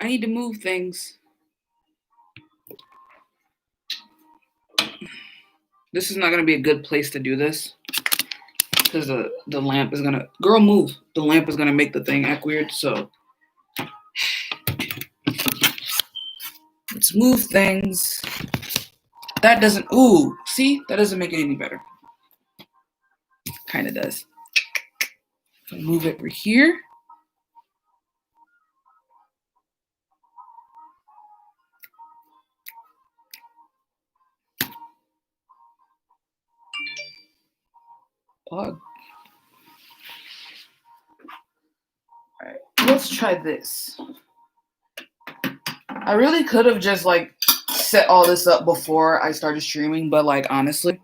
I need to move things. This is not going to be a good place to do this. Because the lamp is going to... Girl, move. The lamp is going to make the thing act weird, so... Let's move things. That doesn't... Ooh, see? That doesn't make it any better. Kind of does. So move it over here. Pog. Alright, let's try this. I really could have just like set all this up before I started streaming, but like honestly,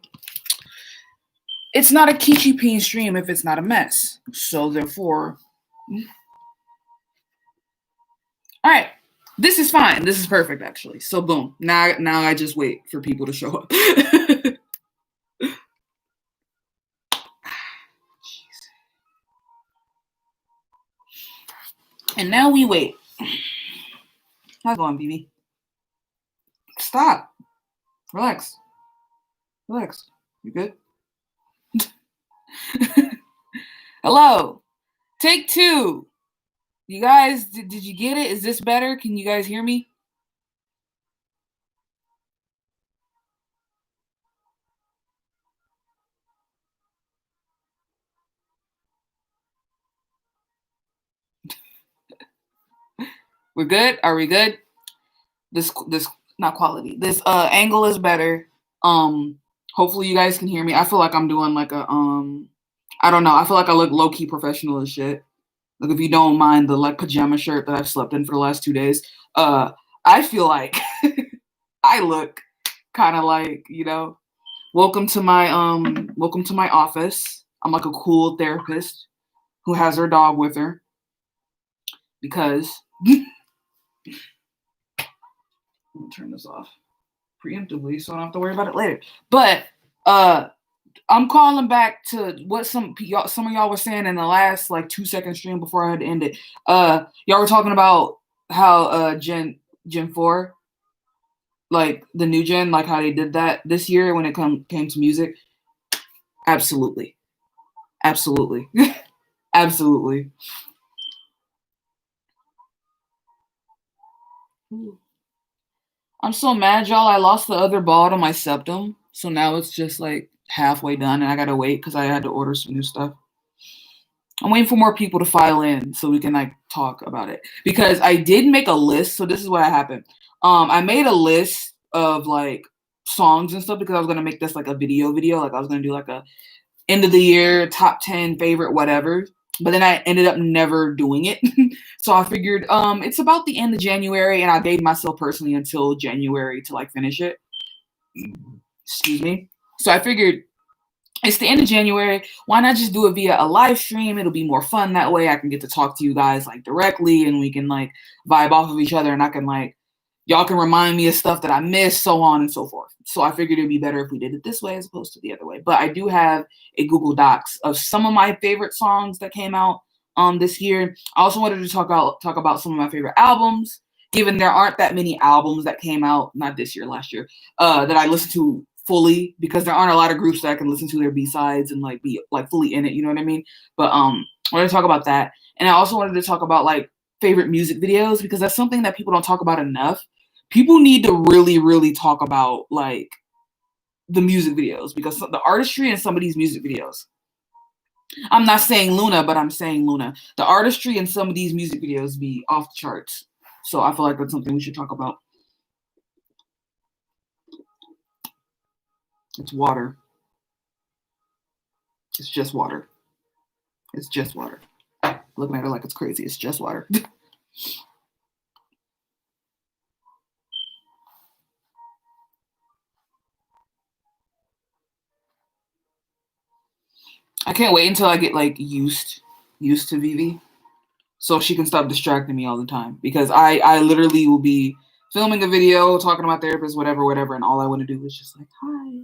it's not a Kichi Peen stream if it's not a mess. So therefore, all right, this is fine. This is perfect actually. So boom, now I just wait for people to show up. And now we wait. How's it going, BB? Stop. Relax. Relax. You good? Hello. Take 2. You guys, did you get it? Is this better? Can you guys hear me? We're good? Are we good? This not quality. This angle is better. Hopefully you guys can hear me. I feel like I'm doing like a I don't know. I feel like I look low-key professional as shit. Like if you don't mind the like pajama shirt that I've slept in for the last 2 days. I feel like I look kind of like, you know, welcome to my office. I'm like a cool therapist who has her dog with her. Because I'm gonna turn this off preemptively so I don't have to worry about it later. But I'm calling back to what some of y'all were saying in the last like 2-second stream before I had to end it. Y'all were talking about how Gen 4, like the new gen, like how they did that this year when it came to music. Absolutely. Absolutely. Absolutely. I'm so mad, y'all. I lost the other ball to my septum. So now it's just like halfway done and I gotta wait because I had to order some new stuff. I'm waiting for more people to file in so we can like talk about it. Because I did make a list. So this is what happened. I made a list of like songs and stuff because I was gonna make this like a video. Like I was gonna do like a end of the year top 10 favorite whatever. But then I ended up never doing it. So I figured it's about the end of January and I gave myself personally until January to like finish it. Excuse me. So I figured it's the end of January. Why not just do it via a live stream? It'll be more fun that way. I can get to talk to you guys like directly and we can like vibe off of each other and I can like, y'all can remind me of stuff that I missed, so on and so forth. So I figured it'd be better if we did it this way as opposed to the other way. But I do have a Google Docs of some of my favorite songs that came out this year. I also wanted to talk about some of my favorite albums, given there aren't that many albums that came out, not this year, last year, that I listened to fully because there aren't a lot of groups that I can listen to their B-sides and like be like fully in it, you know what I mean? But I wanted to talk about that. And I also wanted to talk about like favorite music videos because that's something that people don't talk about enough. People need to really, really talk about like the music videos because the artistry in some of these music videos. I'm not saying Luna, but I'm saying Luna. The artistry in some of these music videos be off the charts. So I feel like that's something we should talk about. It's water. It's just water. It's just water. Looking at her like it's crazy. It's just water. I can't wait until I get like used to Vivi so she can stop distracting me all the time because I literally will be filming a video, talking to my therapist, whatever, and all I want to do is just like, hi.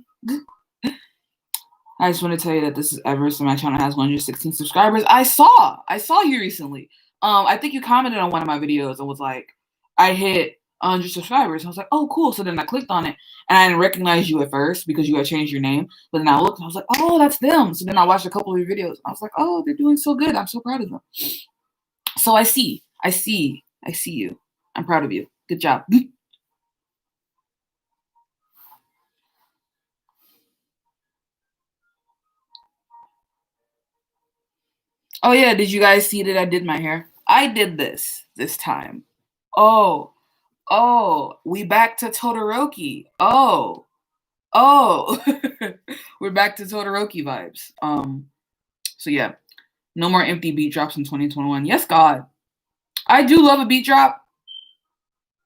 I just want to tell you that this is Everest and my channel has 116 subscribers. I saw you recently. I think you commented on one of my videos and was like, I hit 100 subscribers. I was like, oh, cool. So then I clicked on it, and I didn't recognize you at first because you had changed your name. But then I looked, and I was like, oh, that's them. So then I watched a couple of your videos. And I was like, oh, they're doing so good. I'm so proud of them. So I see you. I'm proud of you. Good job. Oh yeah, did you guys see that I did my hair? I did this time. Oh, oh, we back to Todoroki. Oh, we're back to Todoroki vibes. So yeah, no more empty beat drops in 2021. Yes, God. I do love a beat drop,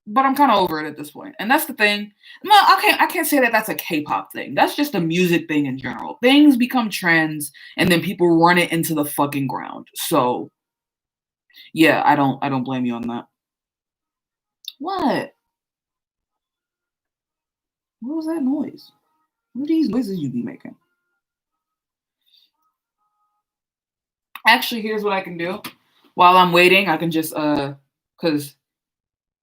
but I'm kind of over it at this point. And that's the thing. No, I can't say that that's a K-pop thing. That's just a music thing in general. Things become trends and then people run it into the fucking ground. So, yeah, I don't blame you on that. What? What was that noise? What are these noises you be making? Actually, here's what I can do. While I'm waiting, I can just cuz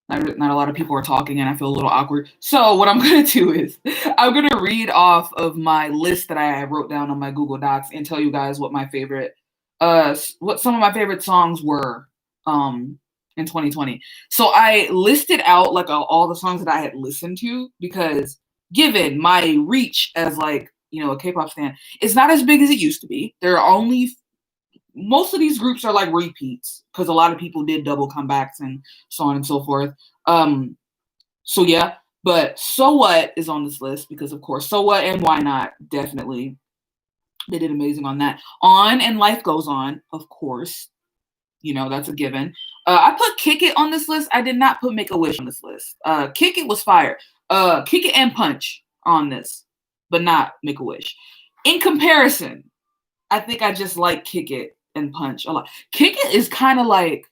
not a lot of people are talking and I feel a little awkward. So what I'm gonna do is I'm gonna read off of my list that I wrote down on my Google Docs and tell you guys what my favorite what some of my favorite songs were in 2020. So I listed out like all the songs that I had listened to because given my reach as like, you know, a K-pop fan, it's not as big as it used to be. There are only most of these groups are like repeats because a lot of people did double comebacks and so on and so forth. Um, so yeah, but So What is on this list because of course So What and Why Not definitely they did amazing on that. On and Life Goes On, of course, you know that's a given. I put Kick It on this list. I did not put Make a Wish on this list. Kick It was fire. Kick It and Punch on this, but not Make a Wish. In comparison, I think I just like Kick It and Punch a lot. Kick It is kind of like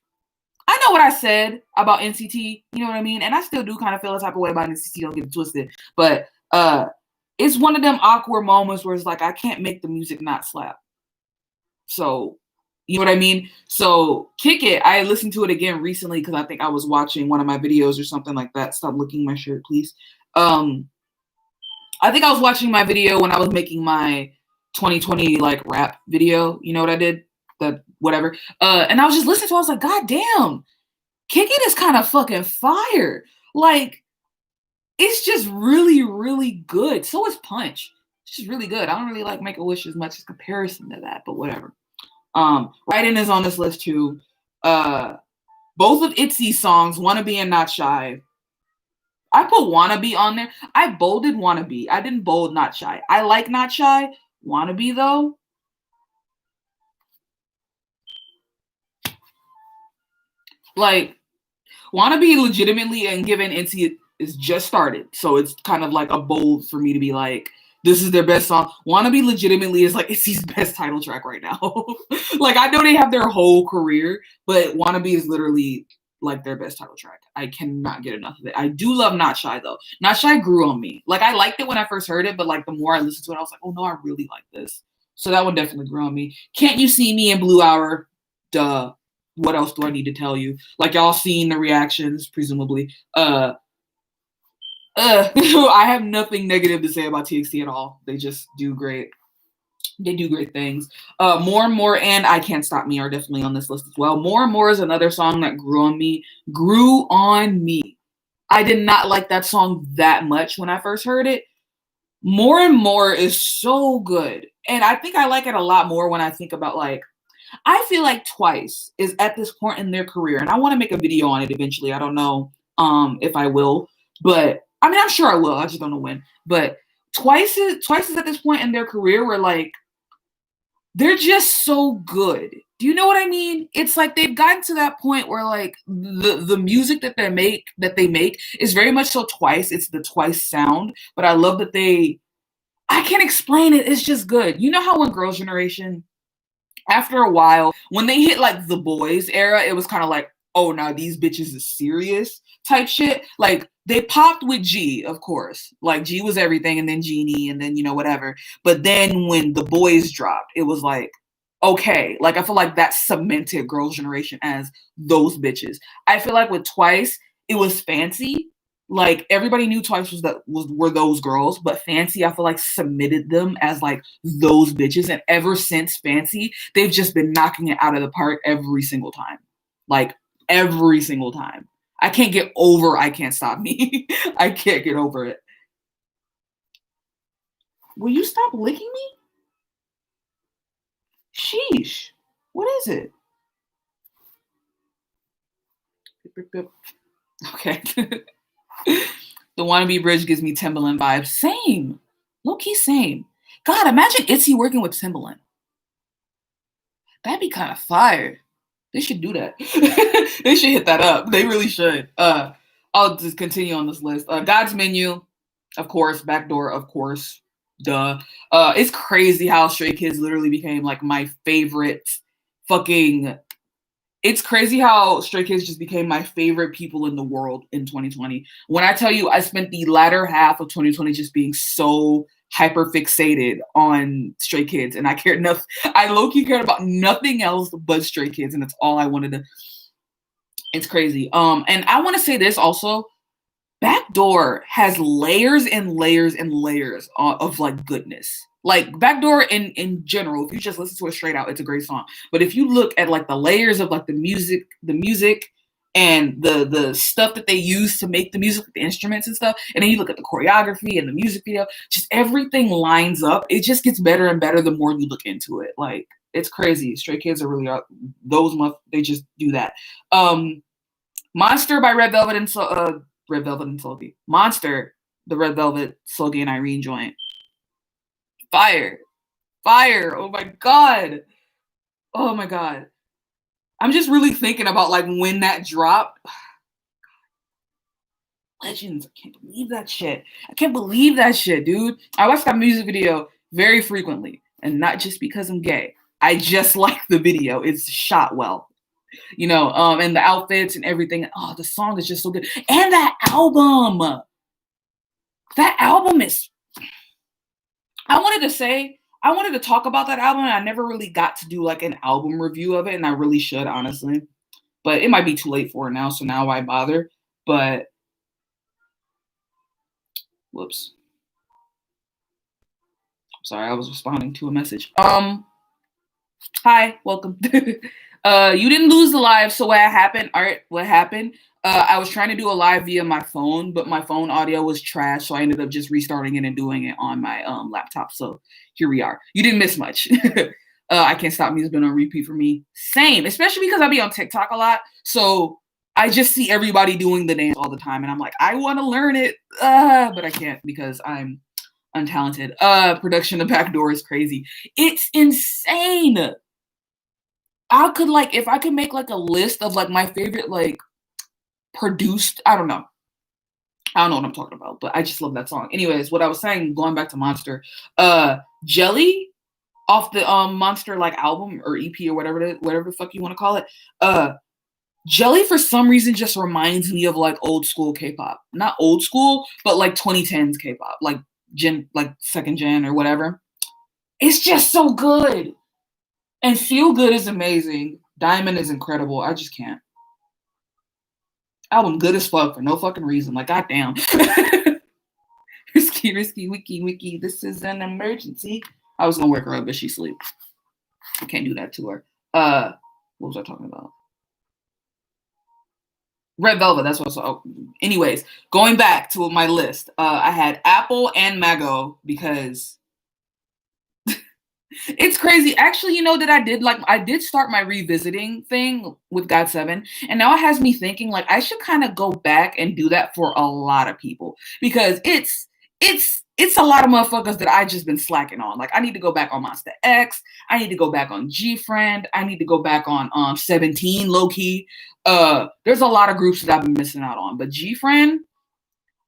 I know what I said about NCT, you know what I mean? And I still do kind of feel a type of way about NCT, don't get it twisted. But it's one of them awkward moments where it's like I can't make the music not slap. So you know what I mean? So Kick It, I listened to it again recently because I think I was watching one of my videos or something like that. Stop licking my shirt, please. I think I was watching my video when I was making my 2020 like rap video. You know what I did? The whatever. And I was just listening to it. I was like, God damn, Kick It is kind of fucking fire. Like, it's just really, really good. So is Punch. It's just really good. I don't really like Make a Wish as much as comparison to that, but whatever. Raiden is on this list too. Both of ITZY's songs, Wannabe and Not Shy. I put Wannabe on there. I bolded Wannabe. I didn't bold Not Shy. I like Not Shy. Wannabe though. Like, Wannabe legitimately and given NC is just started. So it's kind of like a bold for me to be like, this is their best song. Wannabe legitimately is like NC's best title track right now. Like I know they have their whole career, but Wannabe is literally like their best title track. I cannot get enough of it. I do love Not Shy though. Not Shy grew on me. Like I liked it when I first heard it, but like the more I listened to it, I was like, oh no, I really like this. So that one definitely grew on me. Can't You See Me in Blue Hour? Duh. What else do I need to tell you? Like y'all seen the reactions, presumably. I have nothing negative to say about TXT at all. They just do great. They do great things. More and More and I Can't Stop Me are definitely on this list as well. More and More is another song that grew on me. Grew on me. I did not like that song that much when I first heard it. More and More is so good. And I think I like it a lot more when I think about like I feel like Twice is at this point in their career, and I want to make a video on it eventually. I don't know if I will, but I mean I'm sure I will. I just don't know when. But Twice is at this point in their career where like they're just so good. Do you know what I mean? It's like they've gotten to that point where like the music that they make is very much so Twice. It's the Twice sound, but I love that I can't explain it. It's just good. You know how when Girls' Generation after a while, when they hit like the boys era, it was kind of like, oh, now these bitches is serious type shit. Like they popped with G, of course. Like G was everything, and then Genie, and then you know whatever. But then when the boys dropped, it was like, okay. Like I feel like that cemented Girls' Generation as those bitches. I feel like with Twice, it was Fancy. Like everybody knew Twice were those girls, but Fancy I feel like submitted them as like those bitches, and ever since Fancy, they've just been knocking it out of the park every single time, like every single time. I can't get over I Can't Stop Me. I can't get over it. Will you stop licking me? Sheesh. What is it? Okay. The Wannabe Bridge gives me Timbaland vibes. Same. Low key same. God, imagine Itzy working with Timbaland. That'd be kind of fire. They should do that. They should hit that up. They really should. I'll just continue on this list. God's Menu, of course. Backdoor, of course. Duh. It's crazy how Stray Kids literally became like my favorite fucking. It's crazy how Stray Kids just became my favorite people in the world in 2020. When I tell you, I spent the latter half of 2020 just being so hyper fixated on Stray Kids, and I cared nothing. I low-key cared about nothing else but Stray Kids, and that's all I wanted to. It's crazy. And I want to say this also. Backdoor has layers and layers and layers of like goodness. Like Backdoor in general, if you just listen to it straight out, it's a great song. But if you look at like the layers of like the music and the stuff that they use to make the music, the instruments and stuff, and then you look at the choreography and the music video, just everything lines up. It just gets better and better the more you look into it. Like it's crazy. Stray Kids are really they just do that. Monster by Red Velvet and Sulgi. Monster, the Red Velvet, Sulgi and Irene joint. Fire. Fire. Oh my God. Oh my God. I'm just really thinking about like when that dropped. Legends. I can't believe that shit. I can't believe that shit, dude. I watch that music video very frequently. And not just because I'm gay. I just like the video. It's shot well. You know, and the outfits and everything. Oh, the song is just so good. And that album is, I wanted to talk about that album, and I never really got to do like an album review of it, and I really should, honestly. But it might be too late for it now, so now why bother? But, whoops. Sorry, I was responding to a message. Hi, welcome. You didn't lose the live, so what happened? All right, what happened? I was trying to do a live via my phone, but my phone audio was trash, so I ended up just restarting it and doing it on my laptop. So here we are. You didn't miss much. I Can't Stop Me has been on repeat for me. Same, especially because I be on TikTok a lot, so I just see everybody doing the dance all the time, and I'm like, I want to learn it, but I can't because I'm untalented. Production of Backdoor is crazy. It's insane. I could like, if I could make like a list of like my favorite like produced, I don't know what I'm talking about, but I just love that song. Anyways, what I was saying, going back to Monster, Jelly off the Monster like album or EP or whatever the fuck you want to call it, Jelly for some reason just reminds me of like old school K-pop. Not old school, but like 2010s K-pop, like second gen or whatever. It's just so good. And Feel Good is amazing. Diamond is incredible. I just can't. Album good as fuck for no fucking reason. Like, goddamn. Risky, wiki. This is an emergency. I was gonna wake her up, but she sleep. I can't do that to her. What was I talking about? Red Velvet. That's what I saw. Anyways, going back to my list, I had Apple and Mago because it's crazy. Actually, you know that I did start my revisiting thing with GOT7, and now it has me thinking like I should kind of go back and do that for a lot of people because it's a lot of motherfuckers that I just been slacking on. Like I need to go back on Monster X. I need to go back on G-Friend. I need to go back on 17 low key. There's a lot of groups that I've been missing out on, but G-Friend,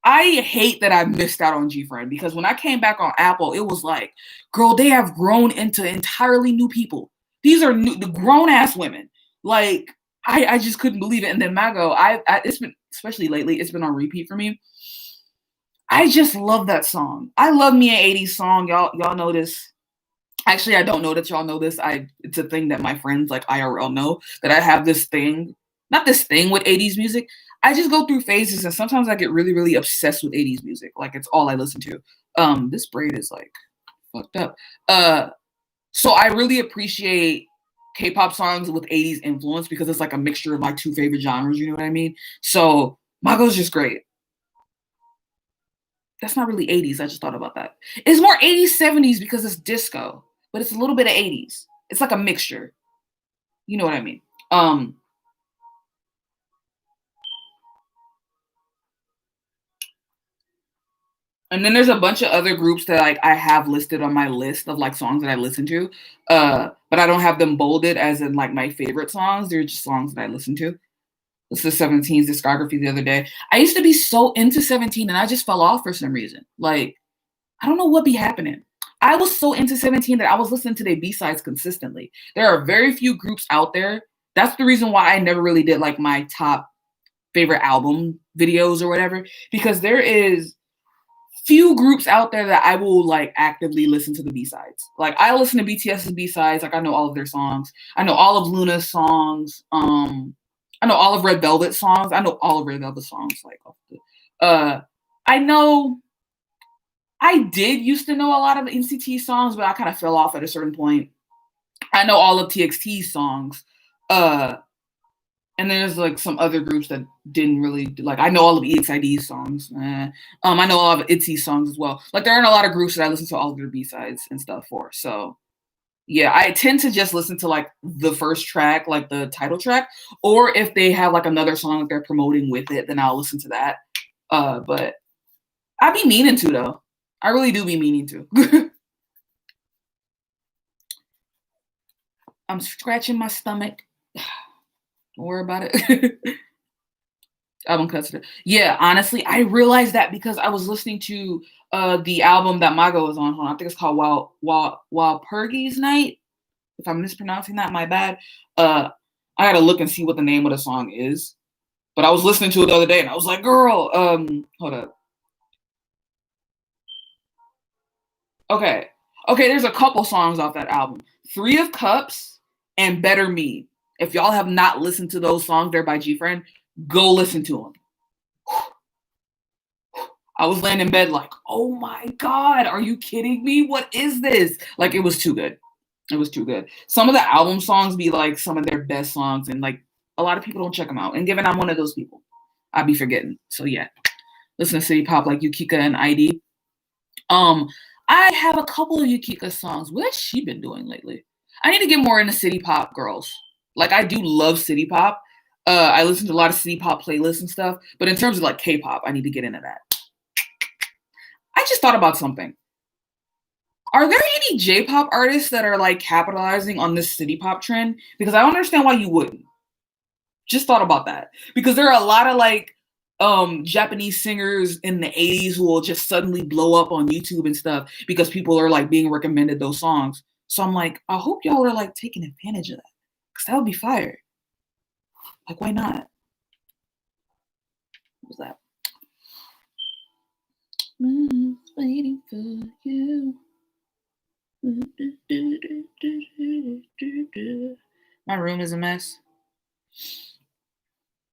I hate that I missed out on G-Friend because when I came back on Apple, it was like, girl, they have grown into entirely new people. These are the grown-ass women. Like, I just couldn't believe it. And then Mago, it's been, especially lately, it's been on repeat for me. I just love that song. I love me an 80s song. Y'all know this. Actually, I don't know that y'all know this. It's a thing that my friends like IRL know, that I have this thing, not this thing with 80s music. I just go through phases, and sometimes I get really, really obsessed with 80s music. Like it's all I listen to. This braid is like fucked up. Uh, so I really appreciate K-pop songs with 80s influence because it's like a mixture of my two favorite genres. You know what I mean? So Mago's just great. That's not really 80s. I just thought about that. It's more 80s, 70s because it's disco, but it's a little bit of 80s. It's like a mixture. You know what I mean? Um, and then there's a bunch of other groups that like I have listed on my list of like songs that I listen to. But I don't have them bolded as in like my favorite songs. They're just songs that I listen to. This is 17's discography the other day. I used to be so into 17 and I just fell off for some reason. Like, I don't know what be happening. I was so into 17 that I was listening to their B-sides consistently. There are very few groups out there. That's the reason why I never really did like my top favorite album videos or whatever, because there is few groups out there that I will like actively listen to the B-sides. Like I listen to BTS's B-sides, like I know all of their songs. I know all of Luna's songs. I know all of Red Velvet songs. I know all of Red Velvet songs. Like, I know I did used to know a lot of NCT songs, but I kind of fell off at a certain point. I know all of TXT's songs. Uh, and there's like some other groups that didn't really like. I know all of EXID's songs. I know all of ITZY's songs as well. Like there aren't a lot of groups that I listen to all of their B sides and stuff for. So yeah, I tend to just listen to like the first track, like the title track, or if they have like another song that they're promoting with it, then I'll listen to that. But I be meaning to though. I really do be meaning to. I'm scratching my stomach. Don't worry about it. Album cuts. Yeah, honestly, I realized that because I was listening to the album that Mago was on. Hold on, I think it's called While Pergy's Night. If I'm mispronouncing that, my bad. I gotta look and see what the name of the song is. But I was listening to it the other day and I was like, girl, hold up. Okay. Okay, there's a couple songs off that album. Three of Cups and Better Me. If y'all have not listened to those songs, they're by G Friend, go listen to them. I was laying in bed like, oh my God, are you kidding me? What is this? Like, it was too good. It was too good. Some of the album songs be like some of their best songs, and like a lot of people don't check them out. And given I'm one of those people, I'd be forgetting. So yeah, listen to city pop like Yukika and ID. Um, I have a couple of Yukika songs. What has she been doing lately? I need to get more into city pop girls. Like I do love city pop. I listen to a lot of city pop playlists and stuff. But in terms of like K-pop, I need to get into that. I just thought about something. Are there any J-pop artists that are like capitalizing on this city pop trend? Because I don't understand why you wouldn't. Just thought about that. Because there are a lot of like Japanese singers in the 80s who will just suddenly blow up on YouTube and stuff because people are like being recommended those songs. So I'm like, I hope y'all are like taking advantage of that. Because that would be fire. Like, why not? What was that? Waiting for you. My room is a mess.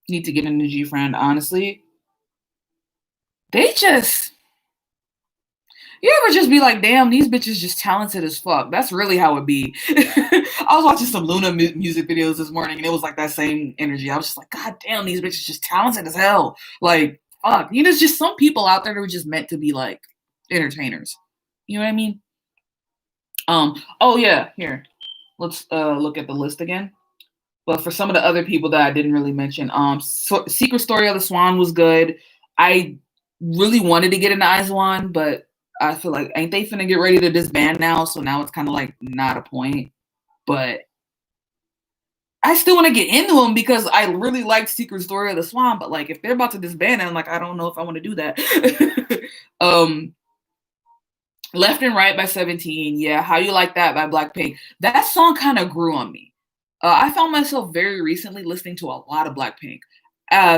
Need to get into G Friend. Honestly, they just. You ever just be like, damn, these bitches just talented as fuck. That's really how it be. I was watching some Luna music videos this morning, and it was like that same energy. I was just like, God damn, these bitches just talented as hell. Like, fuck. You know, there's just some people out there that are just meant to be like entertainers. You know what I mean? Oh yeah, here. Let's look at the list again. But for some of the other people that I didn't really mention, Secret Story of the Swan was good. I really wanted to get into IZ*ONE, but I feel like ain't they finna get ready to disband now? So now it's kind of like not a point. But I still want to get into them because I really like Secret Story of the Swan. But like if they're about to disband, I'm like I don't know if I want to do that. Left and Right by 17. Yeah, How You Like That by Blackpink. That song kind of grew on me. I found myself very recently listening to a lot of Blackpink.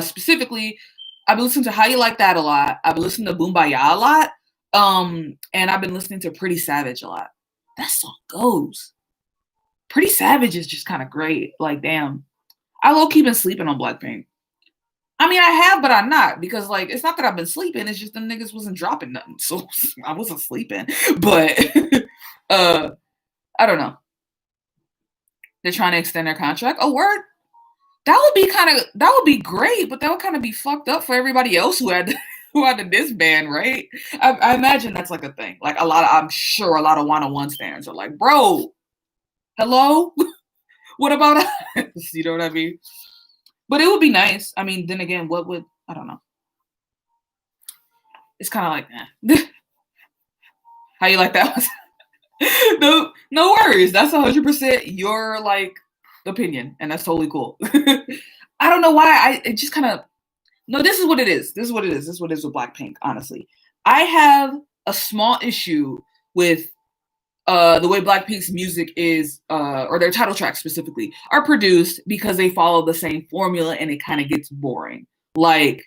Specifically, I've been listening to How You Like That a lot. I've been listening to Boombaya a lot. And I've been listening to Pretty Savage a lot. That song goes. Pretty Savage is just kind of great. Like, damn. I low-key been sleeping on Blackpink. I mean, I have, but I'm not because like it's not that I've been sleeping. It's just them niggas wasn't dropping nothing, so I wasn't sleeping. But uh, I don't know. They're trying to extend their contract. Oh, word. That would be great, but that would kind of be fucked up for everybody else who had who had the disband, right? I imagine that's like a thing. Like I'm sure a lot of 101 fans are like, bro, hello, what about us? You know what I mean? But it would be nice. I mean, then again, what would I don't know. It's kind of like, how you like that? No, no worries. That's 100% your like opinion, and that's totally cool. I don't know why. It just kind of no. This is what it is. This is what it is. This is what it is with Blackpink. Honestly, I have a small issue with the way Blackpink's music is, or their title tracks specifically, are produced because they follow the same formula, and it kind of gets boring. Like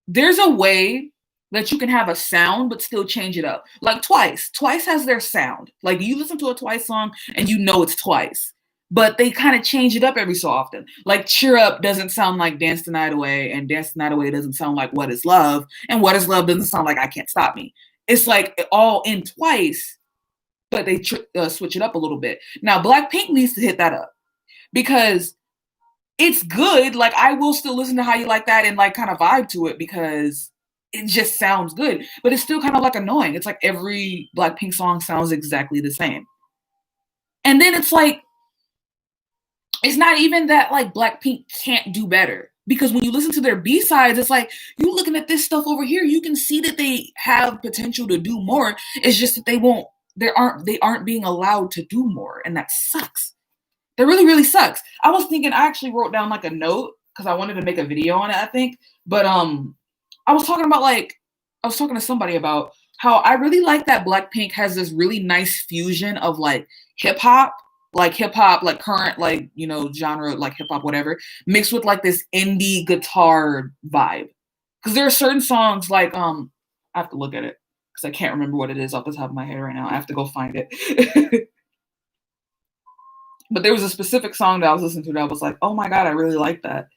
there's a way that you can have a sound but still change it up. Like Twice. Twice has their sound. Like you listen to a Twice song and you know it's Twice. But they kind of change it up every so often. Like Cheer Up doesn't sound like Dance the Night Away, and Dance the Night Away doesn't sound like What Is Love, and What Is Love doesn't sound like I Can't Stop Me. It's like all in Twice, but they switch it up a little bit. Now Blackpink needs to hit that up because it's good. Like I will still listen to How You Like That and like kind of vibe to it because it just sounds good, but it's still kind of like annoying. It's like every Blackpink song sounds exactly the same. And then it's like, it's not even that like Blackpink can't do better because when you listen to their B-sides, it's like you looking at this stuff over here, you can see that they have potential to do more. It's just that they aren't being allowed to do more, and that sucks. That really, really sucks. I was thinking, I actually wrote down like a note because I wanted to make a video on it, I think. But I was talking about like I was talking to somebody about how I really like that Blackpink has this really nice fusion of like hip hop, like current like genre like hip hop whatever, mixed with like this indie guitar vibe. Because there are certain songs like I have to look at it because I can't remember what it is off the top of my head right now. I have to go find it. But there was a specific song that I was listening to that I was like, oh my god, I really like that.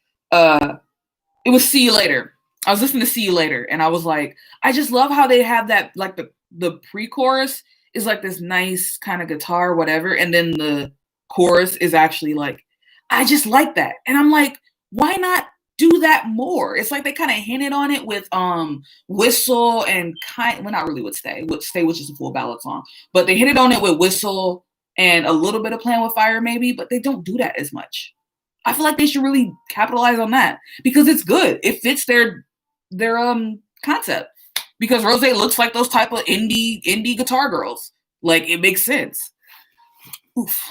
It was See You Later. I was listening to See You Later, and I was like, I just love how they have that, like the pre-chorus is like this nice kind of guitar, whatever, and then the chorus is actually like, I just like that. And I'm like, why not do that more? It's like they kind of hinted on it with Whistle and well, not really with Stay. With Stay, which is a full ballad song, but they hinted on it with Whistle and a little bit of Playing with Fire, maybe, but they don't do that as much. I feel like they should really capitalize on that because it's good. It fits their concept. Because Rose looks like those type of indie guitar girls. Like it makes sense. Oof.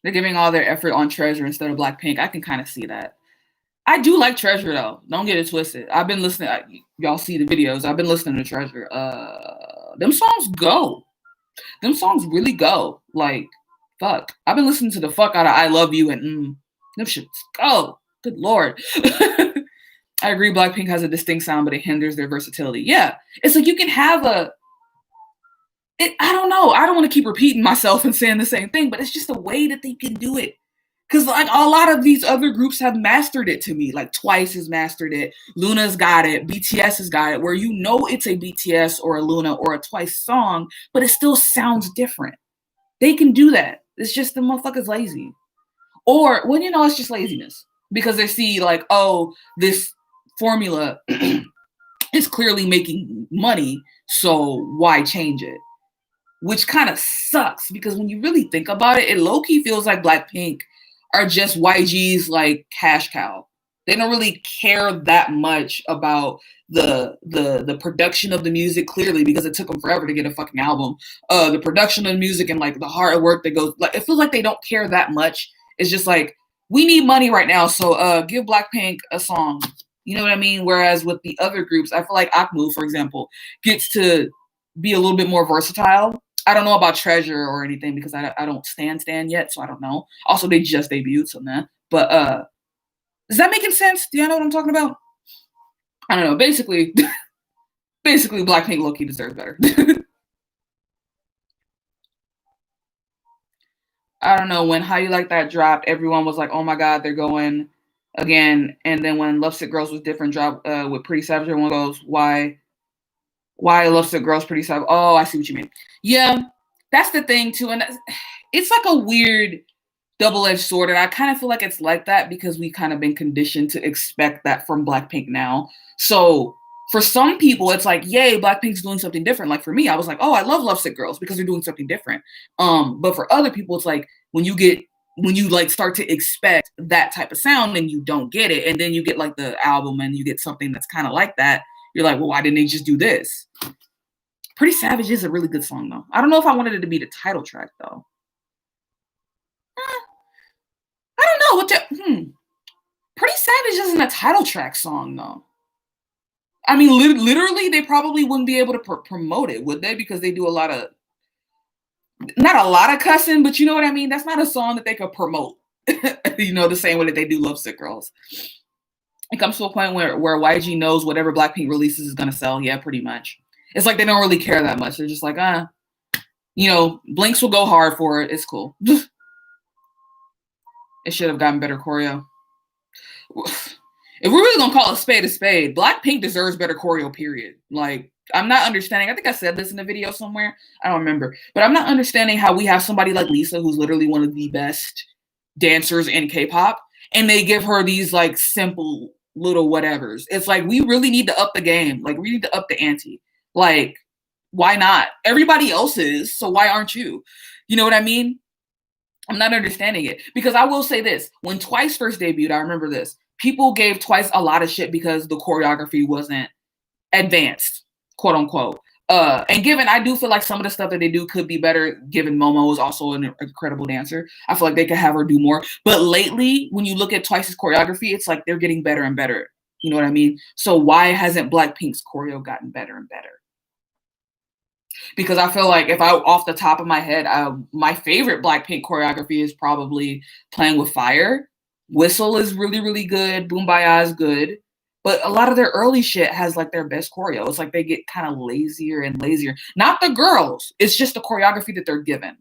They're giving all their effort on Treasure instead of Blackpink. I can kind of see that. I do like Treasure though. Don't get it twisted. I've been listening. Y'all see the videos. I've been listening to Treasure. Them songs go. Them songs really go. Like, fuck. I've been listening to the fuck out of I Love You and them shits go. Good lord. I agree Blackpink has a distinct sound, but it hinders their versatility. Yeah. It's like you can have I don't know. I don't want to keep repeating myself and saying the same thing, but it's just a way that they can do it. Because like a lot of these other groups have mastered it to me. Like Twice has mastered it. Luna's got it. BTS has got it. Where you know it's a BTS or a Luna or a Twice song, but it still sounds different. They can do that. It's just the motherfuckers lazy. Or, well, it's just laziness. Because they see like, oh, this formula is clearly making money, so why change it? Which kind of sucks because when you really think about it, it low-key feels like Blackpink are just YG's like cash cow. They don't really care that much about the production of the music, clearly, because it took them forever to get a fucking album. The production of the music and like the hard work that goes, like it feels like they don't care that much. It's just like, we need money right now, so give Blackpink a song. You know what I mean? Whereas with the other groups, I feel like Akmu, for example, gets to be a little bit more versatile. I don't know about Treasure or anything because I don't stand yet, so I don't know. Also, they just debuted, so nah. But is that making sense? Do you know what I'm talking about? I don't know. Basically, Blackpink low-key deserves better. I don't know, when How You Like That dropped, everyone was like, oh my God, they're going again. And then when Lovesick Girls was different dropped with Pretty Savage, everyone goes, why Lovesick Girls Pretty Savage? Oh, I see what you mean. Yeah, that's the thing too. And it's like a weird double-edged sword, and I kind of feel like it's like that because we kind of been conditioned to expect that from Blackpink now. So for some people, it's like, yay, Blackpink's doing something different. Like for me, I was like, oh, I love Lovesick Girls because they're doing something different. But for other people, it's like when you like start to expect that type of sound and you don't get it, and then you get like the album and you get something that's kind of like that, you're like, well, why didn't they just do this? Pretty Savage is a really good song though. I don't know if I wanted it to be the title track though. I don't know what to. Pretty Savage isn't a title track song though. I mean, literally, they probably wouldn't be able to promote it, would they? Because they do not a lot of cussing, but you know what I mean? That's not a song that they could promote, the same way that they do Lovesick Girls. It comes to a point where YG knows whatever Blackpink releases is going to sell. Yeah, pretty much. It's like they don't really care that much. They're just like, Blinks will go hard for it. It's cool. It should have gotten better choreo. If we're really gonna call a spade, Blackpink deserves better choreo, period. Like, I'm not understanding. I think I said this in a video somewhere. I don't remember. But I'm not understanding how we have somebody like Lisa, who's literally one of the best dancers in K-pop, and they give her these, like, simple little whatevers. It's like, we really need to up the game. Like, we need to up the ante. Like, why not? Everybody else is, so why aren't you? You know what I mean? I'm not understanding it. Because I will say this. When Twice first debuted, I remember this. People gave Twice a lot of shit because the choreography wasn't advanced, quote unquote. And given, I do feel like some of the stuff that they do could be better, given Momo is also an incredible dancer. I feel like they could have her do more. But lately, when you look at Twice's choreography, it's like they're getting better and better. You know what I mean? So why hasn't Blackpink's choreo gotten better and better? Because I feel like if I, off the top of my head, my favorite Blackpink choreography is probably Playing with Fire. Whistle is really, really good. Boombaya is good. But a lot of their early shit has like their best choreo. It's like they get kind of lazier and lazier. Not the girls. It's just the choreography that they're given.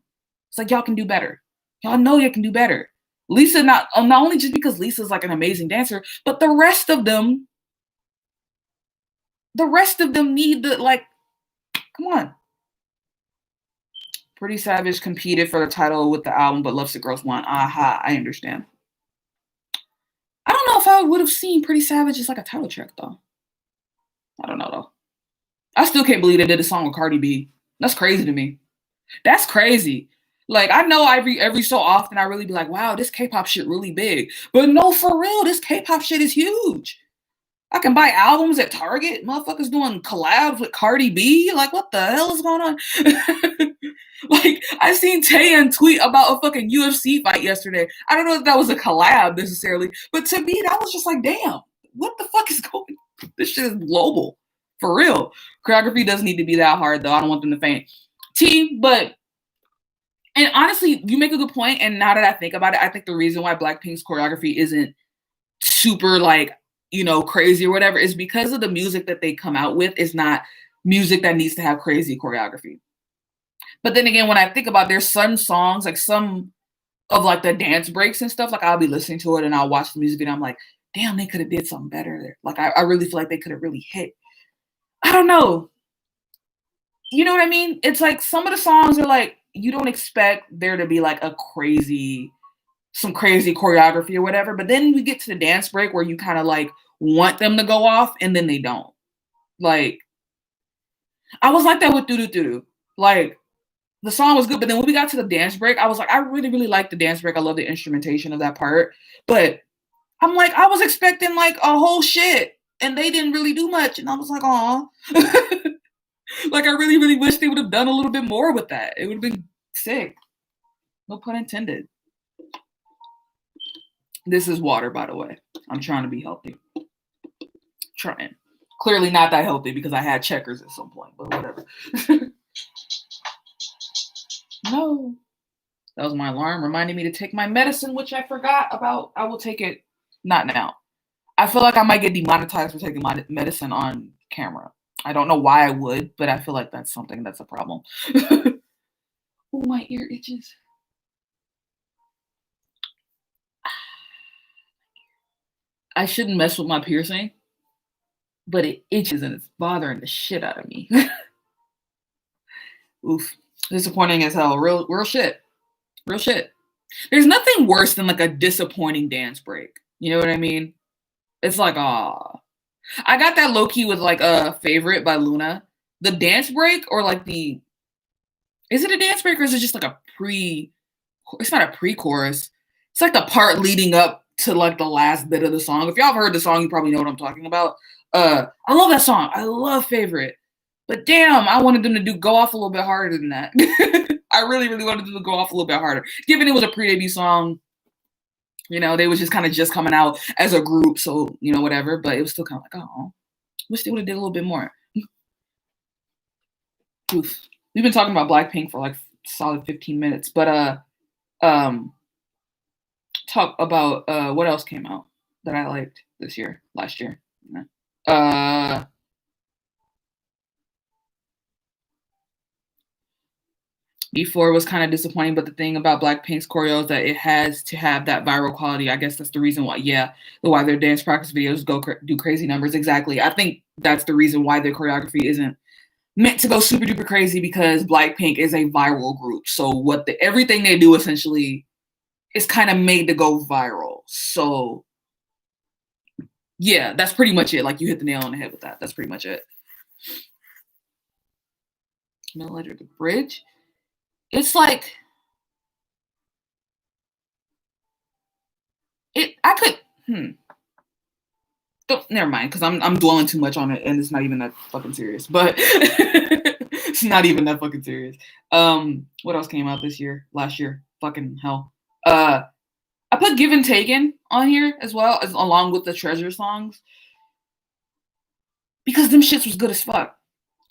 It's like, y'all can do better. Y'all know you can do better. Lisa, not only just because Lisa's like an amazing dancer, but the rest of them need to, like, come on. Pretty Savage competed for the title with the album, but Lovesick Girls won. Aha, I understand. I don't know if I would have seen Pretty Savage as like a title track though. I don't know though. I still can't believe they did a song with Cardi B. That's crazy to me. That's crazy. Like, I know every so often I really be like, wow, this K-pop shit really big. But no, for real, this K-pop shit is huge. I can buy albums at Target. Motherfuckers doing collabs with Cardi B. Like, what the hell is going on? Like, I seen Taeyeon tweet about a fucking UFC fight yesterday. I don't know if that was a collab necessarily, but to me, that was just like, damn, what the fuck is going on? This shit is global. For real. Choreography doesn't need to be that hard, though. I don't want them to faint. And honestly, you make a good point, and now that I think about it, I think the reason why Blackpink's choreography isn't super, like, crazy or whatever is because of the music that they come out with is not music that needs to have crazy choreography. But then again, when I think about, there's some songs, like some of like the dance breaks and stuff, like I'll be listening to it and I'll watch the music and I'm like, damn, they could have did something better there. Like I really feel like they could have really hit. I don't know. You know what I mean? It's like some of the songs are like, you don't expect there to be like some crazy choreography or whatever. But then we get to the dance break where you kind of like want them to go off and then they don't. Like, I was like that with Doo Doo Doo. Like, the song was good, but then when we got to the dance break, I was like, I really, really like the dance break. I love the instrumentation of that part. But I'm like, I was expecting like a whole shit, and they didn't really do much. And I was like, aw. Like, I really, really wish they would have done a little bit more with that. It would have been sick. No pun intended. This is water, by the way. I'm trying to be healthy. Trying. Clearly not that healthy because I had checkers at some point, but whatever. No. That was my alarm reminding me to take my medicine, which I forgot about. I will take it not now. I feel like I might get demonetized for taking my medicine on camera. I don't know why I would, but I feel like that's something that's a problem. Oh, my ear itches. I shouldn't mess with my piercing, but it itches and it's bothering the shit out of me. Oof. Disappointing as hell. Real shit. Real shit. There's nothing worse than like a disappointing dance break. You know what I mean? It's like, ah. I got that low key with like a favorite by Luna. The dance break or like the is it a dance break or is it just like a pre it's not a pre-chorus. It's like the part leading up to like the last bit of the song. If y'all have heard the song, you probably know what I'm talking about. I love that song. I love Favorite. But damn, I wanted them to do go off a little bit harder than that. I really, really wanted them to go off a little bit harder. Given it was a pre-debut song, you know, they was just kind of just coming out as a group, so you know, whatever. But it was still kind of like, oh, wish they would have did a little bit more. Oof. We've been talking about Blackpink for like solid 15 minutes, but um, talk about what else came out that I liked this year, last year. Uh, Before was kind of disappointing, but the thing about Blackpink's choreo is that it has to have that viral quality. I guess that's the reason why, why their dance practice videos do crazy numbers. Exactly. I think that's the reason why their choreography isn't meant to go super duper crazy because Blackpink is a viral group. So everything they do essentially is kind of made to go viral. So yeah, that's pretty much it. Like you hit the nail on the head with that. That's pretty much it. No letter the bridge. It's like I could never mind, because I'm dwelling too much on it and it's not even that fucking serious. But it's not even that fucking serious. What else came out this year? Last year? Fucking hell. I put Given Taken on here as well, as along with the Treasure songs. Because them shits was good as fuck.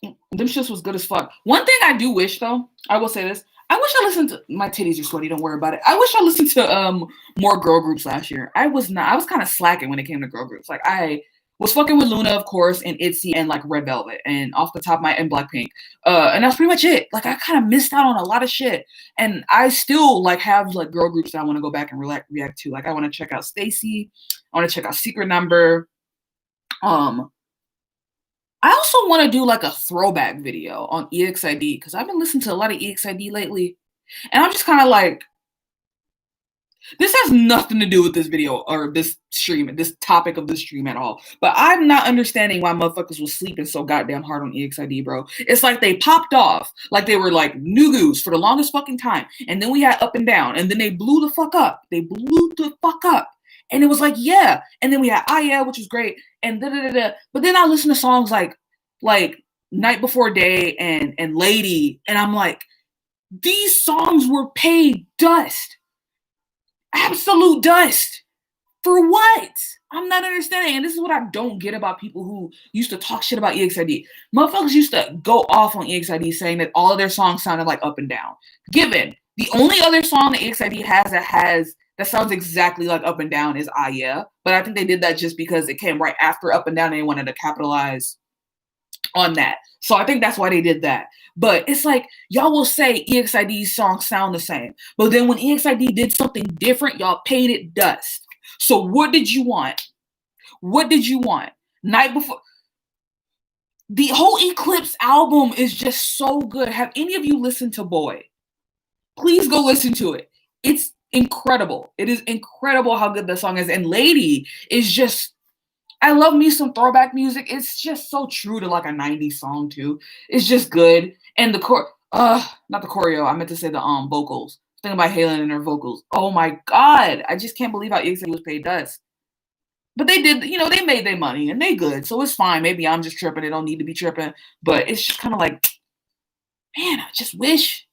Them shits was good as fuck. One thing I do wish though, I will say this. I wish I listened to my titties are sweaty, don't worry about it. I wish I listened to more girl groups last year. I was kind of slacking when it came to girl groups. Like I was fucking with Luna, of course, and ITZY and like Red Velvet and off the top of my and Blackpink. And that's pretty much it. Like I kind of missed out on a lot of shit. And I still like have like girl groups that I want to go back and react to. Like I want to check out Stacy. I want to check out Secret Number. I also want to do like a throwback video on EXID because I've been listening to a lot of EXID lately. And I'm just kind of like, this has nothing to do with this video or this stream, this topic of the stream at all. But I'm not understanding why motherfuckers was sleeping so goddamn hard on EXID, bro. It's like they popped off, like they were like Nugus for the longest fucking time. And then we had Up and Down, and then they blew the fuck up. They blew the fuck up. And it was like, yeah. And then we had Yeah, which was great. And da-da-da-da. But then I listen to songs like Night Before Day and Lady. And I'm like, these songs were paid dust. Absolute dust. For what? I'm not understanding. And this is what I don't get about people who used to talk shit about EXID. Motherfuckers used to go off on EXID saying that all of their songs sounded like Up and Down. Given the only other song that EXID has that sounds exactly like Up and Down is Yeah. But I think they did that just because it came right after Up and Down and they wanted to capitalize on that. So I think that's why they did that. But it's like, y'all will say EXID's songs sound the same. But then when EXID did something different, y'all paid it dust. So what did you want? What did you want? Night Before... The whole Eclipse album is just so good. Have any of you listened to Boy? Please go listen to it. It's incredible. It is incredible how good the song is. And Lady is just... I love me some throwback music. It's just so true to like a 90s song too. It's just good. And the not the choreo. I meant to say the vocals. Thinking about Halen and her vocals. Oh my god. I just can't believe how EXID was paid dust. But they did, you know, they made their money and they good. So it's fine. Maybe I'm just tripping. They don't need to be tripping. But it's just kind of like, man, I just wish.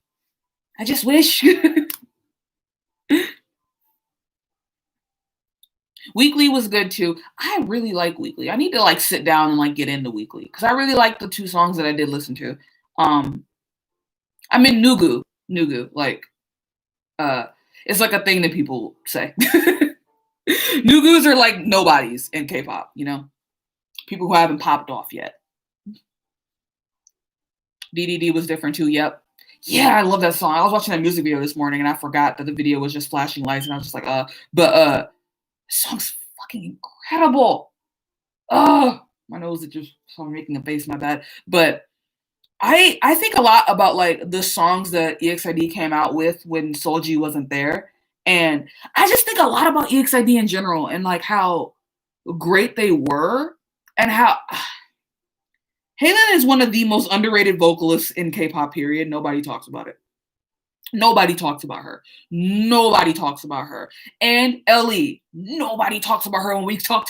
Weekly was good too. I really like Weekly. I need to like sit down and like get into Weekly because I really like the two songs that I did listen to. I'm in Nugu. Like, it's like a thing that people say. Nugus are like nobodies in K-pop, you know? People who haven't popped off yet. DDD was different too, yep. Yeah, I love that song. I was watching that music video this morning and I forgot that the video was just flashing lights and I was just like, the song's fucking incredible. Oh, my nose is just making a face, my bad. But I think a lot about like the songs that EXID came out with when Solji wasn't there. And I just think a lot about EXID in general and like how great they were and how Haylin is one of the most underrated vocalists in K-pop, period. Nobody talks about it. Nobody talks about her. Nobody talks about her. And Ellie, nobody talks about her when we talk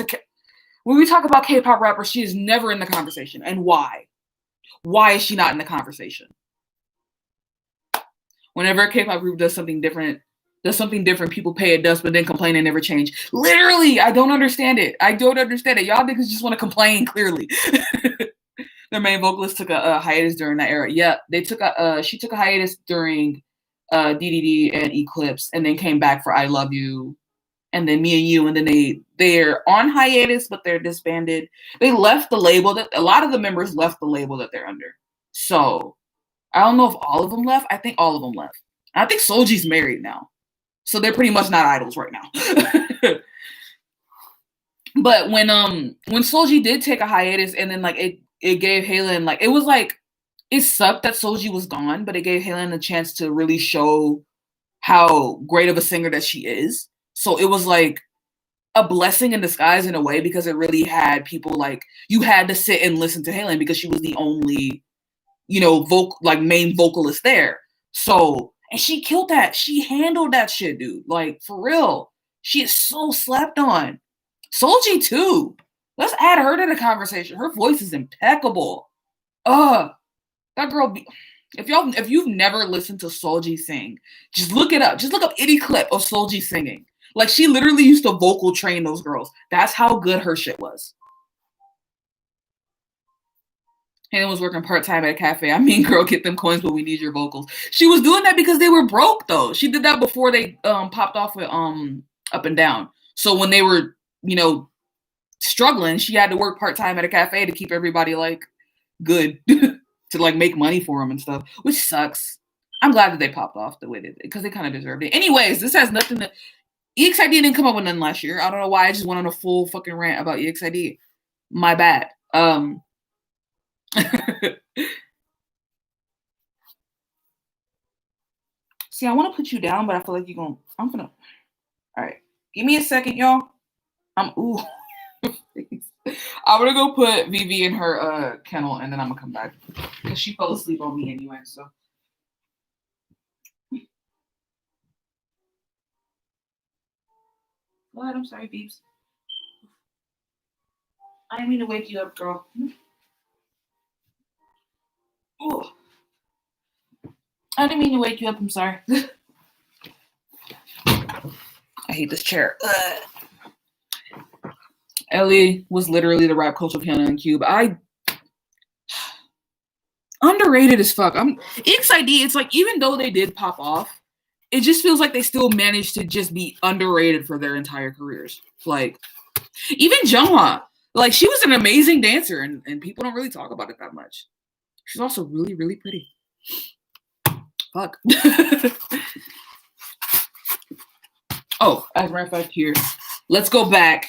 about K-pop rappers, she is never in the conversation. And why? Why is she not in the conversation? Whenever a K-pop group does something different, people pay a dust, but then complain and never change. Literally, I don't understand it. Y'all niggas just want to complain, clearly. Their main vocalist took a hiatus during that era. Yeah, she took a hiatus during DDD and Eclipse, and then came back for I Love You, and then Me and You, and then they're on hiatus, but they're disbanded. They left the label that a lot of the members left the label that they're under. So I don't know if all of them left. I think all of them left. I think Solji's married now, so they're pretty much not idols right now. But when Solji did take a hiatus, and then like it gave Haylin like it sucked that Solji was gone, but it gave Haylin a chance to really show how great of a singer that she is. So it was like a blessing in disguise in a way, because it really had people like, you had to sit and listen to Haylin because she was the only, main vocalist there. So, and she killed that. She handled that shit, dude. Like, for real. She is so slept on. Solji too. Let's add her to the conversation. Her voice is impeccable. That girl if you've never listened to Solji sing, just look it up. Just look up any clip of Solji singing. Like, she literally used to vocal train those girls. That's how good her shit was. Hannah was working part-time at a cafe. I mean, girl, get them coins, but we need your vocals. She was doing that because they were broke, though. She did that before they popped off with Up and Down. So when they were, struggling, she had to work part-time at a cafe to keep everybody, like, good. To, like, make money for them and stuff, which sucks. I'm glad that they popped off the way they did, because they kind of deserved it. Anyways, this has nothing to... EXID didn't come up with nothing last year. I don't know why I just went on a full fucking rant about EXID. My bad. See, I want to put you down, but I feel like I'm gonna. All right, give me a second, y'all. I'm gonna go put Vivi in her kennel, and then I'm gonna come back because she fell asleep on me anyway. So. Go ahead, I'm sorry, Beeps. I didn't mean to wake you up, girl. Oh. I didn't mean to wake you up, I'm sorry. I hate this chair. Ellie was literally the rap coach of Hannah and Cube. Underrated as fuck. EXID, it's like, even though they did pop off, it just feels like they still managed to just be underrated for their entire careers. Like, even Jungha, like, she was an amazing dancer, and people don't really talk about it that much. She's also really, really pretty. Fuck. Oh, as a matter of fact, here, let's go back,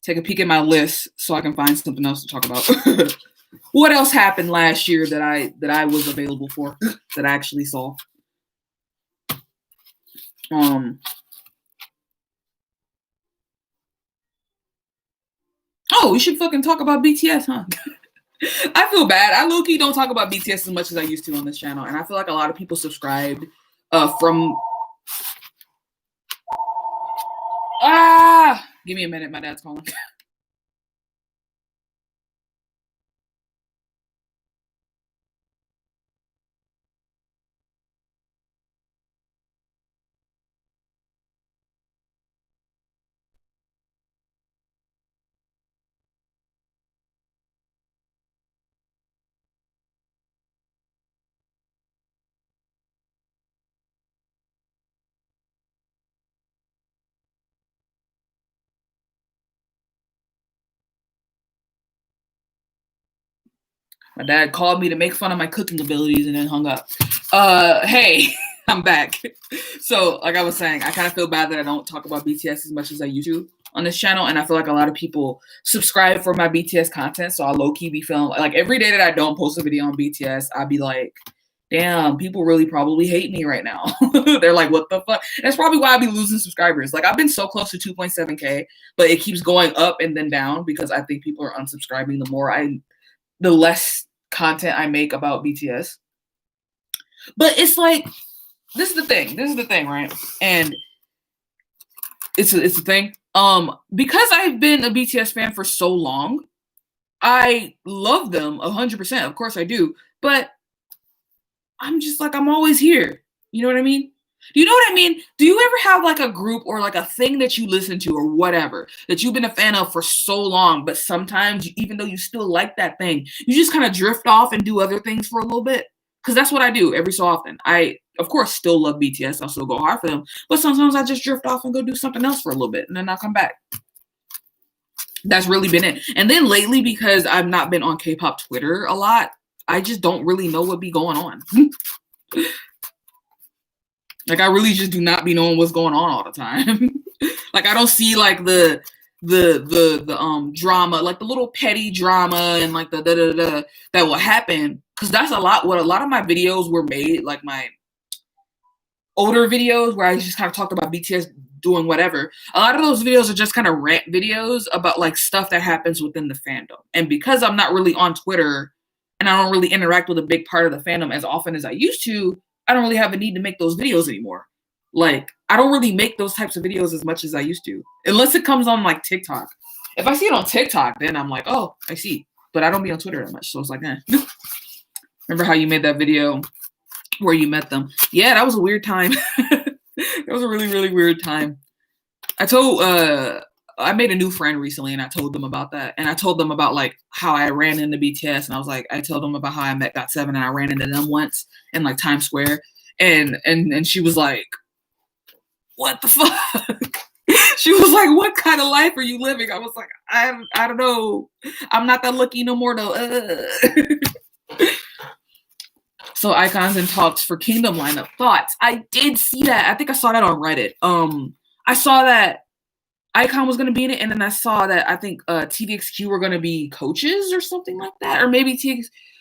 take a peek at my list so I can find something else to talk about. What else happened last year that I was available for, that I actually saw? Oh, we should fucking talk about BTS, huh? I feel bad. I low-key don't talk about BTS as much as I used to on this channel, and I feel like a lot of people subscribed from... Give me a minute, my dad's calling. My dad called me to make fun of my cooking abilities and then hung up. Hey, I'm back. So, like I was saying, I kind of feel bad that I don't talk about BTS as much as I used to. on this channel, and I feel like a lot of people subscribe for my BTS content, so I low-key be feeling like every day that I don't post a video on BTS, I'd be like, damn, people really probably hate me right now. They're like, what the fuck? And that's probably why I be losing subscribers. Like, I've been so close to 2.7K, but it keeps going up and then down because I think people are unsubscribing the less content I make about BTS. But it's like, this is the thing, right? And it's a thing. Because I've been a BTS fan for so long, I love them 100%. Of course I do. But I'm just like, I'm always here. You know what I mean? Do you know what I mean? Do you ever have like a group or like a thing that you listen to or whatever that you've been a fan of for so long, but sometimes even though you still like that thing, you just kind of drift off and do other things for a little bit? Because that's what I do every so often. I, of course, still love BTS. I'll still go hard for them. But sometimes I just drift off and go do something else for a little bit and then I'll come back. That's really been it. And then lately, because I've not been on K-pop Twitter a lot, I just don't really know what be going on. Like, I really just do not be knowing what's going on all the time. Like, I don't see like the drama, like the little petty drama and like the that will happen, because that's what a lot of my videos were made, like my older videos where I just kind of talked about BTS doing whatever. A lot of those videos are just kind of rant videos about like stuff that happens within the fandom. And because I'm not really on Twitter and I don't really interact with a big part of the fandom as often as I used to, I don't really have a need to make those videos anymore. Like, I don't really make those types of videos as much as I used to, unless it comes on like TikTok. If I see it on TikTok, then I'm like, oh, I see. But I don't be on Twitter that much, so it's like, eh. Remember how you made that video where you met them? Yeah, that was a weird time. It was a really, really weird time. I made a new friend recently and I told them about that. And I told them about like how I ran into BTS, and I was like, I told them about how I met GOT7 and I ran into them once in like Times Square. And she was like, what the fuck? She was like, what kind of life are you living? I was like, I don't know. I'm not that lucky no more though. So icons and talks for Kingdom lineup. Thoughts? I did see that. I think I saw that on Reddit. I saw that iKON was gonna be in it, and then I saw that I think TVXQ were gonna be coaches or something like that, or maybe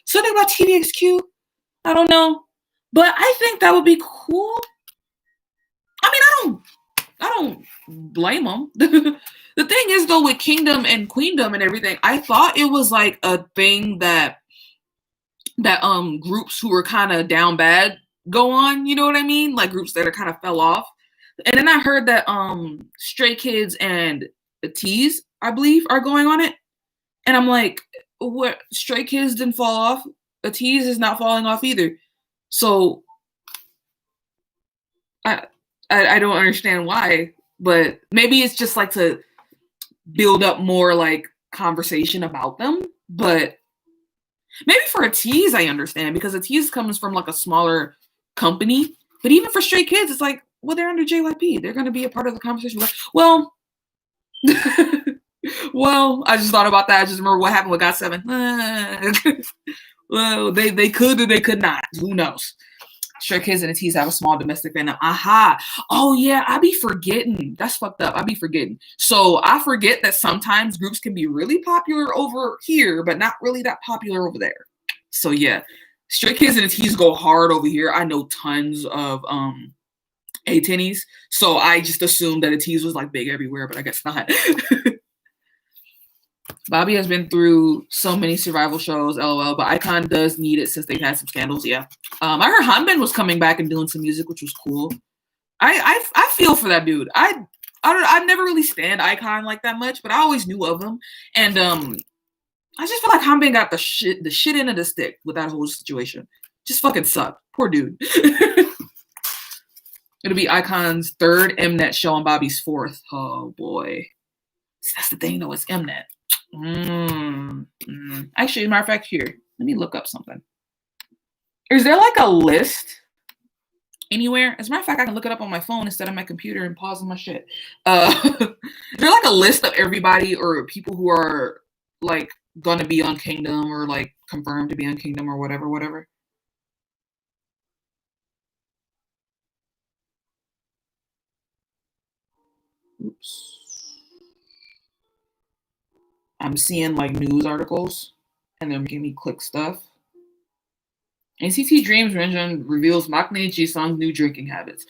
something about TVXQ. I don't know, but I think that would be cool. I mean, I don't blame them. The thing is, though, with Kingdom and Queendom and everything, I thought it was like a thing that groups who were kind of down bad go on, you know what I mean? Like groups that are kind of fell off. And then I heard that Stray Kids and Tease, I believe, are going on it. And I'm like, what? Stray Kids didn't fall off. Tease is not falling off either. So I don't understand why, but maybe it's just like to build up more like conversation about them. But maybe for a Tease, I understand, because a Tease comes from like a smaller company. But even for Stray Kids, it's like, well, they're under JYP. They're going to be a part of the conversation. Well, well, I just thought about that. I just remember what happened with GOT7. Well, they could or they could not. Who knows? Stray Kids and the Tees have a small domestic fandom. Aha. Oh, yeah, I be forgetting. That's fucked up. I be forgetting. So I forget that sometimes groups can be really popular over here, but not really that popular over there. So, yeah, Stray Kids and the Tees go hard over here. I know tons of A-Tennies, so I just assumed that a Tease was like big everywhere, but I guess not. Bobby has been through so many survival shows, lol, but iKON does need it since they've had some scandals, yeah. I heard Hanbin was coming back and doing some music, which was cool. I feel for that dude. I never really stand iKON like that much, but I always knew of him. And I just feel like Hanbin got the shit end of the stick with that whole situation. Just fucking sucked. Poor dude. It'll be iKON's third Mnet show and Bobby's fourth. Oh boy. That's the thing though, it's Mnet. Actually, as a matter of fact, here, let me look up something. Is there like a list anywhere? As a matter of fact, I can look it up on my phone instead of my computer and pause my shit. Is there like a list of everybody or people who are like gonna be on Kingdom or like confirmed to be on Kingdom or whatever? Oops. I'm seeing like news articles and they're making me click stuff. NCT Dreams Renjun reveals Maknae Jisung's new drinking habits.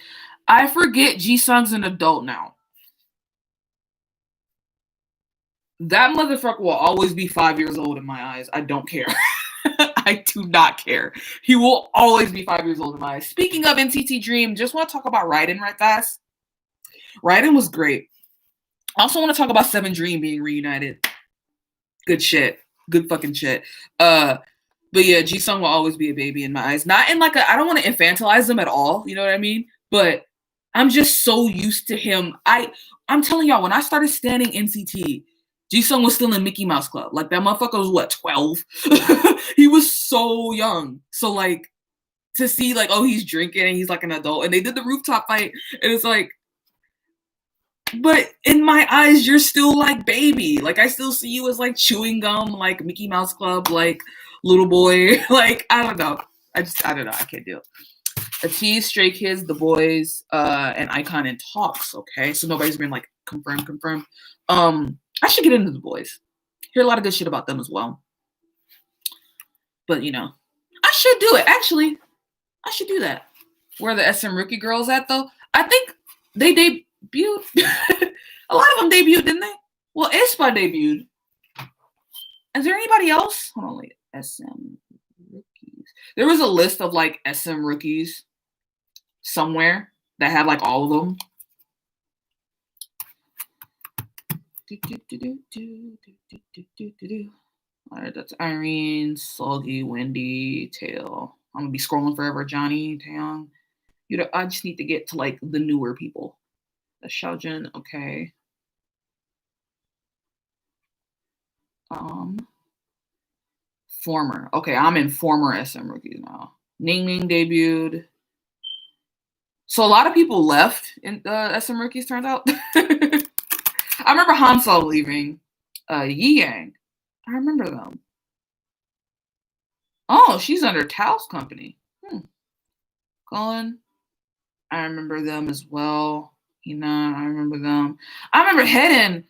I forget Jisung's an adult now. That motherfucker will always be 5 years old in my eyes. I don't care. I do not care. He will always be 5 years old in my eyes. Speaking of NCT Dream, just want to talk about Raiden right fast. Raiden was great. I also want to talk about Seven Dream being reunited. Good shit. Good fucking shit. But yeah, Jisung will always be a baby in my eyes. Not in like I don't want to infantilize him at all. You know what I mean? But I'm just so used to him. I'm telling y'all, when I started standing NCT, Jisung was still in Mickey Mouse Club. Like that motherfucker was what, 12? He was so young. So like to see like, oh, he's drinking and he's like an adult, and they did the rooftop fight, and it's like, but in my eyes, you're still like baby. Like I still see you as like chewing gum, like Mickey Mouse Club, like little boy. Like I don't know. I don't know. I can't do it. Atiz, Stray Kids, The Boys, and Icon in talks. Okay, so nobody's been like confirmed. I should get into The Boys. Hear a lot of good shit about them as well. But you know, I should do it. Actually, I should do that. Where are the SM Rookie girls at though? I think they debuted. A lot of them debuted, didn't they? Well, aespa debuted. Is there anybody else? Hold on, wait. SM Rookies. There was a list of like SM Rookies somewhere that had like all of them. All right, that's Irene, Seulgi, Wendy, Tail. I'm gonna be scrolling forever. Johnny, Taeyong. You know, I just need to get to like the newer people. The Xiaojun, okay. Former. Okay, I'm in former SM Rookies now. Ningning debuted. So a lot of people left in SM Rookies, turns out. I remember Hansol leaving. Yi Yang. I remember them. Oh, she's under Tao's company. Colin. I remember them as well. Hina, I remember them. I remember Hedon.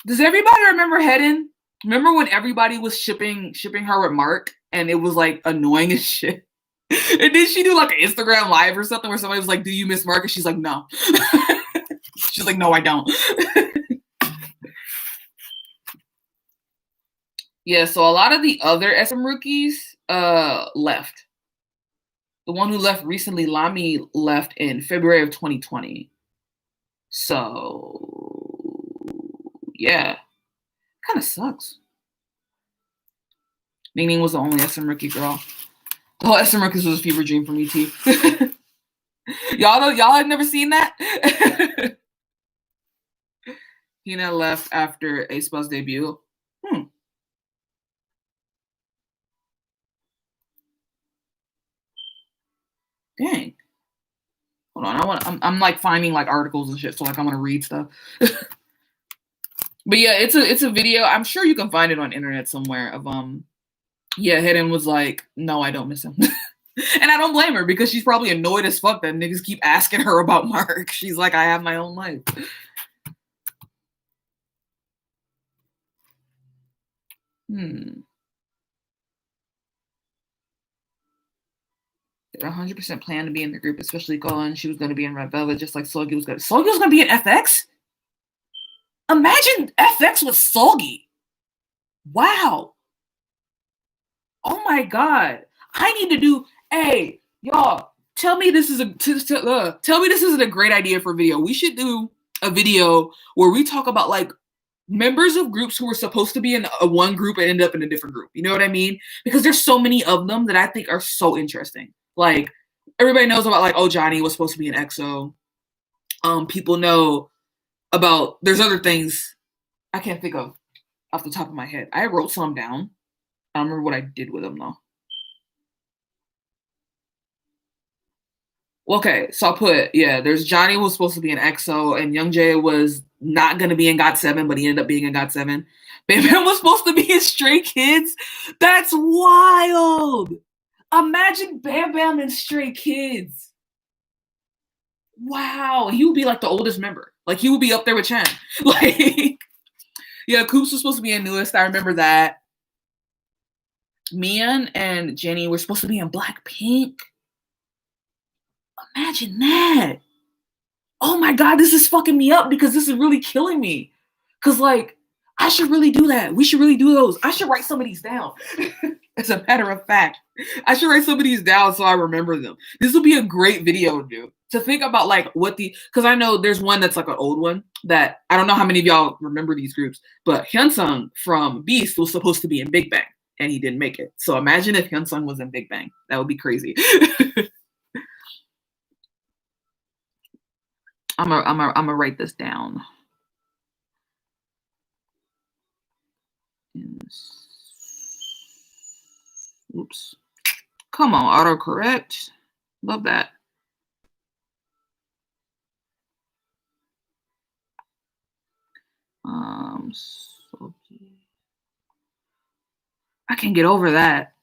Does everybody remember Hedon? Remember when everybody was shipping her with Mark and it was like annoying as shit? And then she do like an Instagram live or something where somebody was like, "Do you miss Mark?" And she's like, "No." She's like, "No, I don't." Yeah, so a lot of the other SM Rookies left. The one who left recently, Lami, left in February of 2020. So yeah, kind of sucks. Ningning was the only SM Rookie girl. The whole SM Rookies was a fever dream for me too. Y'all had never seen that? Hina left after aespa's debut. Dang. Hold on, I'm like finding like articles and shit, so like I want to read stuff. But yeah, it's a video. I'm sure you can find it on internet somewhere of yeah, Hedon was like, "No, I don't miss him." And I don't blame her because she's probably annoyed as fuck that niggas keep asking her about Mark. She's like, "I have my own life." They 100% planned to be in the group, especially Golan. She was going to be in Red Velvet, just like Seulgi was going to. Seulgi was going to be in FX? Imagine FX with Seulgi. Wow. Oh my god. I need to do. Hey, y'all, tell me this is tell me this isn't a great idea for a video. We should do a video where we talk about like members of groups who were supposed to be in a one group and end up in a different group. You know what I mean? Because there's so many of them that I think are so interesting. Like everybody knows about like, oh, Johnny was supposed to be an EXO. People know about there's other things I can't think of off the top of my head. I wrote some down. I don't remember what I did with them though. Okay, so I'll put, yeah, there's Johnny who was supposed to be in EXO, and Youngjae was not going to be in GOT7, but he ended up being in GOT7. Bam Bam was supposed to be in Stray Kids. That's wild. Imagine Bam Bam and Stray Kids. Wow. He would be like the oldest member. Like he would be up there with Chen. Like, Yeah, Coops was supposed to be in Newest. I remember that. Mian and Jenny were supposed to be in Blackpink. Imagine that. Oh my god, this is fucking me up because this is really killing me. Cause like I should really do that. We should really do those. I should write some of these down. As a matter of fact, I should write some of these down so I remember them. This would be a great video to do. To think about like what the because I know there's one that's like an old one that I don't know how many of y'all remember these groups, but Hyunsung from Beast was supposed to be in Big Bang and he didn't make it. So imagine if Hyunsung was in Big Bang. That would be crazy. I'm gonna write this down. Oops. Come on, autocorrect. Love that. I can't get over that.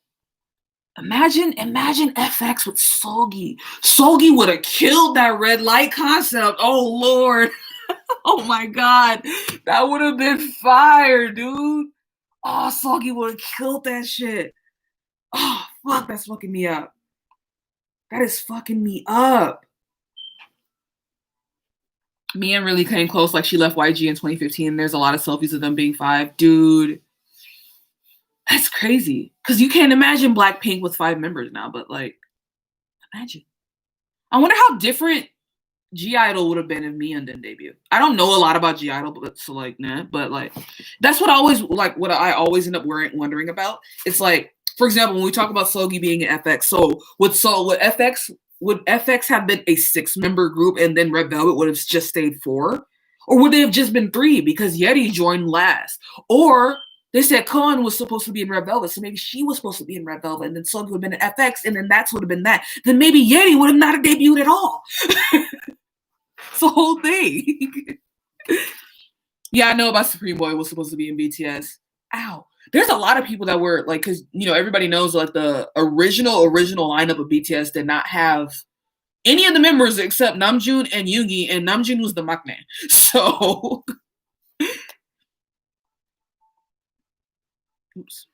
Imagine FX with Solgi. Solgi would have killed that red light concept. Oh Lord. Oh my god. That would have been fire, dude. Oh, Solgi would have killed that shit. Oh, fuck, that's fucking me up. That is fucking me up. Mian really came close, like she left YG in 2015. There's a lot of selfies of them being 5. Dude, that's crazy. Because you can't imagine Blackpink with 5 members now, but like, imagine. I wonder how different G-Idol would have been if Mian didn't debut. I don't know a lot about G-Idol, but so like, nah, but like, that's what I always end up wondering about. It's like, for example, when we talk about Sogi being an FX, so would FX have been a 6-member group and then Red Velvet would have just stayed 4? Or would they have just been 3 because Yeti joined last? Or they said Koan was supposed to be in Red Velvet, so maybe she was supposed to be in Red Velvet, and then Sogi would have been in FX, and then that's would have been that. Then maybe Yeti would have not have debuted at all. It's the whole thing. Yeah, I know about Supreme Boy was supposed to be in BTS. Ow. There's a lot of people that were like, because everybody knows like the original lineup of BTS did not have any of the members except Namjoon and Yoongi, and Namjoon was the maknae. So, oops.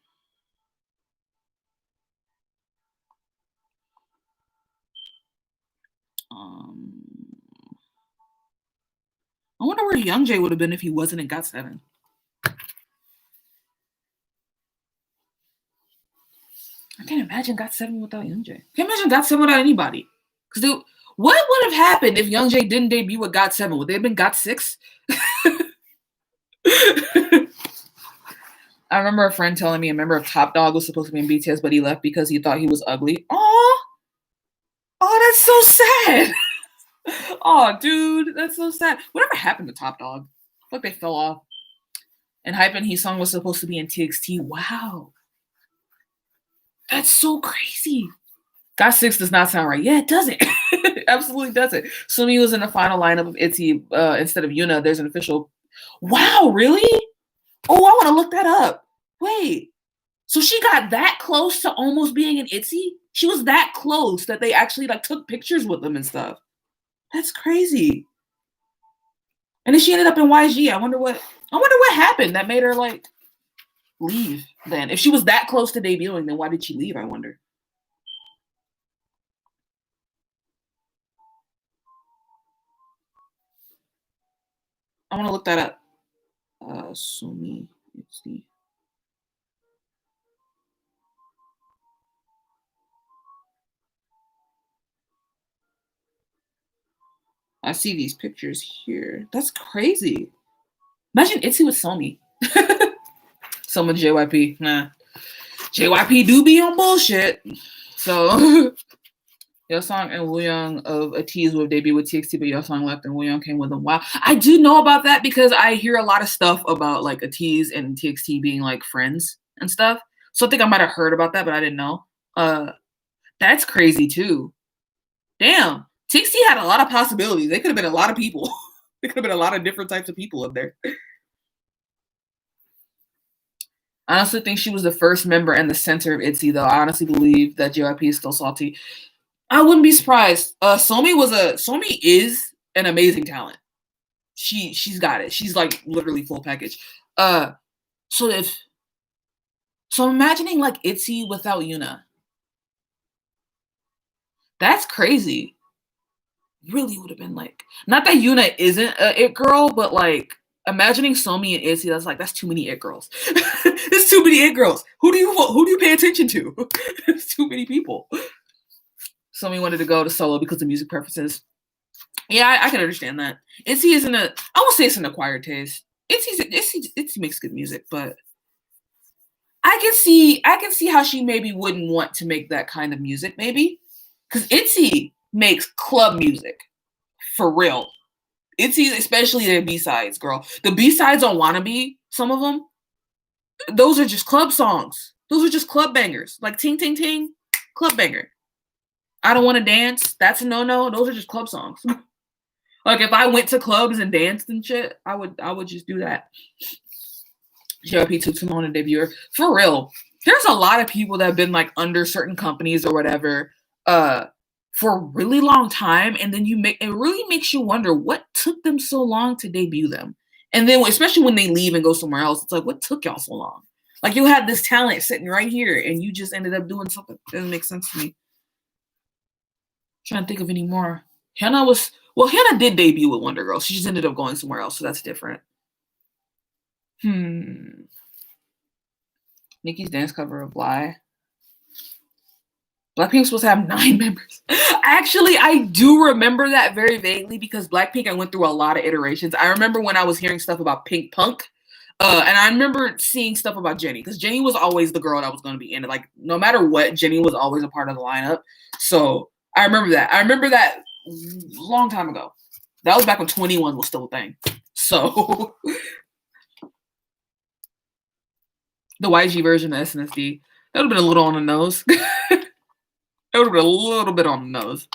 I wonder where Youngjae would have been if he wasn't in GOT7. I can't imagine GOT7 without Youngjae. I can't imagine GOT7 without anybody. Because what would have happened if Youngjae didn't debut with GOT7? Would they have been GOT6? I remember a friend telling me a member of Top Dog was supposed to be in BTS, but he left because he thought he was ugly. Oh, that's so sad. Oh, dude, that's so sad. Whatever happened to Top Dog? I feel like they fell off. And Hype and Heesung was supposed to be in TXT. Wow. That's so crazy. GOT6 does not sound right. Yeah, it doesn't. It absolutely doesn't. Sumi was in the final lineup of ITZY instead of Yuna. There's an official. Wow, really? Oh, I want to look that up. Wait. So she got that close to almost being an ITZY? She was that close that they actually like took pictures with them and stuff. That's crazy. And then she ended up in YG. I wonder what happened that made her like leave then. If she was that close to debuting, then why did she leave, I wonder? I want to look that up. Sumi. Let's see. I see these pictures here. That's crazy. Imagine ITZY with Somi. Someone JYP. Nah. JYP do be on bullshit. So Yeosang and Wooyoung of ATEEZ would debut with TXT, but Yeosang left and Wooyoung came with them. Wow. I do know about that because I hear a lot of stuff about like ATEEZ and TXT being like friends and stuff. So I think I might have heard about that, but I didn't know. That's crazy too. Damn. TXT had a lot of possibilities. They could have been a lot of people. There could have been a lot of different types of people up there. I honestly think she was the first member and the center of ITZY, though. I honestly believe that JYP is still salty. I wouldn't be surprised. Somi is an amazing talent. She's got it. She's like literally full package. Uh, so if so, I'm imagining like ITZY without Yuna. That's crazy. Really would have been like, not that Yuna isn't a it girl, but like imagining Somi and ITZY, that's too many it girls. There's too many it girls. Who do you pay attention to? There's too many people. Somi wanted to go to solo because of music preferences. Yeah, I can understand that. ITZY isn't a. I won't say it's an acquired taste. ITZY makes good music, but I can see how she maybe wouldn't want to make that kind of music, maybe because ITZY makes club music for real. ITZY, especially their B sides, girl. The B sides on "Wannabe," some of them, those are just club songs. Those are just club bangers, like "Ting Ting Ting," club banger. "I Don't Want to Dance," that's a no. Those are just club songs. Like if I went to clubs and danced and shit, I would just do that. JYP took too long to debut her. For real. There's a lot of people that have been like under certain companies or whatever for a really long time, and then it really makes you wonder what took them so long to debut them. And then especially when they leave and go somewhere else, it's like, what took y'all so long? Like you had this talent sitting right here and you just ended up doing something that doesn't make sense to me. Trying to think of any more. Hannah did debut with Wonder Girl. She just ended up going somewhere else, so that's different. Nicki's dance cover of Lie. Blackpink's supposed to have 9 members. Actually, I do remember that very vaguely because Blackpink, I went through a lot of iterations. I remember when I was hearing stuff about Pink Punk, and I remember seeing stuff about Jennie because Jennie was always the girl that was going to be in it. Like, no matter what, Jennie was always a part of the lineup. So I remember that. I remember that a long time ago. That was back when 21 was still a thing. So the YG version of SNSD, that would have been a little on the nose. It would have been a little bit on the nose.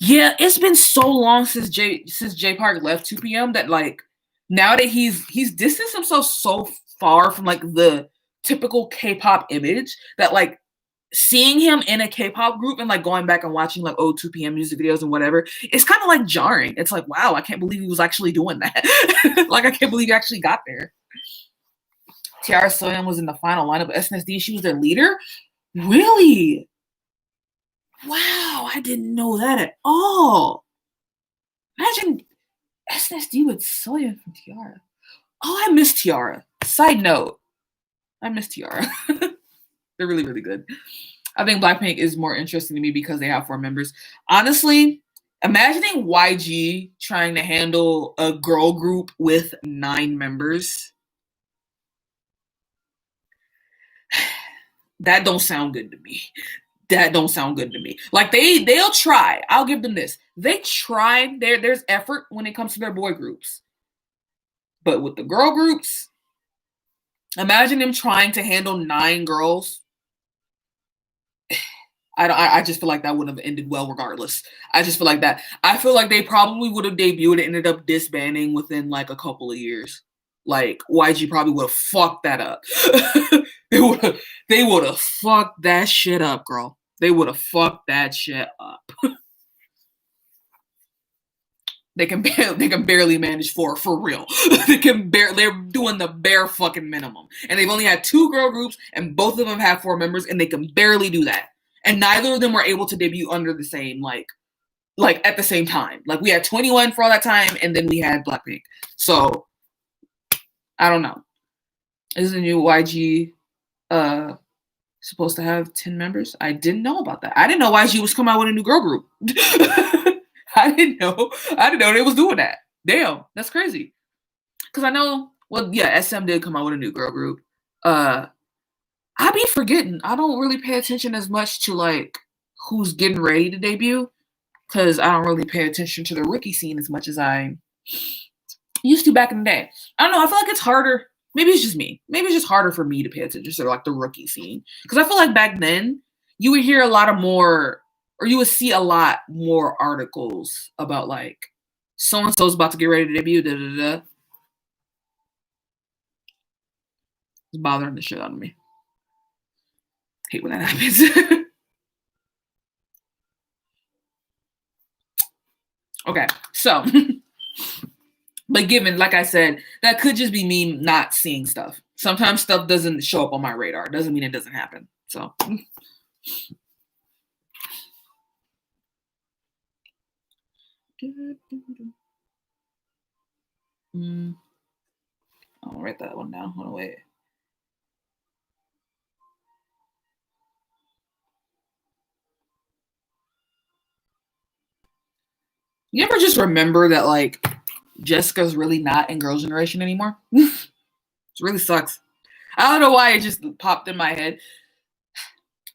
Yeah, it's been so long since J Park left 2 p.m. that like now that he's distanced himself so far from like the typical K-pop image that like seeing him in a K-pop group and like going back and watching like 2 p.m. music videos and whatever, it's kind of like jarring. It's like, wow, I can't believe he was actually doing that. Like I can't believe he actually got there. Tiara Soyeon was in the final lineup of SNSD. She was their leader. Really? Wow, I didn't know that at all. Imagine SNSD with Soyeon from Tiara. Oh, I miss Tiara. Side note, I miss Tiara. They're really, really good. I think Blackpink is more interesting to me because they have 4 members. Honestly, imagining YG trying to handle a girl group with 9 members. That don't sound good to me. That don't sound good to me. Like they'll try. I'll give them this. They tried. There's effort when it comes to their boy groups. But with the girl groups, imagine them trying to handle 9 girls. I just feel like that would have ended well regardless. I just feel like that. I feel like they probably would have debuted and ended up disbanding within like a couple of years. Like YG probably would have fucked that up. They would have fucked that shit up, girl. They would have fucked that shit up. They can barely manage 4 for real. They're doing the bare fucking minimum. And they've only had 2 girl groups and both of them have 4 members and they can barely do that. And neither of them were able to debut under the same like at the same time. Like we had 21 for all that time and then we had Blackpink. So I don't know. Is the new YG supposed to have 10 members? I didn't know about that. I didn't know YG was coming out with a new girl group. I didn't know they was doing that. Damn, that's crazy. Because I know, well, yeah, SM did come out with a new girl group. I be forgetting. I don't really pay attention as much to like who's getting ready to debut because I don't really pay attention to the rookie scene as much as I used to back in the day. I don't know. I feel like it's harder. Maybe it's just me. Maybe it's just harder for me to pay attention to like the rookie scene because I feel like back then you would hear a lot of more, or you would see a lot more articles about like so and so's about to get ready to debut. Da da da. It's bothering the shit out of me. Hate when that happens. Okay, so But given, like I said, that could just be me not seeing stuff. Sometimes stuff doesn't show up on my radar. Doesn't mean it doesn't happen. So. I'll write that one down. Hold on, wait. You ever just remember that, like, Jessica's really not in Girls' Generation anymore? It really sucks. I don't know why it just popped in my head.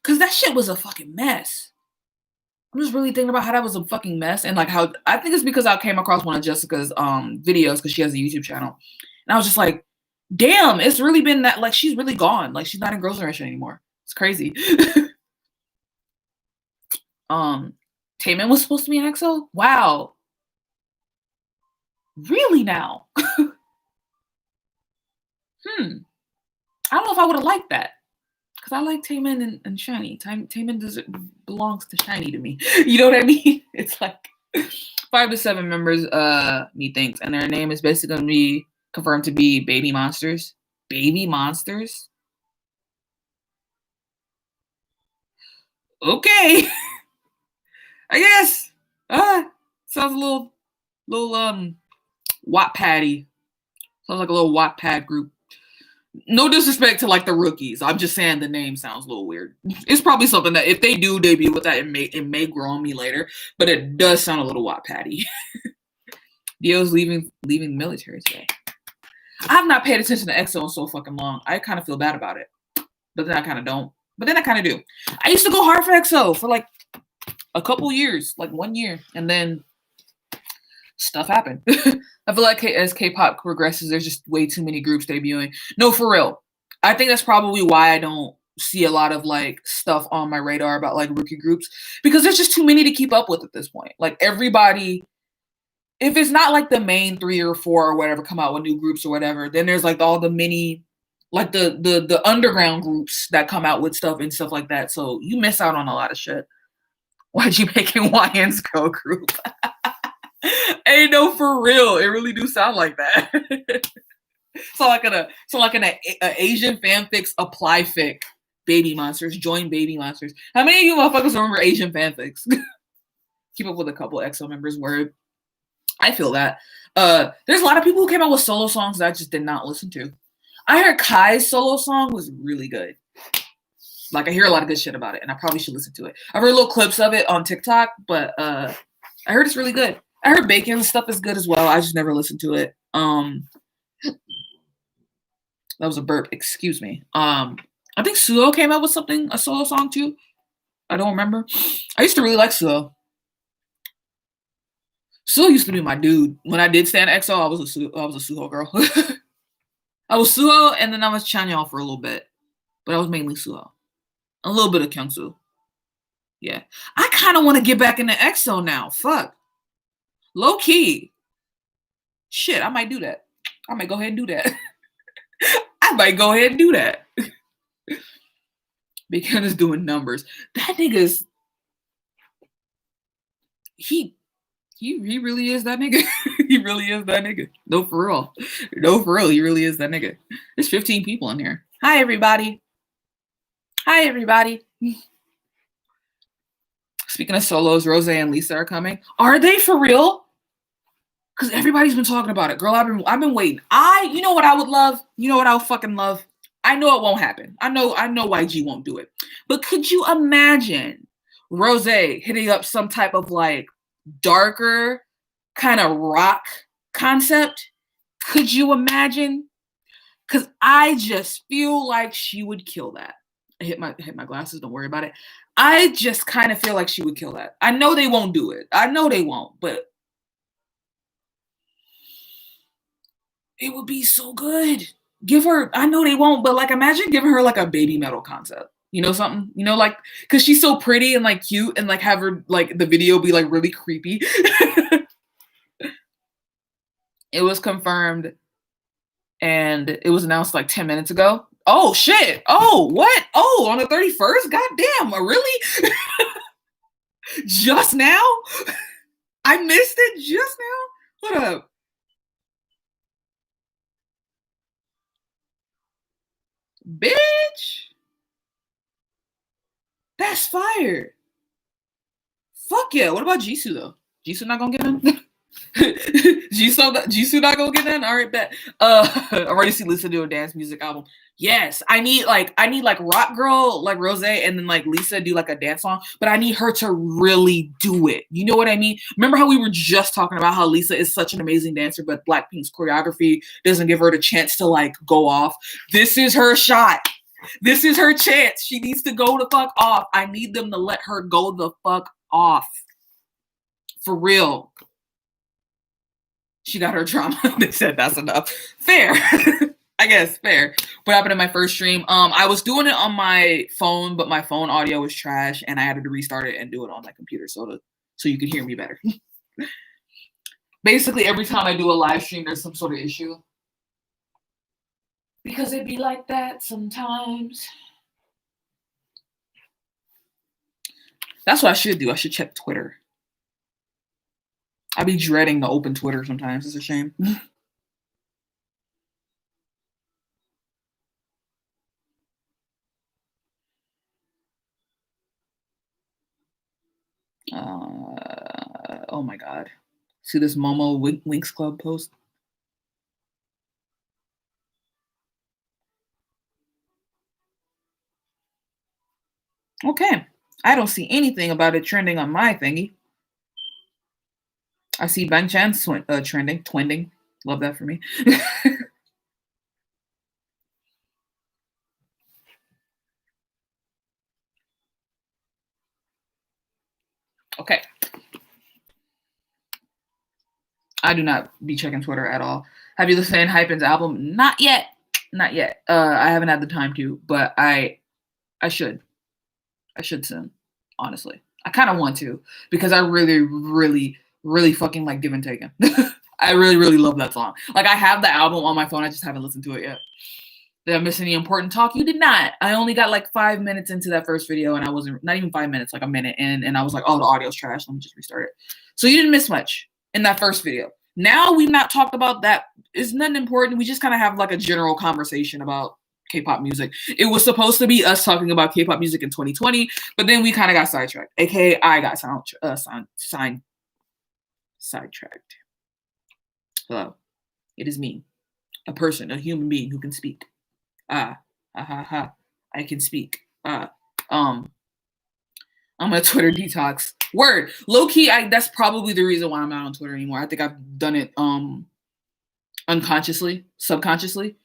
Because that shit was a fucking mess. I'm just really thinking about how that was a fucking mess. And, like, how I think it's because I came across one of Jessica's videos because she has a YouTube channel. And I was just like, damn, it's really been that, like, she's really gone. Like, she's not in Girls' Generation anymore. It's crazy. Taemin was supposed to be an EXO? Wow. Really now? I don't know if I would have liked that. Because I like Taemin and SHINee. Taemin belongs to SHINee to me. You know what I mean? It's like 5 to 7 members, methinks. And their name is basically going to be confirmed to be baby monsters. Baby monsters? Okay. I guess. Sounds a little Wattpad-y. Sounds like a little Wattpad group. No disrespect to, like, the rookies. I'm just saying the name sounds a little weird. It's probably something that if they do debut with that, it may grow on me later. But it does sound a little Wattpad-y. Dio's leaving military today. I have not paid attention to EXO in so fucking long. I kind of feel bad about it. But then I kind of don't. But then I kind of do. I used to go hard for EXO for like a couple years, like 1 year. And then stuff happened. I feel like as K-pop progresses, there's just way too many groups debuting. No, for real. I think that's probably why I don't see a lot of, like, stuff on my radar about, like, rookie groups. Because there's just too many to keep up with at this point. Like, everybody, if it's not, like, the main 3 or 4 or whatever come out with new groups or whatever, then there's, like, all the mini, like, the underground groups that come out with stuff and stuff like that. So you miss out on a lot of shit. Why'd you make it YN's girl group? Hey, no, for real. It really do sound like that. So like an Asian fanfics apply fic. Baby monsters, join baby monsters. How many of you motherfuckers remember Asian fanfics? Keep up with a couple EXO members. Word. I feel that. There's a lot of people who came out with solo songs that I just did not listen to. I heard Kai's solo song was really good. Like, I hear a lot of good shit about it, and I probably should listen to it. I've heard little clips of it on TikTok, but I heard it's really good. I heard Bacon's stuff is good as well. I just never listened to it. That was a burp. Excuse me. I think Suho came out with a solo song too. I don't remember. I used to really like Suho. Suho used to be my dude. When I did stand EXO, I was a Suho girl. I was Suho, and then I was Chanyeol for a little bit, but I was mainly Suho. A little bit of Kyungsu. Yeah, I kind of want to get back into EXO now. Fuck. Low key. Shit, I might do that. I might go ahead and do that. Because it's doing numbers. That nigga's he really is that nigga. He really is that nigga. No, for real. He really is that nigga. There's 15 people in here. Hi, everybody. Speaking of solos, Rose and Lisa are coming. Are they for real? Because everybody's been talking about it. Girl, I've been waiting. You know what I would love? You know what I would fucking love? I know it won't happen. I know YG won't do it. But could you imagine Rose hitting up some type of, like, darker kind of rock concept? Could you imagine? Because I just feel like she would kill that. I hit my glasses. Don't worry about it. I just kind of feel like she would kill that. I know they won't do it. I know they won't, but it would be so good. Give her, I know they won't, but, like, imagine giving her, like, a baby metal concept. You know something? You know, like, because she's so pretty and, like, cute, and, like, have her, like, the video be, like, really creepy. It was confirmed, and it was announced, like, 10 minutes ago. Oh, shit. Oh, what? Oh, on the 31st? Goddamn, really? Just now? I missed it just now? What up? Bitch, that's fire. Fuck yeah. What about Jisoo though? Jisoo not gonna get in? Jisoo not gonna get in? All right, bet. I'm ready to see Lisa do a dance music album. Yes, I need like Rock Girl, like Rose, and then like Lisa do like a dance song, but I need her to really do it. You know what I mean? Remember how we were just talking about how Lisa is such an amazing dancer, but Blackpink's choreography doesn't give her the chance to like go off. This is her shot. This is her chance. She needs to go the fuck off. I need them to let her go the fuck off. For real. She got her drama. They said that's enough. Fair. I guess fair. What happened in my first stream? I was doing it on my phone, but my phone audio was trash, and I had to restart it and do it on my computer so you could hear me better. Basically, every time I do a live stream, there's some sort of issue. Because it be like that sometimes. That's what I should do. I should check Twitter. I be dreading to open Twitter sometimes. It's a shame. Oh my god. See this Momo Winx Club post? Okay. I don't see anything about it trending on my thingy. I see Bang Chan's trending. Twending. Love that for me. Okay. I do not be checking Twitter at all. Have you listened to Hypen's album? Not yet. Not yet. I haven't had the time to, but I should. I should soon, honestly. I kind of want to because I really, really, really fucking like Give and Taken. I really, really love that song. Like I have the album on my phone. I just haven't listened to it yet. Did I miss any important talk? You did not. I only got like 5 minutes into that first video and I wasn't, not even 5 minutes, like a minute in, and I was like, oh, the audio's trash. Let me just restart it. So you didn't miss much in that first video. Now we've not talked about that. It's nothing important. We just kind of have like a general conversation about K-pop music. It was supposed to be us talking about K-pop music in 2020, but then we kind of got sidetracked. AKA I got sidetracked. Hello. It is me. A person, a human being who can speak. I can speak. I'm a Twitter detox. Word. Low key, that's probably the reason why I'm not on Twitter anymore. I think I've done it unconsciously, subconsciously.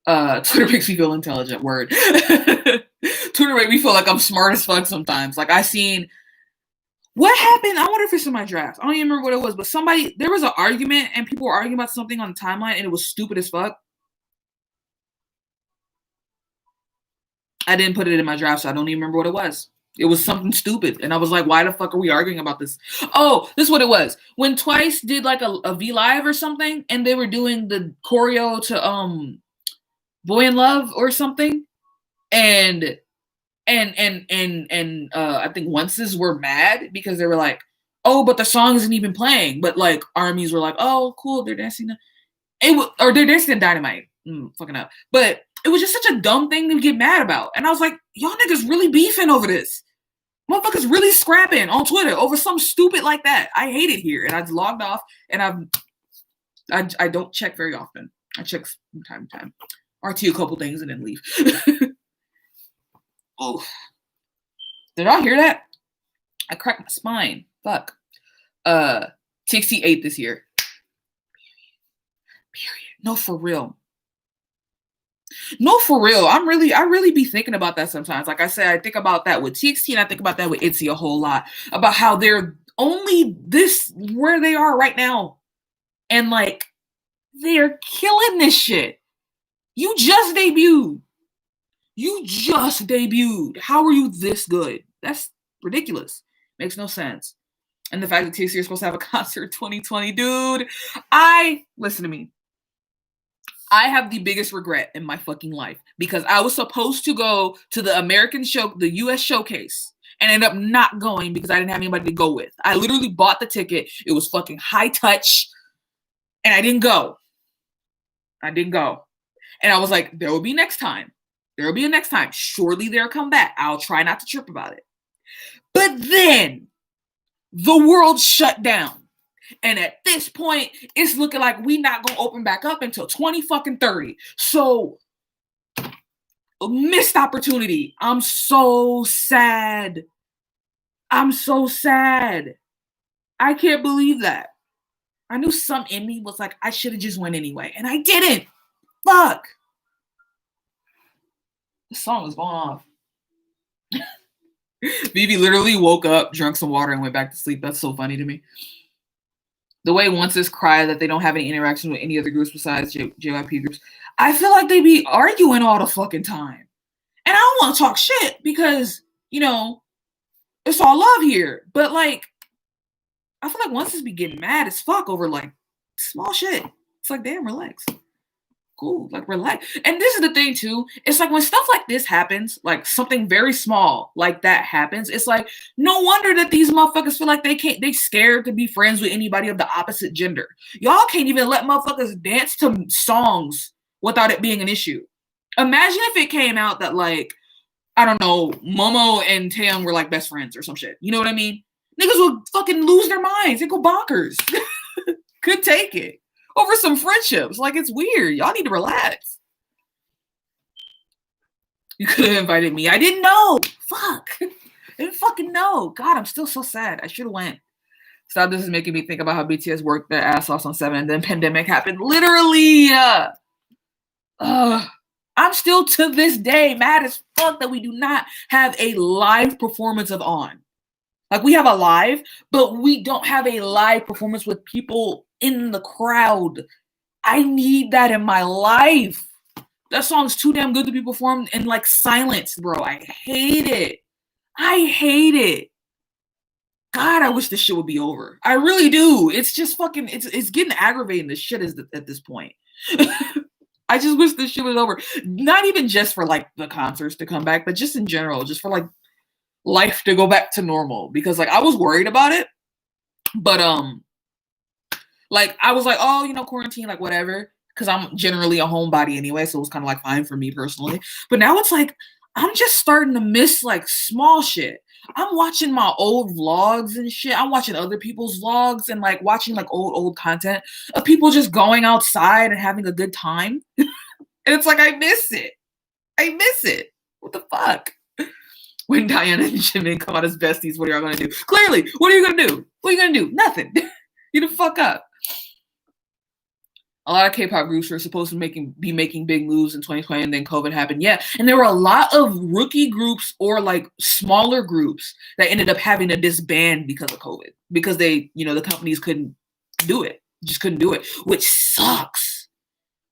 Twitter makes me feel intelligent. Word. Twitter makes me feel like I'm smart as fuck sometimes. Like I seen what happened. I wonder if it's in my draft. I don't even remember what it was, but there was an argument and people were arguing about something on the timeline and it was stupid as fuck. I didn't put it in my draft, so I don't even remember what it was. It was something stupid. And I was like, why the fuck are we arguing about this? Oh, this is what it was. When Twice did like a V Live or something, and they were doing the choreo to Boy in Love or something. And I think Onces were mad because they were like, oh, but the song isn't even playing. But like armies were like, oh, cool, they're dancing. They're dancing to Dynamite. Fucking up. But it was just such a dumb thing to get mad about. And I was like, y'all niggas really beefing over this. Motherfuckers really scrapping on Twitter over some stupid like that. I hate it here. And I logged off and I don't check very often. I check from time to time. RT a couple things and then leave. Oh. Did y'all hear that? I cracked my spine. Fuck. TXT 8 this year. Period. No, for real. No, for real. I really be thinking about that sometimes. Like I said, I think about that with TXT and I think about that with ITZY a whole lot. About how they're only this where they are right now. And like, they're killing this shit. You just debuted. How are you this good? That's ridiculous. Makes no sense. And the fact that TXT is supposed to have a concert 2020, dude. Listen to me. I have the biggest regret in my fucking life because I was supposed to go to the US showcase and end up not going because I didn't have anybody to go with. I literally bought the ticket. It was fucking high touch and I didn't go. And I was like, there will be next time. There'll be a next time. Surely they'll come back. I'll try not to trip about it. But then the world shut down. And at this point, it's looking like we not gonna open back up until 2030. So missed opportunity. I'm so sad. I'm so sad. I can't believe that. I knew some in me was like, I should have just went anyway. And I didn't. Fuck. The song was going off. Vivi literally woke up, drank some water, and went back to sleep. That's so funny to me. The way Onces cry that they don't have any interaction with any other groups besides JYP groups. I feel like they be arguing all the fucking time. And I don't want to talk shit because, you know, it's all love here. But like, I feel like Onces be getting mad as fuck over like small shit. It's like, damn, relax. Cool, like relax. And this is the thing too. It's like when stuff like this happens, like something very small like that happens, it's like no wonder that these motherfuckers feel like they scared to be friends with anybody of the opposite gender. Y'all can't even let motherfuckers dance to songs without it being an issue. Imagine if it came out that like, I don't know, Momo and Taeyong were like best friends or some shit. You know what I mean? Niggas would fucking lose their minds. They go bonkers. Could take it. Over some friendships. Like, it's weird. Y'all need to relax. You could have invited me. I didn't know. Fuck. I didn't fucking know. God, I'm still so sad. I should have went. Stop. This is making me think about how BTS worked their ass off on 7 and then pandemic happened. Literally. I'm still to this day mad as fuck that we do not have a live performance of On. Like, we have a live, but we don't have a live performance with people in the crowd. I need that in my life. That song's too damn good to be performed in like silence, bro. I hate it. I hate it. God, I wish this shit would be over. I really do. It's just fucking, it's getting aggravating. This shit is at this point. I just wish this shit was over. Not even just for like the concerts to come back, but just in general, just for like life to go back to normal. Because like I was worried about it, but like, I was like, oh, you know, quarantine, like, whatever. Because I'm generally a homebody anyway, so it was kind of, like, fine for me personally. But now it's like, I'm just starting to miss, like, small shit. I'm watching my old vlogs and shit. I'm watching other people's vlogs and, like, watching, like, old content of people just going outside and having a good time. And it's like, I miss it. I miss it. What the fuck? When Diana and Jimin come out as besties, what are y'all going to do? Clearly, what are you going to do? What are you going to do? Nothing. You the fuck up. A lot of K-pop groups were supposed to be making big moves in 2020, and then COVID happened. Yeah, and there were a lot of rookie groups or like smaller groups that ended up having to disband because of COVID, because they, you know, the companies couldn't do it, just couldn't do it, which sucks.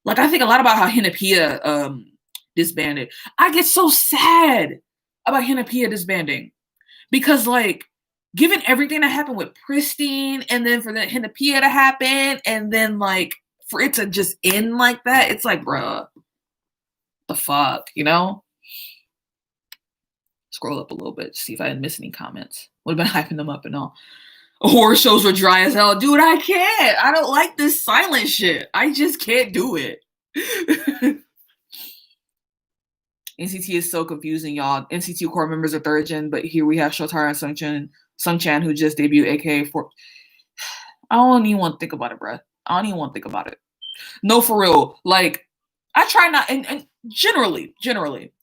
Like, I think a lot about how Hinapia disbanded. I get so sad about Hinapia disbanding because, like, given everything that happened with Pristine, and then for the Hinapia to happen, and then like for it to just end like that, it's like, bruh, the fuck, you know? Scroll up a little bit to see if I didn't miss any comments. Would have been hyping them up and all. Horror shows were dry as hell. Dude, I can't. I don't like this silent shit. I just can't do it. NCT is so confusing, y'all. NCT core members are third gen, but here we have Shotara and Sungchan, who just debuted AKA4. I don't even want to think about it, bruh. I don't even want to think about it. No, for real. Like, I try not, and generally,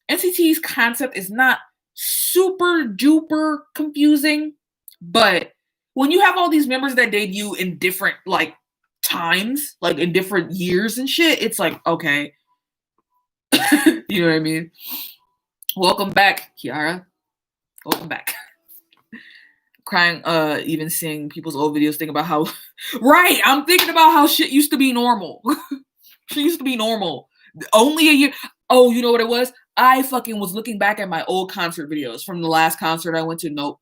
NCT's concept is not super duper confusing, but when you have all these members that debut in different, like, times, like, in different years and shit, it's like, okay. You know what I mean? Welcome back, Kiara. Welcome back. Crying, even seeing people's old videos, thinking about how, right, I'm thinking about how shit used to be normal. Shit used to be normal. Only a year. Oh, you know what it was? I fucking was looking back at my old concert videos from the last concert I went to. Nope.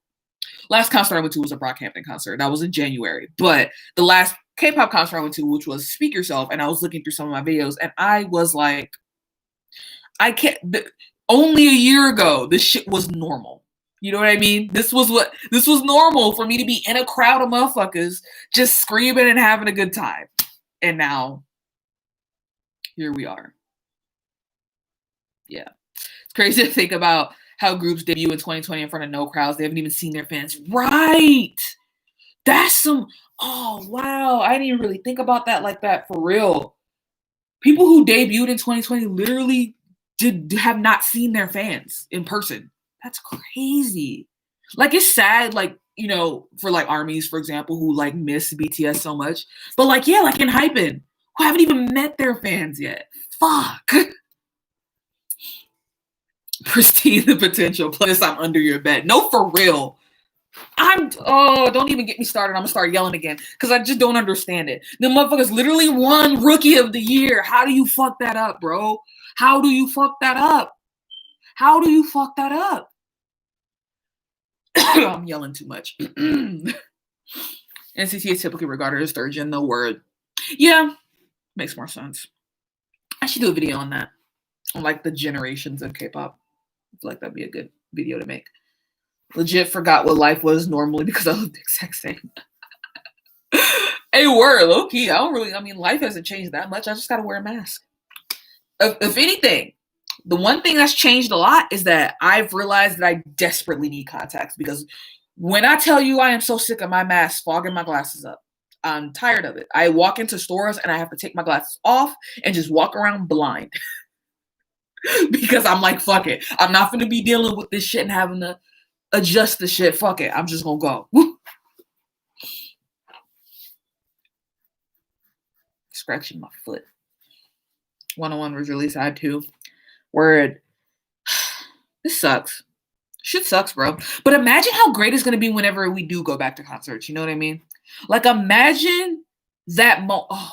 Last concert I went to was a Brockhampton concert. That was in January. But the last K-pop concert I went to, which was Speak Yourself, and I was looking through some of my videos, and I was like, I can't, only a year ago, this shit was normal. You know what I mean? This was normal for me to be in a crowd of motherfuckers just screaming and having a good time. And now, here we are. Yeah. Crazy to think about how groups debut in 2020 in front of no crowds. They haven't even seen their fans. Right. That's some, oh, wow. I didn't even really think about that like that for real. People who debuted in 2020 literally have not seen their fans in person. That's crazy. Like, it's sad, like, you know, for like armies, for example, who like miss BTS so much. But like, yeah, like in Hypen, who haven't even met their fans yet. Fuck. Pristine the potential. Plus, I'm under your bed. No, for real. Don't even get me started. I'm gonna start yelling again because I just don't understand it. The motherfuckers literally won Rookie of the Year. How do you fuck that up, bro? How do you fuck that up? How do you fuck that up? I'm yelling too much. NCT is typically regarded as third gen, the word. Yeah, makes more sense. I should do a video on that. On like the generations of K-pop. I feel like that'd be a good video to make. Legit forgot what life was normally because I look the exact same. Hey, word, low key. Life hasn't changed that much. I just gotta wear a mask. If anything, the one thing that's changed a lot is that I've realized that I desperately need contacts because when I tell you I am so sick of my mask fogging my glasses up, I'm tired of it. I walk into stores and I have to take my glasses off and just walk around blind. Because I'm like, fuck it. I'm not gonna be dealing with this shit and having to adjust the shit. Fuck it. I'm just gonna go. Scratching my foot. 101 was really sad too. Word. This sucks. Shit sucks, bro. But imagine how great it's gonna be whenever we do go back to concerts. You know what I mean? Like, imagine that oh god.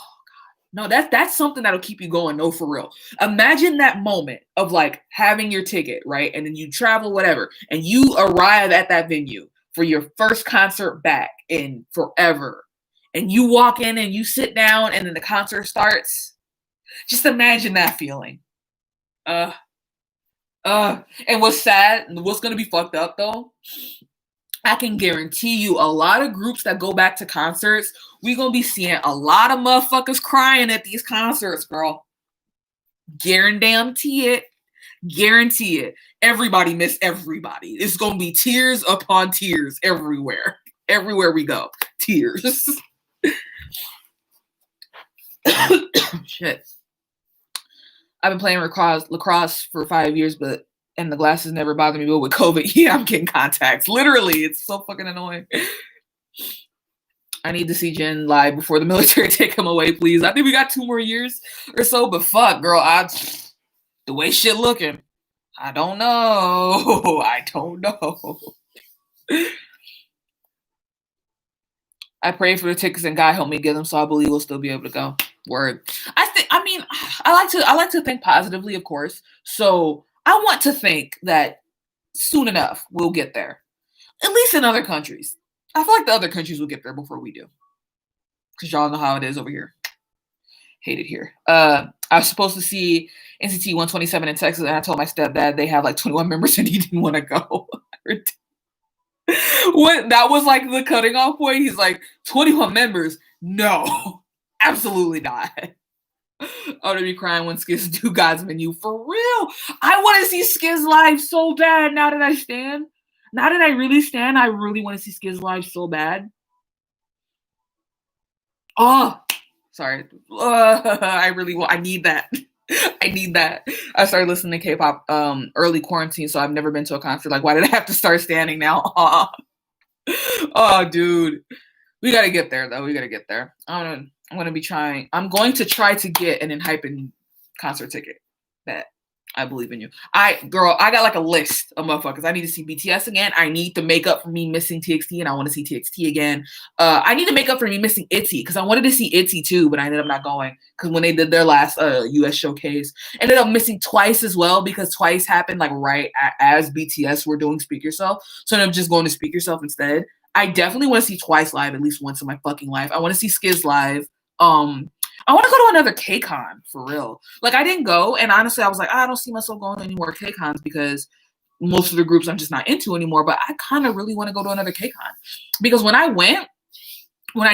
No, that's something that'll keep you going. No, for real. Imagine that moment of like having your ticket, right? And then you travel, whatever, and you arrive at that venue for your first concert back in forever. And you walk in and you sit down and then the concert starts. Just imagine that feeling. And what's sad, what's gonna be fucked up though, I can guarantee you a lot of groups that go back to concerts, we're gonna be seeing a lot of motherfuckers crying at these concerts, girl. Guarantee it. Guarantee it. Everybody miss everybody. It's gonna be tears upon tears everywhere. Everywhere we go. Tears. Shit. I've been playing lacrosse for 5 years, and the glasses never bothered me. But with COVID, yeah, I'm getting contacts. Literally, it's so fucking annoying. I need to see Jen live before the military take him away, please. I think we got 2 more years or so, but fuck, girl, the way shit looking, I don't know. I don't know. I pray for the tickets and God help me get them, so I believe we'll still be able to go. Word. I like to think positively, of course. So I want to think that soon enough we'll get there. At least in other countries. I feel like the other countries will get there before we do. Because y'all know how it is over here. Hate it here. I was supposed to see NCT 127 in Texas, and I told my stepdad they have like 21 members and he didn't want to go. What, that was like the cutting off point. He's like, 21 members? No, absolutely not. I'm gonna be crying when Skiz do God's Menu. For real. I want to see Skiz live so bad now that I stand. Now that I really stand, I really want to see Skiz live so bad. Oh, sorry. I need that. I need that. I started listening to K-pop early quarantine, so I've never been to a concert. Like, why did I have to start standing now? Oh, dude. We gotta get there, though. We gotta get there. I'm going to try to get an Hypen concert ticket. Bet. I believe in you. I got like a list of motherfuckers. I need to see BTS again. I need to make up for me missing TXT, and I want to see TXT again. I need to make up for me missing ITZY, because I wanted to see ITZY too, but I ended up not going, because when they did their last US showcase, ended up missing Twice as well, because Twice happened like right as BTS were doing Speak Yourself, so I ended up just going to Speak Yourself instead. I definitely want to see Twice live at least once in my fucking life. I want to see Skiz live. I want to go to another K-Con, for real. Like, I didn't go, and honestly, I was like, I don't see myself going to any more K-Cons because most of the groups I'm just not into anymore, but I kind of really want to go to another K-Con. Because when I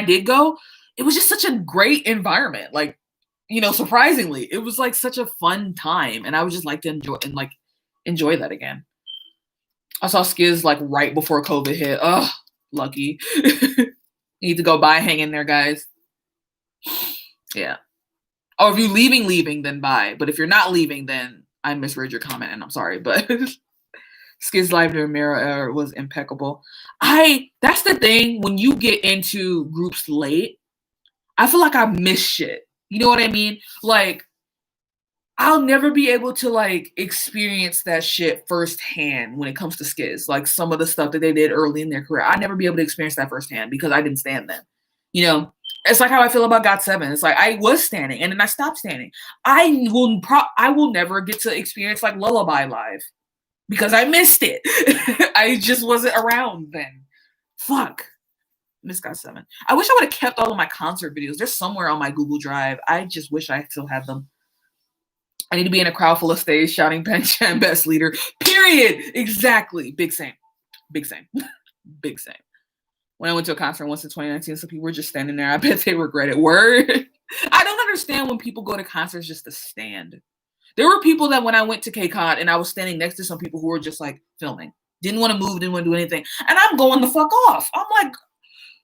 did go, it was just such a great environment. Like, you know, surprisingly, it was like such a fun time, and I would just like to enjoy, and like, enjoy that again. I saw Skiz like right before COVID hit. Ugh, lucky. Need to go buy. Hang in there, guys. Yeah. Oh, if you're leaving, then buy. But if you're not leaving, then I misread your comment and I'm sorry. But Skiz live during Mirror was impeccable. That's the thing, when you get into groups late, I feel like I miss shit. You know what I mean? Like, I'll never be able to like experience that shit firsthand when it comes to Skiz. Like some of the stuff that they did early in their career, I'd never be able to experience that firsthand because I didn't stand them. You know, it's like how I feel about GOT7. It's like I was standing and then I stopped standing. I will never get to experience like Lullaby live because I missed it. I just wasn't around then. Fuck. Miss GOT7. I wish I would have kept all of my concert videos. They're somewhere on my Google Drive. I just wish I still had them. I need to be in a crowd full of stays shouting Penchan best leader. Period. Exactly. Big same. Big same. Big same. When I went to a concert once in 2019, some people were just standing there. I bet they regret it. Word. I don't understand when people go to concerts just to stand. There were people that when I went to KCON and I was standing next to some people who were just like filming. Didn't want to move, didn't want to do anything. And I'm going the fuck off. I'm like,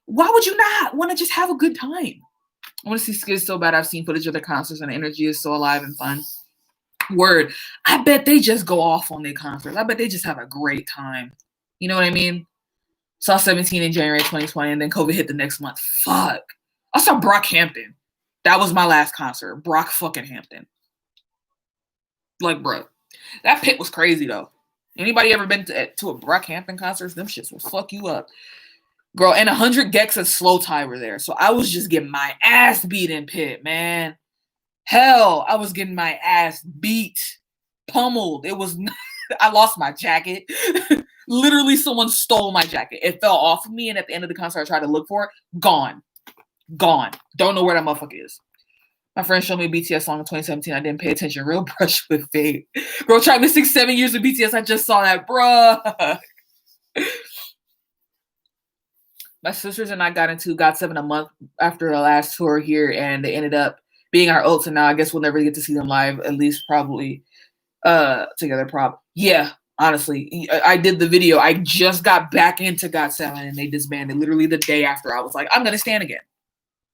why would you not want to just have a good time? I want to see Skiz so bad. I've seen footage of their concerts and the energy is so alive and fun. Word. I bet they just go off on their concerts. I bet they just have a great time. You know what I mean? Saw 17 in January 2020 and then COVID hit the next month. Fuck. I saw Brockhampton. That was my last concert. Brock fucking Hampton. Like, bro. That pit was crazy though. Anybody ever been to a Brockhampton concert? Them shits will fuck you up. Girl, and 100 Gex and Slow Tie were there. So I was just getting my ass beat in pit, man. Hell, I was getting my ass beat, pummeled. It was, I lost my jacket. Literally, someone stole my jacket. It fell off of me, and at the end of the concert, I tried to look for it. Gone. Gone. Don't know where that motherfucker is. My friend showed me a BTS song in 2017. I didn't pay attention. Real brush with fate. Girl, tried missing 7 years of BTS. I just saw that, bruh. My sisters and I got into GOT7 a month after the last tour here, and they ended up being our ults, and now I guess we'll never get to see them live, at least probably together. Yeah, honestly, I did the video. I just got back into GOT7 and they disbanded literally the day after. I was like, I'm gonna stand again.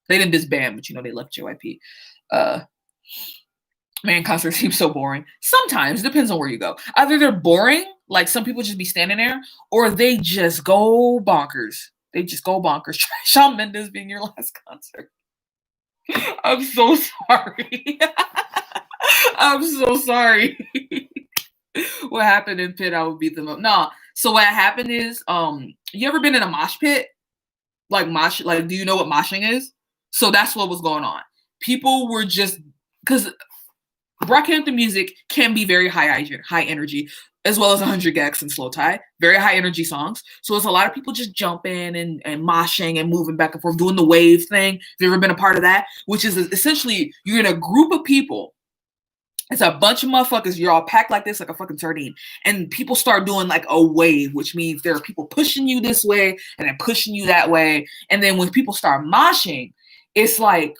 They didn't disband, but you know, they left JYP. Man, concerts seem so boring. Sometimes, depends on where you go. Either they're boring, like some people just be standing there, or they just go bonkers. They just go bonkers. Shawn Mendes being your last concert. I'm so sorry. I'm so sorry. What happened in pit, I would beat them up. No. So what happened is, you ever been in a mosh pit? Like do you know what moshing is? So that's what was going on. People were just, because Brockhampton music can be very high energy, as well as 100 Gex and Slow Tie. Very high energy songs. So it's a lot of people just jumping and moshing and moving back and forth, doing the wave thing. Have you ever been a part of that? Which is essentially, you're in a group of people. It's a bunch of motherfuckers. You're all packed like this, like a fucking sardine. And people start doing like a wave, which means there are people pushing you this way and then pushing you that way. And then when people start moshing, it's like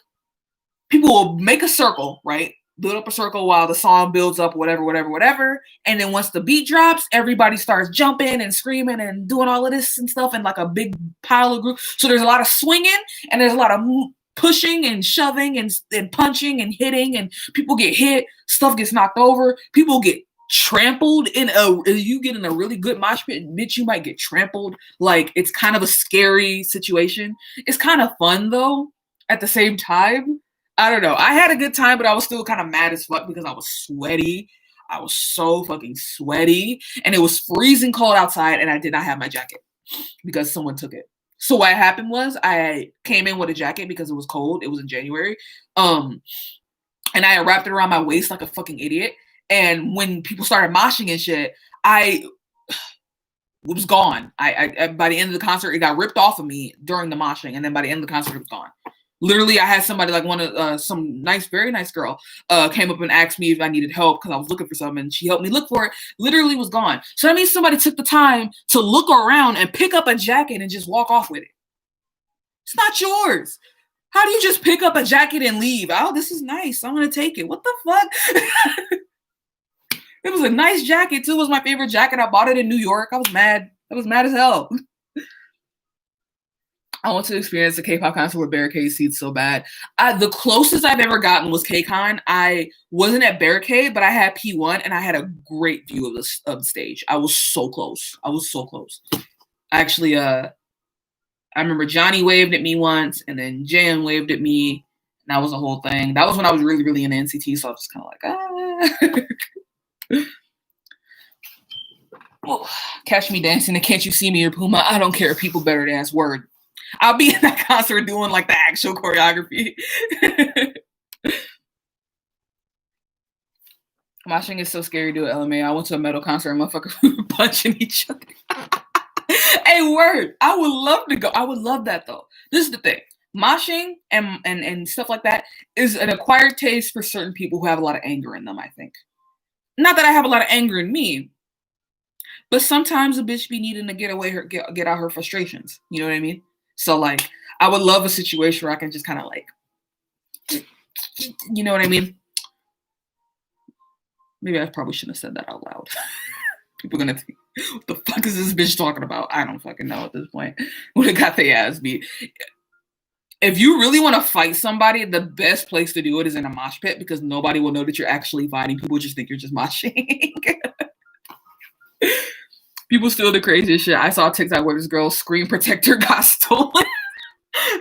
people will make a circle, right? Build up a circle while the song builds up, whatever. And then once the beat drops, everybody starts jumping and screaming and doing all of this and stuff in like a big pile of group. So there's a lot of swinging and there's a lot of pushing and shoving and punching and hitting, and people get hit, stuff gets knocked over, people get trampled you get in a really good mosh pit, bitch, you might get trampled. Like, it's kind of a scary situation. It's kind of fun though at the same time. I don't know. I had a good time, but I was still kind of mad as fuck because I was sweaty. I was so fucking sweaty, and it was freezing cold outside, and I did not have my jacket because someone took it. So what happened was I came in with a jacket because it was cold. It was in January. And I wrapped it around my waist like a fucking idiot. And when people started moshing and shit, it was gone. I by the end of the concert, it got ripped off of me during the moshing. And then by the end of the concert, it was gone. Literally, I had somebody, like some very nice girl, came up and asked me if I needed help because I was looking for something, and she helped me look for it. Literally was gone. So that means somebody took the time to look around and pick up a jacket and just walk off with it. It's not yours. How do you just pick up a jacket and leave? Oh, this is nice. I'm going to take it. What the fuck? It was a nice jacket too. It was my favorite jacket. I bought it in New York. I was mad. I was mad as hell. I want to experience a K-pop concert with barricade seats so bad. The closest I've ever gotten was KCON. I wasn't at barricade, but I had P1 and I had a great view of the stage. I was so close. I was so close. Actually, I remember Johnny waved at me once, and then Jan waved at me. And that was the whole thing. That was when I was really, really in NCT, so I was just kind of like, ah. Oh, catch me dancing and Can't You See Me or Puma. I don't care. People better dance. Word. I'll be in that concert doing like the actual choreography. Moshing is so scary to do at LMA. I went to a metal concert and motherfuckers were punching each other. Hey, word. I would love to go. I would love that though. This is the thing. Moshing and stuff like that is an acquired taste for certain people who have a lot of anger in them, I think. Not that I have a lot of anger in me, but sometimes a bitch be needing to get out her frustrations. You know what I mean? So like, I would love a situation where I can just kind of like, you know what I mean? Maybe I probably shouldn't have said that out loud. People are gonna think, what the fuck is this bitch talking about? I don't fucking know at this point. Would have got their ass beat. If you really want to fight somebody, the best place to do it is in a mosh pit because nobody will know that you're actually fighting. People just think you're just moshing. People steal the craziest shit. I saw a TikTok where this girl's screen protector got stolen.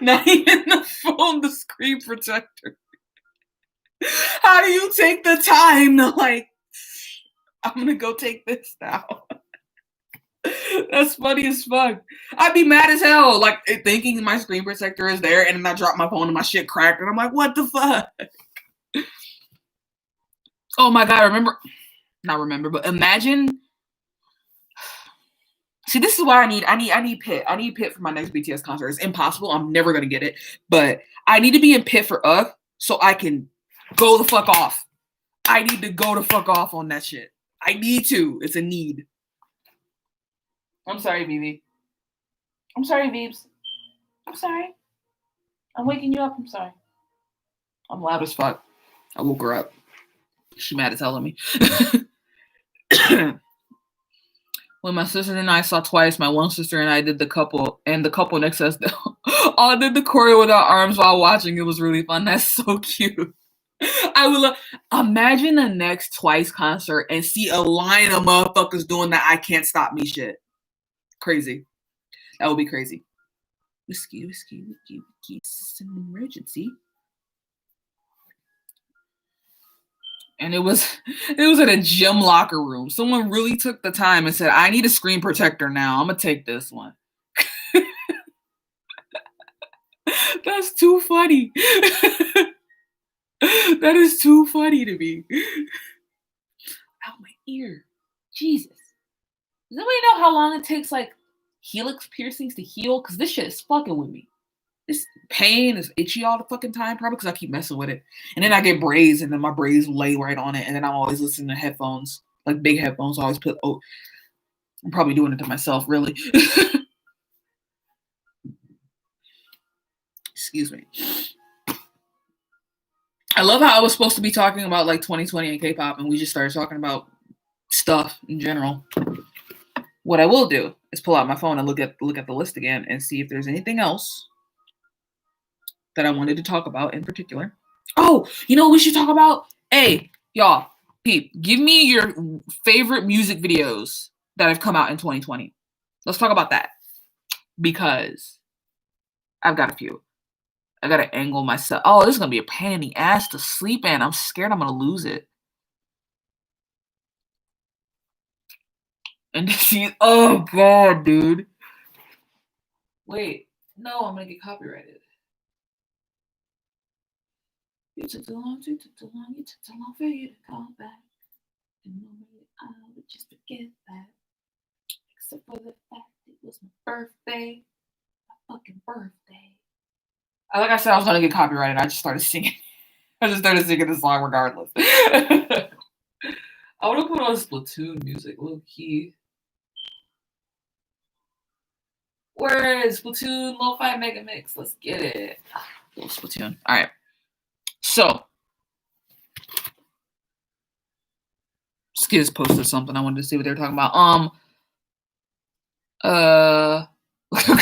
Not even the phone, the screen protector. How do you take the time to like, I'm gonna go take this now? That's funny as fuck. I'd be mad as hell, like thinking my screen protector is there, and then I drop my phone and my shit cracked, and I'm like, what the fuck? Oh my god, but imagine. See, this is why I need Pit. I need Pit for my next BTS concert. It's impossible. I'm never gonna get it, but I need to be in Pit for so I can go the fuck off. I need to go the fuck off on that shit. I need to. It's a need. I'm sorry, Vivi. I'm sorry, Veebs. I'm sorry. I'm waking you up. I'm sorry. I'm loud as fuck. I woke her up. She mad as hell at me. When my sister and I saw Twice, my one sister and I did the couple, and the couple next to us all did the choreo with our arms while watching. It was really fun. That's so cute. I would imagine the next Twice concert and see a line of motherfuckers doing that I Can't Stop Me shit. Crazy. That would be crazy. Whiskey. It's an emergency. And it was in a gym locker room. Someone really took the time and said, I need a screen protector now. I'm going to take this one. That's too funny. That is too funny to me. Out my ear. Jesus. Does anybody know how long it takes, like, helix piercings to heal? Because this shit is fucking with me. This pain is itchy all the fucking time, probably because I keep messing with it. And then I get braids, and then my braids lay right on it, and then I'm always listening to headphones, like big headphones. I always put, I'm probably doing it to myself, really. Excuse me. I love how I was supposed to be talking about like 2020 and K-pop, and we just started talking about stuff in general. What I will do is pull out my phone and look at the list again and see if there's anything else that I wanted to talk about in particular. Oh, you know what we should talk about? Hey, y'all, peep, give me your favorite music videos that have come out in 2020. Let's talk about that. Because I've got a few. I gotta angle myself. Oh, this is gonna be a pain in the ass to sleep in. I'm scared I'm gonna lose it. And see, oh god, dude. Wait, no, I'm gonna get copyrighted. You took too long for you to call back. And normally I would just forget that. Except for the fact it was my birthday. My fucking birthday. Like I said, I was gonna get copyrighted. I just started singing. I just started singing this song regardless. I want to put on Splatoon music, low key. Where is Splatoon Lo-Fi Mega Mix? Let's get it. Splatoon. All right. So, Skiz posted something. I wanted to see what they were talking about.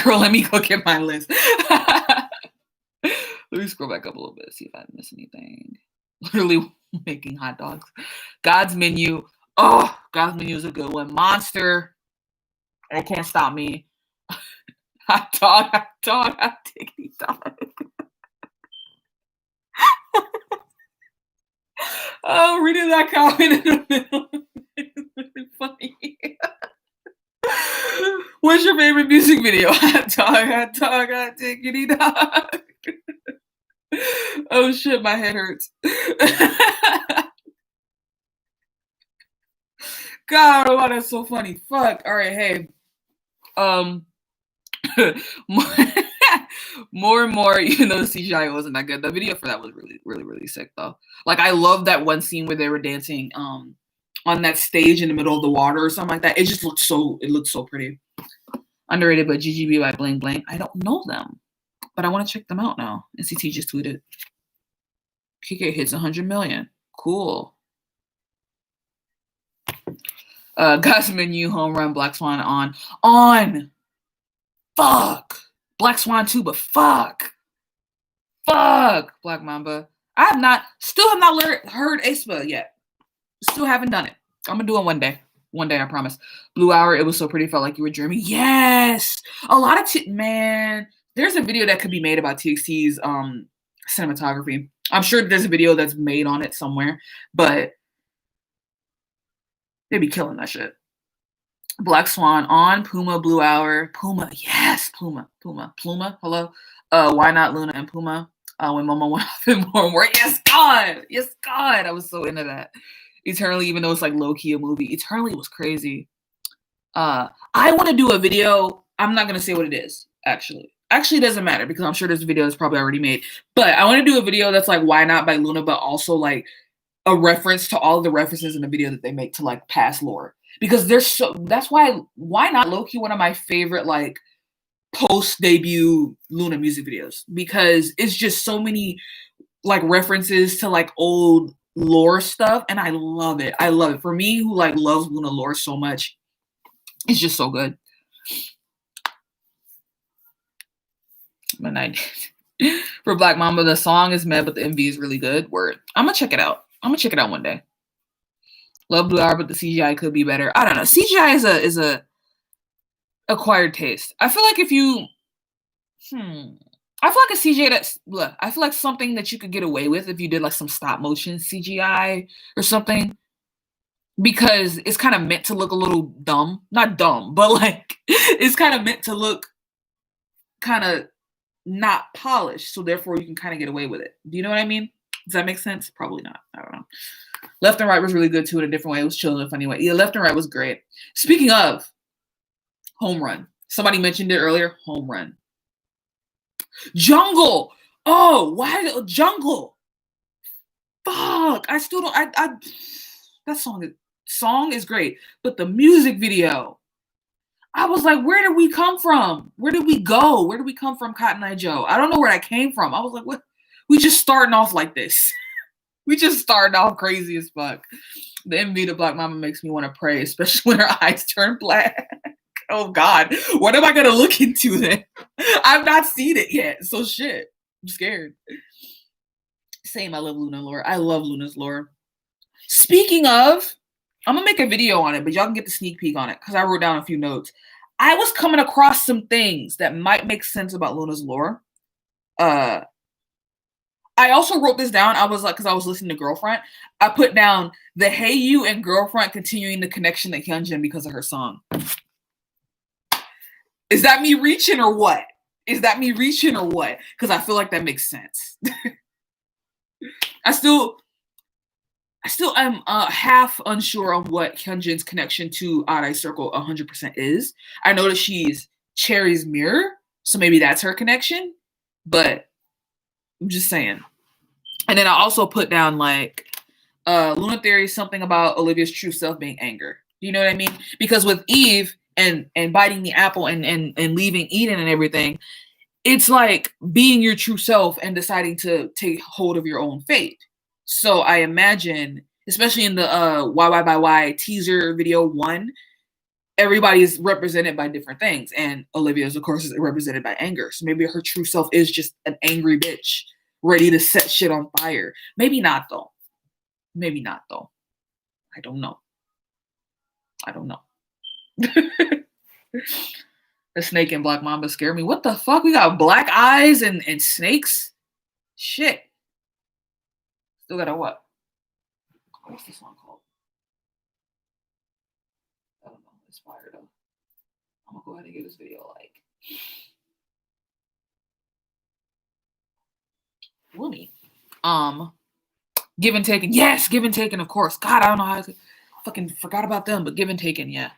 Girl, let me go get my list. Let me scroll back up a little bit, see if I missed anything. Literally making hot dogs. God's Menu. Oh, God's Menu is a good one. Monster. It can't stop me. Hot dog, hot diggity dog. Oh, reading that comment in the middle is really funny. What's your favorite music video? Hot dog, hot diggity dog. Oh shit, my head hurts. God, oh, that's so funny. Fuck. All right, hey. More and more, even though the CGI wasn't that good, the video for that was really, really, really sick though. Like I love that one scene where they were dancing on that stage in the middle of the water or something like that. It just looked so pretty. Underrated, but GGB by Bling Bling. I don't know them, but I want to check them out now. NCT just tweeted. KK hits 100 million. Cool. God's Menu, Home Run, Black Swan on. Fuck. Black Swan 2, but fuck. Black Mamba. Still have not heard aespa yet. Still haven't done it. I'm gonna do it one day. One day, I promise. Blue Hour, it was so pretty, felt like you were dreaming. Yes! A lot of man, there's a video that could be made about TXT's cinematography. I'm sure there's a video that's made on it somewhere, but they'd be killing that shit. Black Swan on, Puma, Blue Hour, Puma, yes, Puma, hello. Why Not Luna and Puma? When Mama went off and more. Yes, God, I was so into that. Eternally, even though it's like low-key a movie, Eternally was crazy. I want to do a video. I'm not going to say what it is, actually. Actually, it doesn't matter because I'm sure this video is probably already made. But I want to do a video that's like Why Not by Luna, but also like a reference to all of the references in the video that they make to like past lore. Because that's why Not low-key one of my favorite like post-debut Luna music videos. Because it's just so many like references to like old lore stuff, and I love it. For me, who like loves Luna lore so much, it's just so good. For Black Mamba, the song is mad, but the MV is really good. Word. I'm gonna check it out. One day. Love Blue Hour, but the CGI could be better. I don't know. CGI is a acquired taste. I feel like if you I feel like a CGI I feel like something that you could get away with if you did like some stop motion CGI or something, because it's kind of meant to look a little dumb. Not dumb, but like it's kind of meant to look kind of not polished, so therefore you can kind of get away with it. Do you know what I mean? Does that make sense? Probably not. I don't know. Left and Right was really good too in a different way. It was chill in a funny way. Yeah, Left and Right was great. Speaking of Home Run, somebody mentioned it earlier. Home Run. Jungle. Oh, why Jungle? Fuck. I still don't. That song is great, but the music video, I was like, where did we come from? Where did we go? Where did we come from, Cotton Eye Joe? I don't know where that came from. I was like, what? We just starting off like this. We just starting off crazy as fuck. The MV to Black Mama makes me want to pray, especially when her eyes turn black. Oh God, what am I gonna look into then? I've not seen it yet, so shit. I'm scared. Same, I love Luna lore. I love Luna's lore. Speaking of, I'm gonna make a video on it, but y'all can get the sneak peek on it because I wrote down a few notes. I was coming across some things that might make sense about Luna's lore. I also wrote this down. I was like, because I was listening to Girlfriend. I put down the Hey You and Girlfriend continuing the connection to Hyunjin because of her song. Is that me reaching or what? Because I feel like that makes sense. I still am half unsure on what Hyunjin's connection to Odd Eye Circle 100% is. I know that she's Cherry's mirror, so maybe that's her connection. But I'm just saying. And then I also put down like Luna Theory, something about Olivia's true self being anger. Do you know what I mean? Because with Eve and biting the apple and leaving Eden and everything, it's like being your true self and deciding to take hold of your own fate. So I imagine especially in the YY by Y teaser video 1. Everybody is represented by different things, and Olivia's, of course, is represented by anger. So maybe her true self is just an angry bitch ready to set shit on fire. Maybe not though. Maybe not though. I don't know. I don't know. The snake and Black Mamba scare me. What the fuck? We got black eyes and snakes? Shit. Still got a what? What's this one called? I don't know. It's fire though. I'm gonna go ahead and give this video a like. Woomy. Give and Taken. Yes, Give and Taken, of course. God, I don't know how to fucking forgot about them, but Give and Taken, yeah.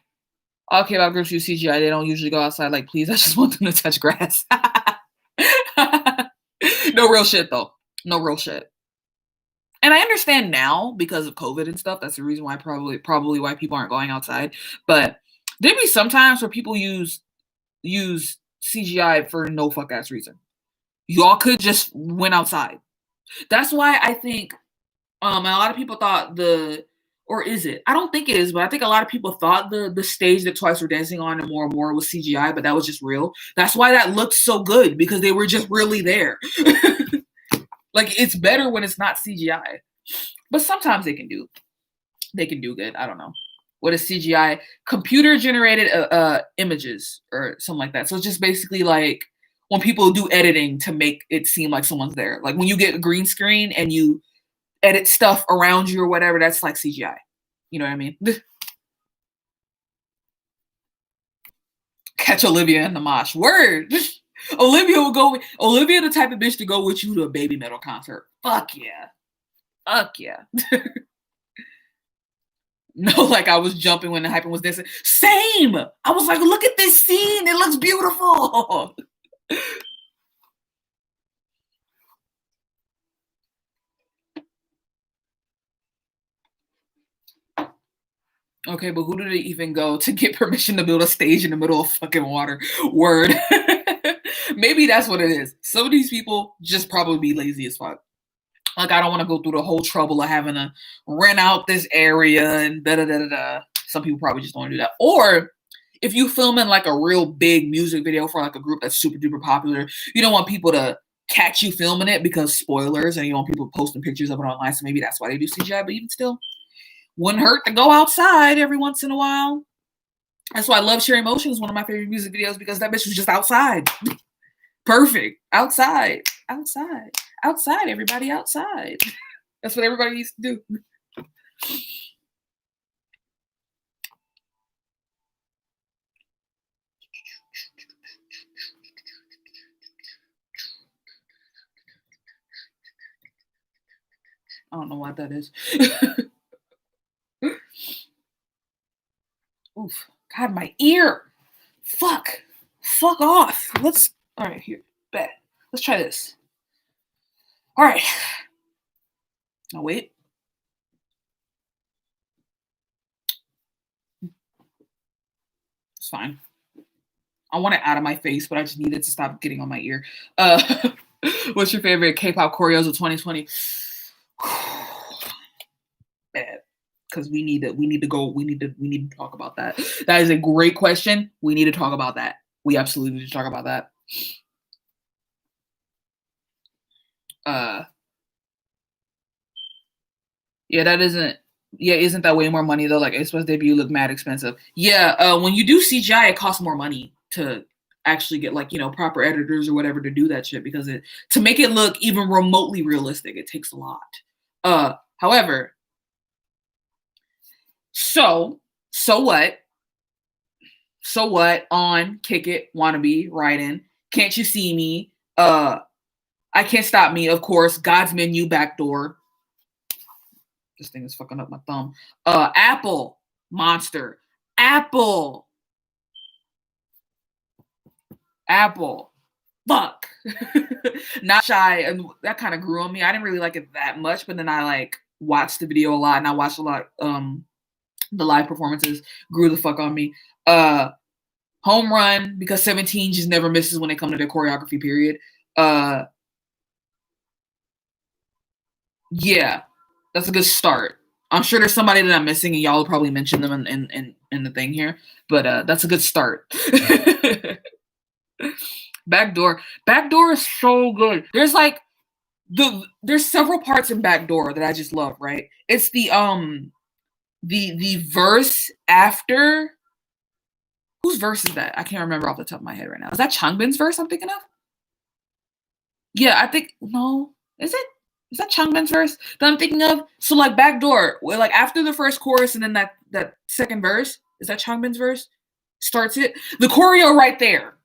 All K-pop groups use CGI. They don't usually go outside. Like, please, I just want them to touch grass. No real shit, though. No real shit. And I understand now because of COVID and stuff. That's the reason why probably why people aren't going outside. But there be sometimes where people use CGI for no fuck ass reason. Y'all could just went outside. That's why I think a lot of people thought or is it? I don't think it is, but I think a lot of people thought the stage that Twice were dancing on and more was CGI, but that was just real. That's why that looked so good, because they were just really there. Like, it's better when it's not CGI. But sometimes they can do good. I don't know. What is CGI? Computer generated images or something like that. So it's just basically like when people do editing to make it seem like someone's there. Like when you get a green screen and you edit stuff around you or whatever, that's like CGI. You know what I mean? Catch Olivia in the mosh. Word. Olivia the type of bitch to go with you to a Baby Metal concert. Fuck yeah. Fuck yeah. No, like I was jumping when the Hypen was dancing. Same. I was like, look at this scene. It looks beautiful. Okay, but who did they even go to get permission to build a stage in the middle of fucking water? Word. Maybe that's what it is. Some of these people just probably be lazy as fuck. Like, I don't want to go through the whole trouble of having to rent out this area and da-da-da-da-da. Some people probably just don't want to do that. Or if you film in like a real big music video for like a group that's super duper popular, you don't want people to catch you filming it because spoilers, and you want people posting pictures of it online. So maybe that's why they do CGI, but even still, wouldn't hurt to go outside every once in a while. That's why I love Cherry Motion is one of my favorite music videos, because that bitch was just outside. Perfect. Outside. Everybody outside. That's what everybody used to do. I don't know what that is. Oof. God, my ear. Fuck off. All right, here. Bet. Let's try this. All right. Now wait. It's fine. I want it out of my face, but I just need it to stop getting on my ear. What's your favorite K-pop choreos of 2020? Bad. Because we need to talk about that. That is a great question. We need to talk about that. We absolutely need to talk about that. Yeah, isn't that way more money though? Like, Aespa's debut looked mad expensive. Yeah, when you do CGI, it costs more money to actually get, like, proper editors or whatever to do that shit, because to make it look even remotely realistic, it takes a lot. However, so what? So what? On Kick It, Wannabe, Right In, Can't You See Me? I Can't Stop Me, of course. God's Menu, Backdoor. This thing is fucking up my thumb. Apple, Monster. Apple. Fuck. Not Shy. And that kind of grew on me. I didn't really like it that much, but then I like watched the video a lot, and I watched a lot the live performances. Grew the fuck on me. Home Run, because 17 just never misses when they come to their choreography, period. Yeah. That's a good start. I'm sure there's somebody that I'm missing, and y'all will probably mention them in the thing here. But that's a good start. Backdoor. Backdoor is so good. There's several parts in Backdoor that I just love, right? It's the verse after, whose verse is that? I can't remember off the top of my head right now. Is that Changbin's verse I'm thinking of? Yeah, I think no. Is it? Is that Changbin's verse that I'm thinking of? So like Backdoor, where like after the first chorus and then that second verse, is that Changbin's verse? Starts it. The choreo right there.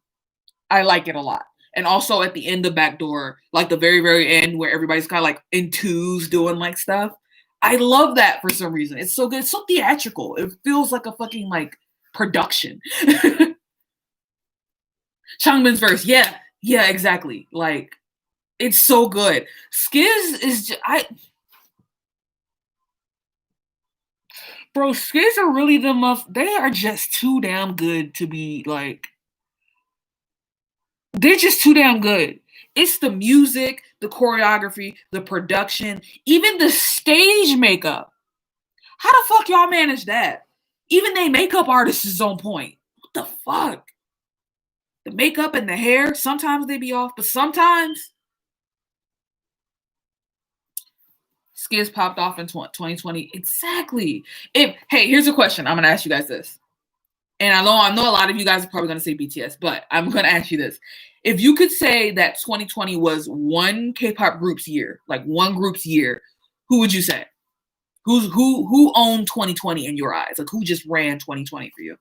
I like it a lot. And also at the end of Backdoor, like the very, very end where everybody's kind of like in twos doing like stuff. I love that for some reason. It's so good. It's so theatrical. It feels like a fucking like production. Changbin's verse. Yeah. Yeah, exactly. Like it's so good. Skiz is just, bro, Skiz are really they are just too damn good to be like, they're just too damn good. It's the music, the choreography, the production, even the stage makeup. How the fuck y'all manage that? Even they makeup artist is on point. What the fuck? The makeup and the hair, sometimes they be off, but sometimes Skiz popped off in 2020. Exactly. Hey, here's a question. I'm gonna ask you guys this. And I know a lot of you guys are probably gonna say BTS, but I'm gonna ask you this. If you could say that 2020 was one K-pop group's year, like one group's year, who would you say? Who owned 2020 in your eyes? Like who just ran 2020 for you?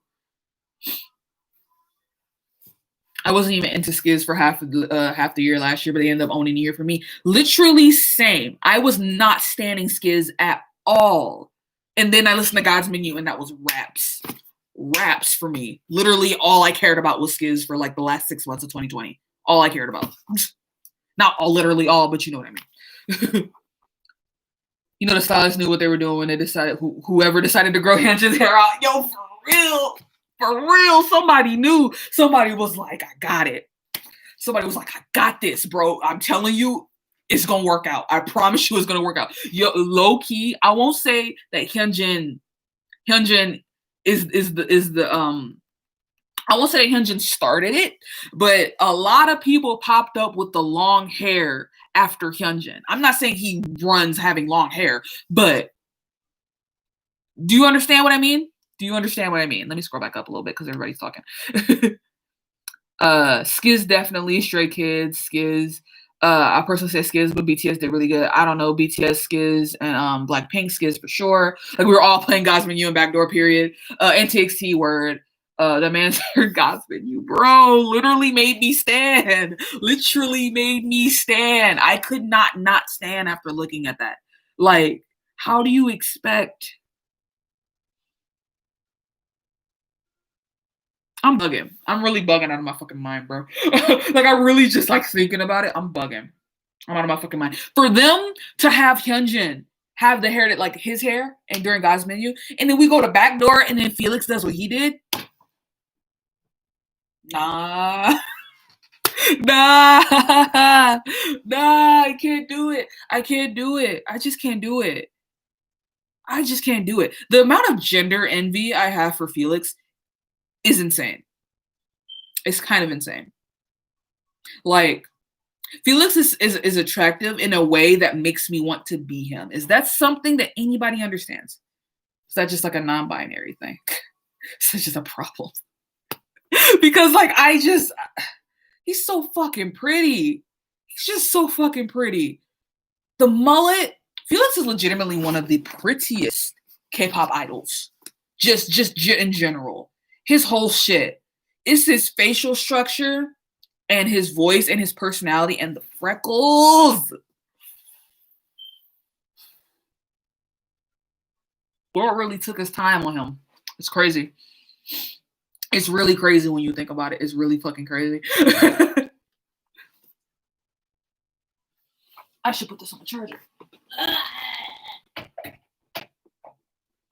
I wasn't even into Skiz for half the year last year, but they ended up owning the year for me. Literally same. I was not standing Skiz at all. And then I listened to God's Menu, and that was raps. Raps for me. Literally all I cared about was Skiz for like the last 6 months of 2020. All I cared about. Not all, literally all, but you know what I mean. You know, the stylists knew what they were doing when they decided, whoever decided to grow Hyunjin's hair out. Yo, for real. For real, somebody knew. Somebody was like, I got it. Somebody was like, I got this, bro. I'm telling you, it's gonna work out. I promise you it's gonna work out. Yo, low key, I won't say that Hyunjin is the I won't say that Hyunjin started it, but a lot of people popped up with the long hair after Hyunjin. I'm not saying he runs having long hair, but do you understand what I mean? Do you understand what I mean? Let me scroll back up a little bit because everybody's talking. Skiz definitely, Stray Kids, Skiz. I personally say Skiz, but BTS did really good. I don't know, BTS, Skiz, and Blackpink, Skiz for sure. Like we were all playing God's Menu and Backdoor period. NTXT word. The man said God's Menu, bro, literally made me stand. Literally made me stand. I could not stand after looking at that. Like, how do you expect? I'm bugging. I'm really bugging out of my fucking mind, bro. Like I really just like thinking about it. I'm bugging. I'm out of my fucking mind. For them to have Hyunjin have the hair that like his hair and during God's Menu, and then we go to Backdoor and then Felix does what he did. Nah. Nah. Nah, I can't do it. I can't do it. I just can't do it. I just can't do it. The amount of gender envy I have for Felix is insane. It's kind of insane. Like Felix is attractive in a way that makes me want to be him. Is that something that anybody understands? Is that just like a non-binary thing? It's just a problem. Because like he's so fucking pretty. He's just so fucking pretty. The mullet, Felix is legitimately one of the prettiest K-pop idols. Just in general. His whole shit. It's his facial structure and his voice and his personality and the freckles. Lord really took his time on him. It's crazy. It's really crazy when you think about it. It's really fucking crazy. I should put this on the charger.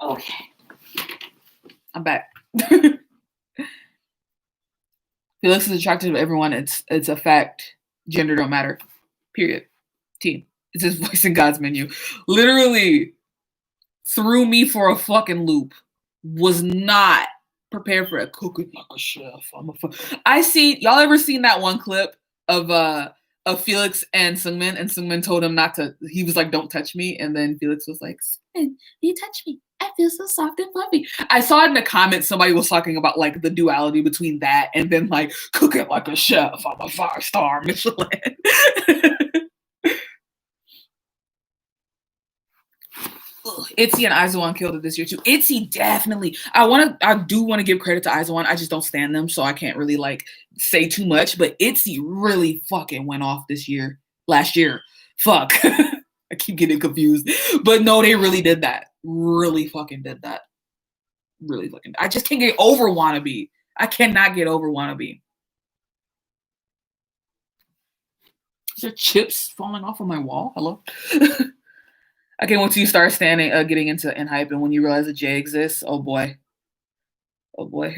Okay. I'm back. Felix is attractive to everyone. It's a fact. Gender don't matter. Period. Team. It's his voice in God's Menu. Literally. threw me for a fucking loop. Was not prepared for a cooking like a chef. I see y'all ever seen that one clip of Felix and Seungmin told him not to. He was like, "Don't touch me," and then Felix was like, "Seungmin, you touch me. I feel so soft and fluffy." I saw it in the comments. Somebody was talking about like the duality between that and then like cooking like a chef. I'm a 5-star Michelin. Itzy and Aizawan killed it this year too. Itzy definitely. I do want to give credit to Aizawan. I just don't stand them, so I can't really like say too much. But Itzy really fucking went off last year. Fuck. I keep getting confused. But no, they really did that. Really fucking did that. Really fucking. I just can't get over Wannabe. I cannot get over Wannabe. Is there chips falling off of my wall? Hello? Okay, once you start getting into Enhypen, and when you realize that J exists, oh boy. Oh boy.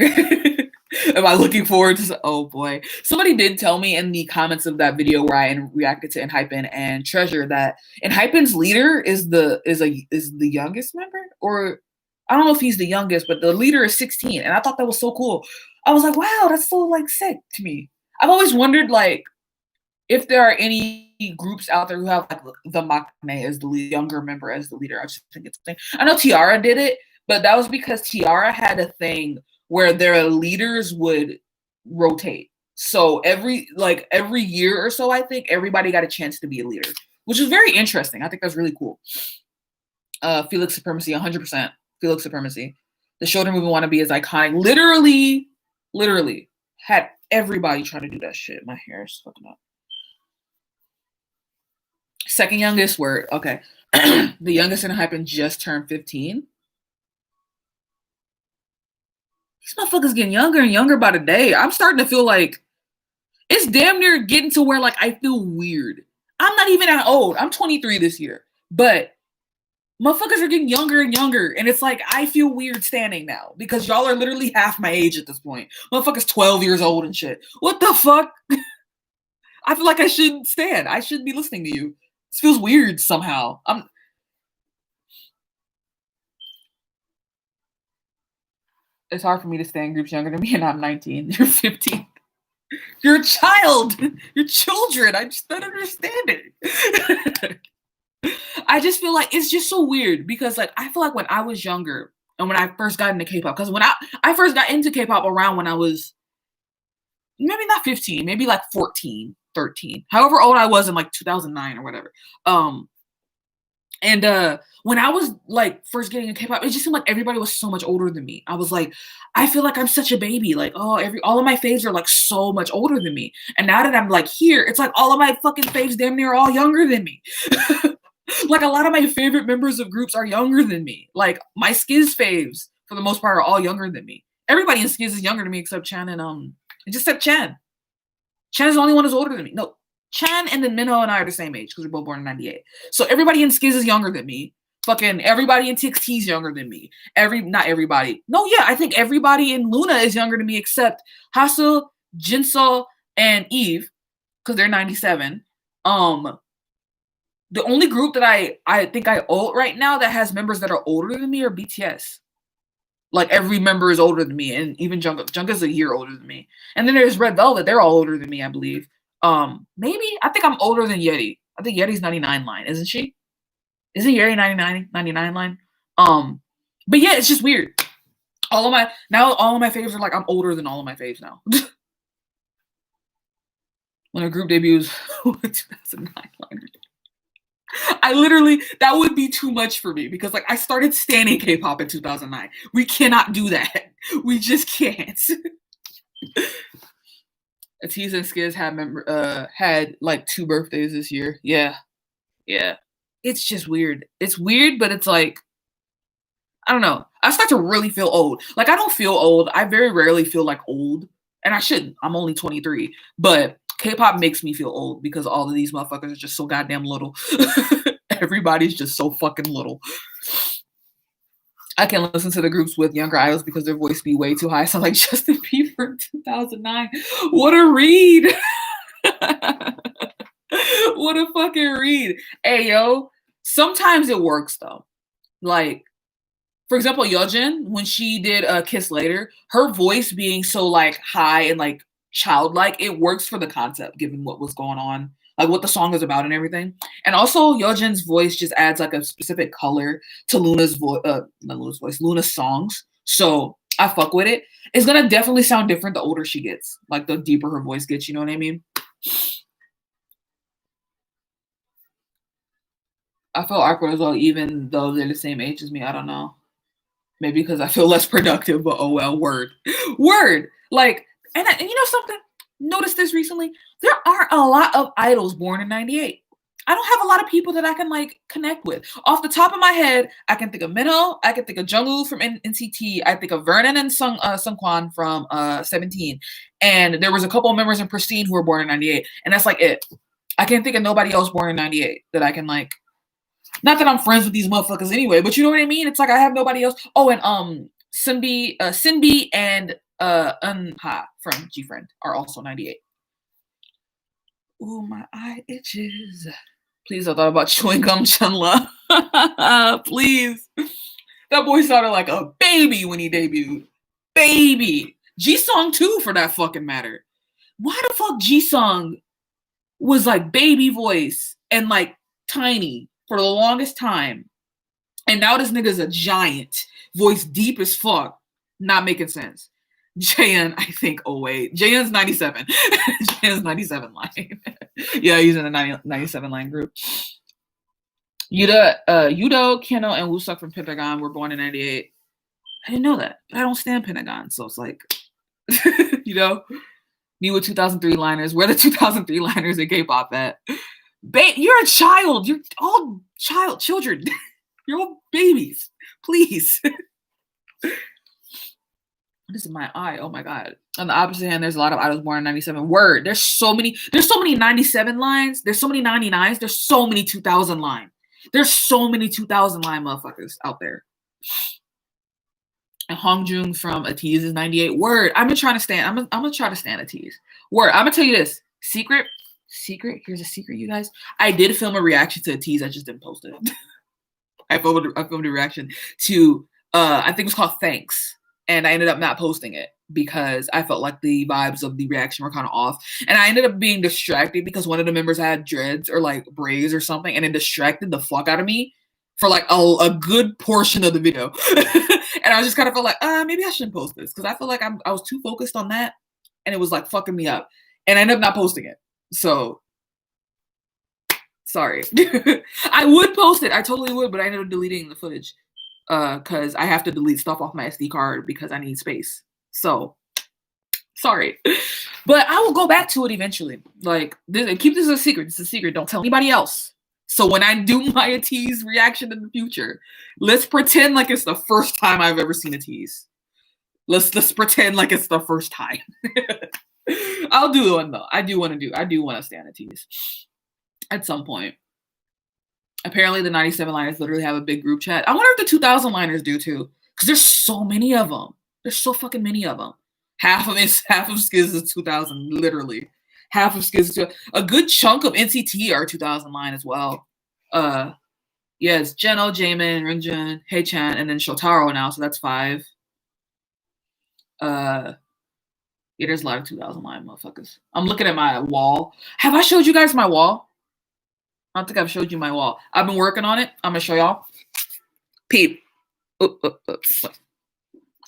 Am I looking forward to? Oh boy. Somebody did tell me in the comments of that video where I reacted to Enhypen and Treasure that Enhypen's leader is the youngest member, or I don't know if he's the youngest, but the leader is 16, and I thought that was so cool. I was like, wow, that's so like sick to me. I've always wondered like if there are any groups out there who have like the Maknae as the younger member as the leader. I just think it's a thing. I know Tiara did it, but that was because Tiara had a thing where their leaders would rotate. So every year or so, I think everybody got a chance to be a leader, which is very interesting. I think that's really cool. Felix Supremacy, 100%. Felix Supremacy. The shoulder movement Wannabe is iconic. Literally had everybody trying to do that shit. My hair is fucking up. Second youngest word. Okay. The youngest in Hypen just turned 15. These motherfuckers getting younger and younger by the day. I'm starting to feel like it's damn near getting to where like I feel weird. I'm not even that old. I'm 23 this year. But motherfuckers are getting younger and younger. And it's like I feel weird standing now because y'all are literally half my age at this point. Motherfuckers 12 years old and shit. What the fuck? I feel like I shouldn't stand. I shouldn't be listening to you. This feels weird somehow. It's hard for me to stay in groups younger than me, and I'm 19. You're 15. You're a child. You're children. I just don't understand it. I just feel like it's just so weird because like I feel like when I was younger and when I first got into K-pop, because when I first got into K-pop around when I was maybe not 15, maybe like 14, 13, however old I was in like 2009 or whatever. And when I was like first getting into K-pop, it just seemed like everybody was so much older than me. I was like, I feel like I'm such a baby. Like, oh, all of my faves are like so much older than me. And now that I'm like here, it's like all of my fucking faves damn near all younger than me. Like a lot of my favorite members of groups are younger than me. Like my Skiz faves, for the most part, are all younger than me. Everybody in Skiz is younger than me except Chan and just except Chan. Chan is the only one who's older than me. No, Chan and then Minho and I are the same age because we're both born in 98. So everybody in Skiz is younger than me. Fucking everybody in TXT is younger than me. Not everybody. No, yeah, I think everybody in Luna is younger than me except Hasu, Jinseo, and Eve because they're 97. The only group that I think I own right now that has members that are older than me are BTS. Like every member is older than me, and even Jungkook. Jungkook's a year older than me. And then there's Red Velvet. They're all older than me, I believe. Maybe I think I'm older than Yeti. I think Yeti's 99 line, isn't she? Isn't Yeti 99 line? But yeah, it's just weird. All of my faves are like I'm older than all of my faves now. When a group debuts 2009 liner. I literally, that would be too much for me because like I started standing K-pop in 2009. We cannot do that. We just can't. Atiz and Skiz had like 2 birthdays this year. Yeah. It's just weird. It's weird, but it's like I don't know. I start to really feel old. Like I don't feel old. I very rarely feel like old, and I shouldn't. I'm only 23, but K-pop makes me feel old because all of these motherfuckers are just so goddamn little. Everybody's just so fucking little. I can't listen to the groups with younger idols because their voice be way too high. Sound like Justin Bieber in 2009. What a read. What a fucking read. Hey, yo. Sometimes it works, though. Like, For example, Yeojin, when she did Kiss Later, her voice being so like high and like childlike, it works for the concept given what was going on, like what the song is about and everything. And also Yeojin's voice just adds like a specific color to Luna's voice, not Luna's voice, Luna's songs. So I fuck with it. It's gonna definitely sound different the older she gets, like the deeper her voice gets. You know what I mean? I feel awkward as well, even though they're the same age as me. I don't know. Maybe because I feel less productive, but oh well, word. Word. Like, and you know something? Noticed this recently. There aren't a lot of idols born in 98. I don't have a lot of people that I can like connect with. Off the top of my head, I can think of Minho, I can think of Jungwoo from NCT, I think of Vernon and Sungkwan from 17. And there was a couple of members in Pristine who were born in 98. And that's like it. I can't think of nobody else born in 98 that I can like, not that I'm friends with these motherfuckers anyway, but you know what I mean? It's like I have nobody else. Oh, and Sinbi and Unha from G Friend are also 98. Ooh, my eye itches. Please, I thought about chewing gum Chunla. Please. That boy sounded like a baby when he debuted. Baby. G-Song too, for that fucking matter. Why the fuck G-Song was like baby voice and like tiny for the longest time? And now this nigga's a giant, voice deep as fuck. Not making sense. JN, I think, oh wait. JN's 97. JN's 97 line. Yeah, he's in the 97 line group. Yudo, Keno, and Woosuck from Pentagon were born in 98. I didn't know that. But I don't stand Pentagon, so it's like, you know, me with 2003 liners. Where the 2003 liners in K-pop at? You're a child. You're all children. You're all babies. Please. This is my eye. Oh my god. On the opposite hand, there's a lot of idols born in 97. Word. There's so many 97 lines. There's so many 99s. There's so many 2000 line. There's so many 2000 line motherfuckers out there. And Hongjung from Atiz is 98. Word. I'm gonna try to stand Atiz. Word. I'm gonna tell you this. Secret. Here's a secret, you guys. I did film a reaction to Atiz. I just didn't post it. I filmed a reaction to I think it was called Thanks. And I ended up not posting it because I felt like the vibes of the reaction were kind of off. And I ended up being distracted because one of the members had dreads or like braids or something, and it distracted the fuck out of me for like a good portion of the video. And I just kind of felt like, maybe I shouldn't post this because I feel like I was too focused on that, and it was like fucking me up. And I ended up not posting it. So sorry. I would post it. I totally would, but I ended up deleting the footage. Because I have to delete stuff off my SD card because I need space. So, sorry. But I will go back to it eventually. Like, keep this a secret. It's a secret. Don't tell anybody else. So when I do my Atiz reaction in the future, let's pretend like it's the first time I've ever seen Atiz. Let's pretend like it's the first time. I'll do one though. I do want to stand Atiz at some point. Apparently the 97 liners literally have a big group chat. I wonder if the 2000 liners do too. Because there's so many of them. There's so fucking many of them. Half of Skiz is 2000, literally. Half of Skiz is 2000. A good chunk of NCT are 2000 line as well. Yes, Jeno, Jaemin, Renjun, Haechan, and then Shotaro now, so that's 5. Yeah, there's a lot of 2000 line motherfuckers. I'm looking at my wall. Have I showed you guys my wall? I don't think I've showed you my wall. I've been working on it. I'm gonna show y'all. Peep. Hold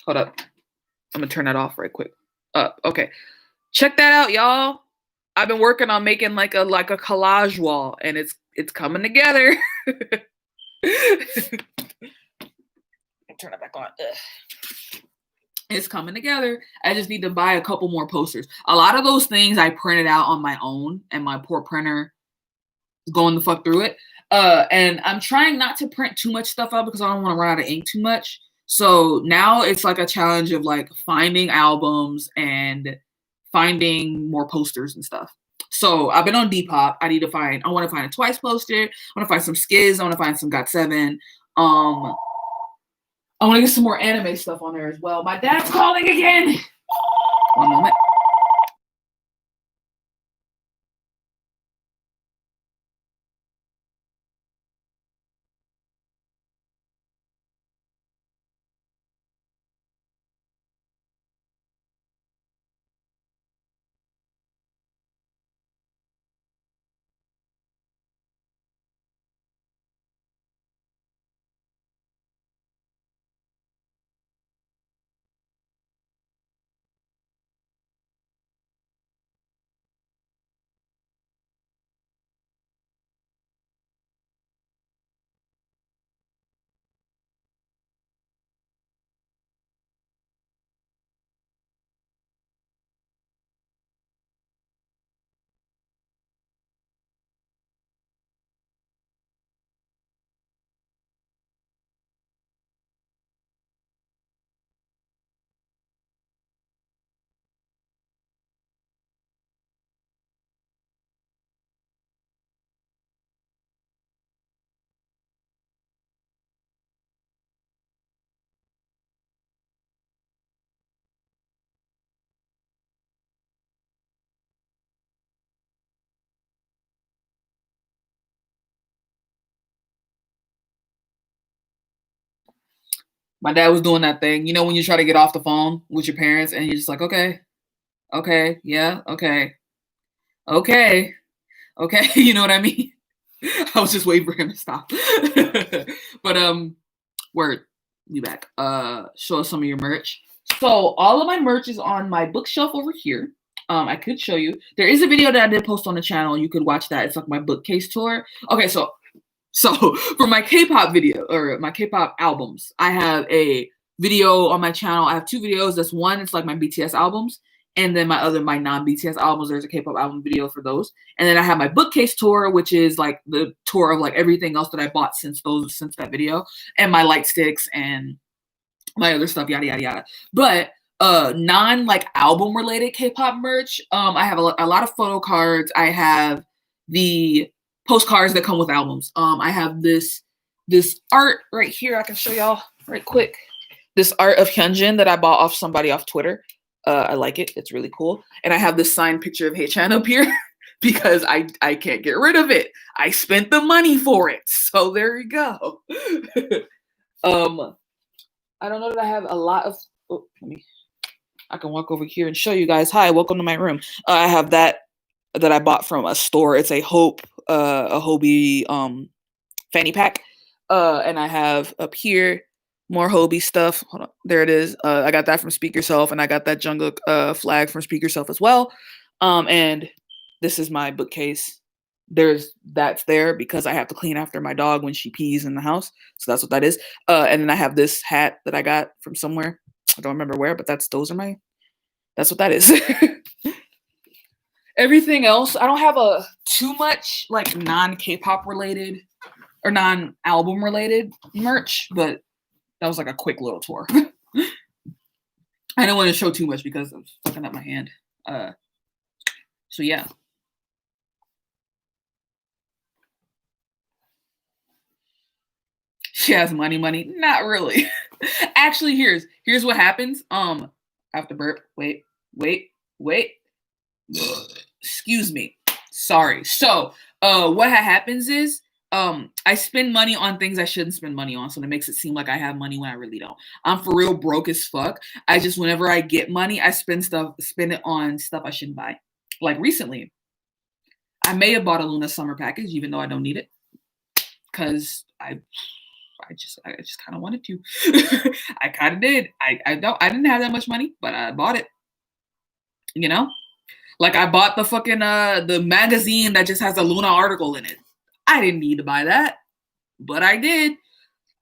up. I'm gonna turn that off right quick. Okay. Check that out, y'all. I've been working on making like a collage wall, and it's coming together. Turn it back on. Ugh. It's coming together. I just need to buy a couple more posters. A lot of those things I printed out on my own, and my poor printer going the fuck through it. And I'm trying not to print too much stuff out because I don't want to run out of ink too much. So now it's like a challenge of like finding albums and finding more posters and stuff. So I've been on Depop. I want to find a Twice poster. I want to find some Skiz. I want to find some GOT7. I want to get some more anime stuff on there as well. My dad's calling again. One moment. My dad was doing that thing. You know when you try to get off the phone with your parents and you're just like, okay, okay, yeah, okay, okay, okay. You know what I mean? I was just waiting for him to stop. But word, you back. Show us some of your merch. So all of my merch is on my bookshelf over here. I could show you. There is a video that I did post on the channel. You could watch that. It's like my bookcase tour. Okay, so for my K-pop video or my K-pop albums, I have a video on my channel. I have two videos. That's one, it's like my BTS albums. And then my non-BTS albums, there's a K-pop album video for those. And then I have my bookcase tour, which is like the tour of like everything else that I bought since that video. And my light sticks and my other stuff, yada yada yada. But non like album related K-pop merch, I have a lot of photo cards. I have the postcards that come with albums. I have this art right here. I can show y'all right quick. This art of Hyunjin that I bought off somebody off Twitter. I like it. It's really cool. And I have this signed picture of Haechan up here because I can't get rid of it. I spent the money for it. So there you go. I don't know that I have a lot of. Oh, I can walk over here and show you guys. Hi, welcome to my room. I have that I bought from a store. It's a Hobie fanny pack. And I have up here more Hobie stuff. Hold on. There it is. I got that from Speak Yourself, and I got that Jungkook flag from Speak Yourself as well. And this is my bookcase. That's there because I have to clean after my dog when she pees in the house. So that's what that is. And then I have this hat that I got from somewhere. I don't remember where, but that's what that is. Everything else, I don't have too much like non-K-pop related or non-album related merch, but that was like a quick little tour. I don't want to show too much because I'm fucking up my hand. So yeah. She has money. Not really. Actually, here's what happens. I have to burp. Wait. Excuse me. Sorry. So, what happens is, I spend money on things I shouldn't spend money on, so it makes it seem like I have money when I really don't. I'm for real broke as fuck. I just, whenever I get money, I spend it on stuff I shouldn't buy. Like recently, I may have bought a Luna summer package, even though I don't need it, because I just kind of wanted to. I kind of did. I didn't have that much money, but I bought it. You know, like I bought the fucking the magazine that just has a Luna article in it. I didn't need to buy that, but I did.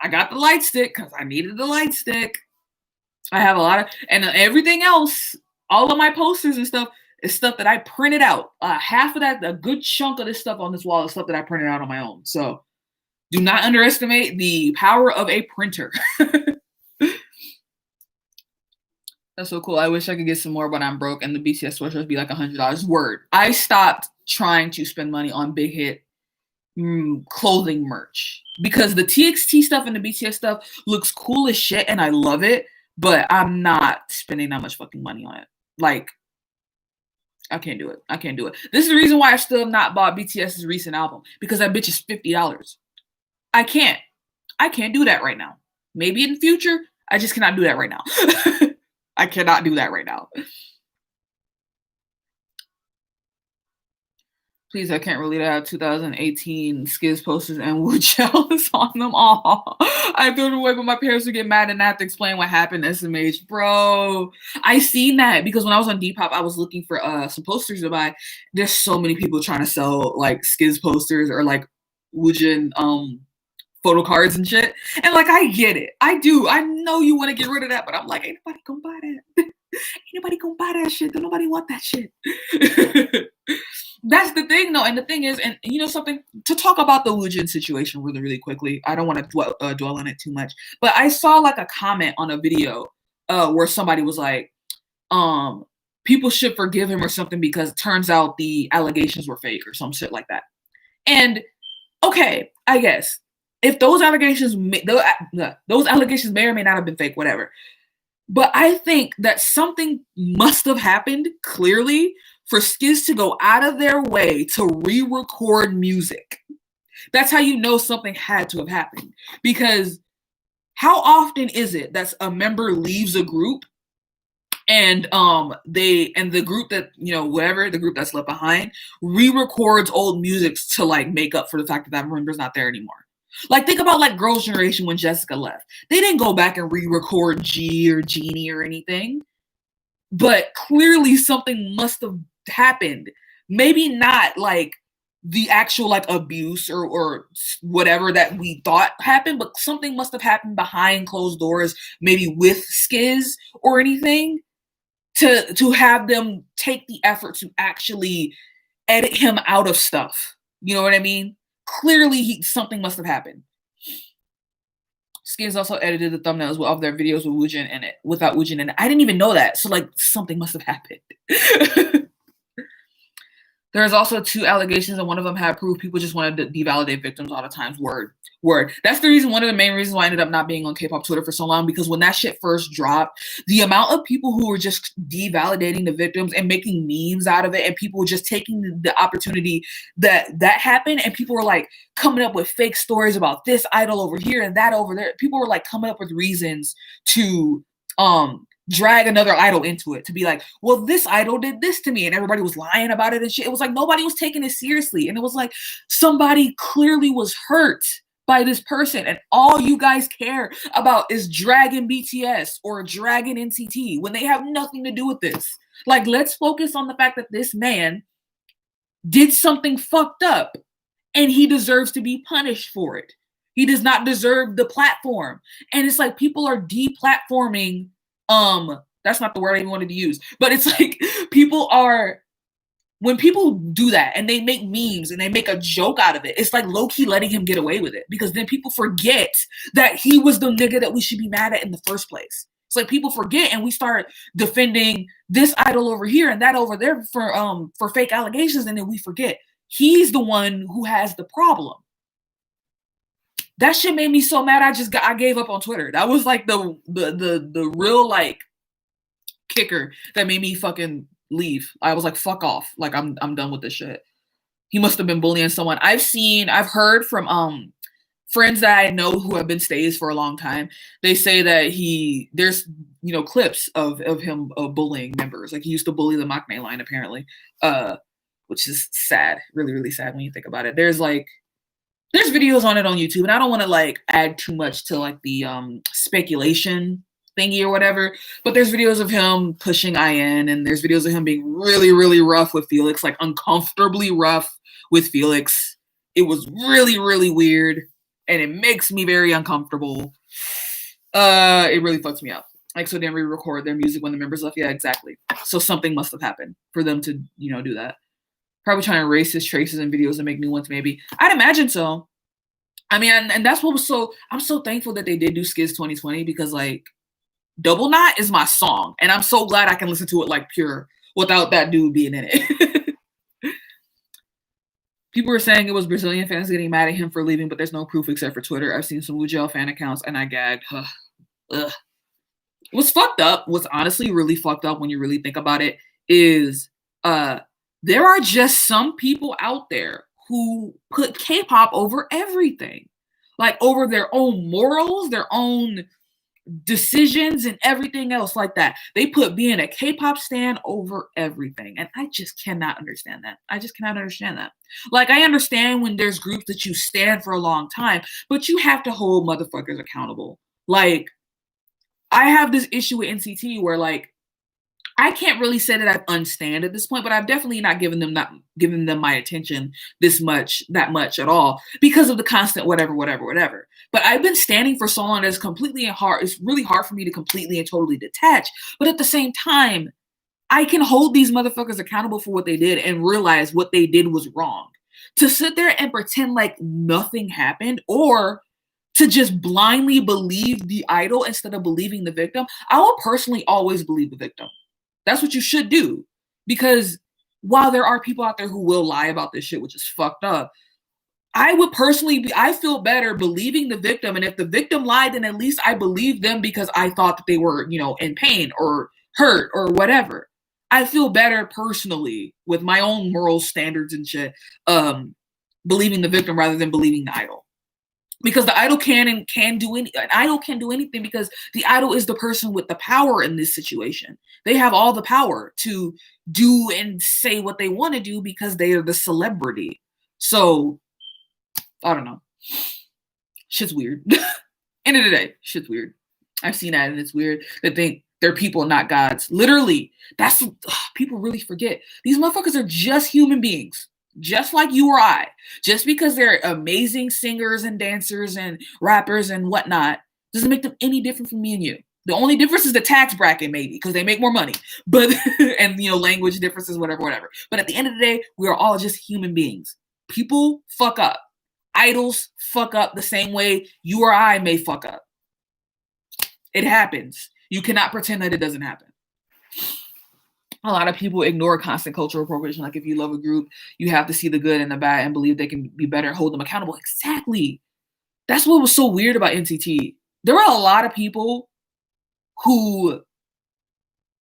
I got the light stick because I needed the light stick. I have a lot of, and everything else, all of my posters and stuff is stuff that I printed out. Half of that, a good chunk of this stuff on this wall is stuff that I printed out on my own. So do not underestimate the power of a printer. That's so cool. I wish I could get some more, but I'm broke, and the BTS sweatshirt would be like $100. Word. I stopped trying to spend money on big hit clothing merch because the TXT stuff and the BTS stuff looks cool as shit, and I love it, but I'm not spending that much fucking money on it. Like, I can't do it. This is the reason why I still have not bought BTS's recent album, because that bitch is $50. I can't do that right now. Maybe in the future, I just cannot do that right now. I cannot do that right now. Please, I can't believe I have 2018 Skiz posters and Wu gels on them all. I threw them away, but my parents would get mad and I have to explain what happened to SMH. Bro, I seen that because when I was on Depop, I was looking for some posters to buy. There's so many people trying to sell like Skiz posters or like Woojin photo cards and shit. And like, I get it. I do. I know you want to get rid of that, but I'm like, ain't nobody gonna buy that. Ain't nobody gonna buy that shit. Don't nobody want that shit. That's the thing, though. And the thing is, and you know something, to talk about the Woojin situation really, really quickly. I don't want to dwell on it too much. But I saw like a comment on a video where somebody was like, people should forgive him or something because it turns out the allegations were fake or some shit like that. And okay, I guess if those allegations may or may not have been fake, whatever. But I think that something must have happened clearly for Skiz to go out of their way to re-record music. That's how you know something had to have happened. Because How often is it that a member leaves a group and the group that, whatever, the group that's left behind, re-records old music to like make up for the fact that that member's not there anymore? Like, think about like Girls' Generation when Jessica left. They didn't go back and re-record G or Genie or anything. But clearly something must have happened. Maybe not like the actual like abuse or whatever that we thought happened, but something must have happened behind closed doors, maybe with Skiz or anything, to have them take the effort to actually edit him out of stuff. You know what I mean? Clearly something must have happened. Skiz also edited the thumbnails of their videos with Woojin in it, without Woojin in it. I didn't even know that. So like something must have happened. There's also 2 allegations, and one of them had proof. People just wanted to devalidate victims all the time. Word. That's the reason, one of the main reasons why I ended up not being on K-pop Twitter for so long, because when that shit first dropped, the amount of people who were just devalidating the victims and making memes out of it, and people just taking the opportunity that happened, and people were like coming up with fake stories about this idol over here and that over there. People were like coming up with reasons to drag another idol into it, to be like, well, this idol did this to me, and everybody was lying about it and shit. It was like nobody was taking it seriously, and it was like somebody clearly was hurt by this person, and all you guys care about is dragging BTS or dragging NCT when they have nothing to do with this. Like, let's focus on the fact that this man did something fucked up and he deserves to be punished for it. He does not deserve the platform. And it's like people are deplatforming. That's not the word I even wanted to use, but it's like when people do that and they make memes and they make a joke out of it, it's like low-key letting him get away with it, because then people forget that he was the nigga that we should be mad at in the first place. It's like people forget, and we start defending this idol over here and that over there for fake allegations, and then we forget he's the one who has the problem. That shit made me so mad. I gave up on Twitter. That was like the real like kicker that made me fucking leave. I was like, fuck off. Like, I'm done with this shit. He must have been bullying someone. I've heard from friends that I know who have been stays for a long time. They say that there's clips of him bullying members. Like, he used to bully the Maknae line apparently, which is sad, really really sad when you think about it. There's videos on it on YouTube, and I don't want to like add too much to like the speculation thingy or whatever, but there's videos of him pushing IN, and there's videos of him being really really rough with Felix, like uncomfortably rough with Felix. It was really really weird, and it makes me very uncomfortable. It really fucks me up. Like, so they didn't re-record their music when the members left. Yeah, exactly. So something must have happened for them to do that. Probably trying to erase his traces and videos and make new ones, maybe. I'd imagine so. I mean, and that's what was I'm so thankful that they did do Skiz 2020, because like Double Knot is my song, and I'm so glad I can listen to it like pure without that dude being in it. People were saying it was Brazilian fans getting mad at him for leaving, but there's no proof except for Twitter. I've seen some Woojel fan accounts and I gagged. Ugh. What's fucked up, what's honestly really fucked up when you really think about it, is there are just some people out there who put K-pop over everything. Like, over their own morals, their own decisions, and everything else like that. They put being a K-pop stan over everything. And I just cannot understand that. Like, I understand when there's groups that you stand for a long time, but you have to hold motherfuckers accountable. Like, I have this issue with NCT where, like, I can't really say that I've unstand at this point, but I've definitely not given them my attention that much at all, because of the constant whatever. But I've been standing for so long that it's really hard for me to completely and totally detach. But at the same time, I can hold these motherfuckers accountable for what they did and realize what they did was wrong. To sit there and pretend like nothing happened, or to just blindly believe the idol instead of believing the victim, I will personally always believe the victim. That's what you should do. Because while there are people out there who will lie about this shit, which is fucked up, I would personally I feel better believing the victim. And if the victim lied, then at least I believe them because I thought that they were, in pain or hurt or whatever. I feel better personally with my own moral standards and shit, believing the victim rather than believing the idol. because the idol can do an idol can do anything because the idol is the person with the power in this situation. They have all the power to do and say what they want to do because they are the celebrity. So I don't know. Shit's weird. End of the day, shit's weird. I've seen that and it's weird. They think they're people, not gods. Literally, that's people really forget. These motherfuckers are just human beings, just like you or I. Just because they're amazing singers and dancers and rappers and whatnot doesn't make them any different from me and you. The only difference is the tax bracket, maybe, because they make more money. But and language differences, whatever. But at the end of the day, we are all just human beings. People fuck up. Idols fuck up the same way you or I may fuck up. It happens. You cannot pretend that it doesn't happen. A lot of people ignore constant cultural appropriation. Like if you love a group, you have to see the good and the bad and believe they can be better and hold them accountable. Exactly. That's what was so weird about NCT. There were a lot of people who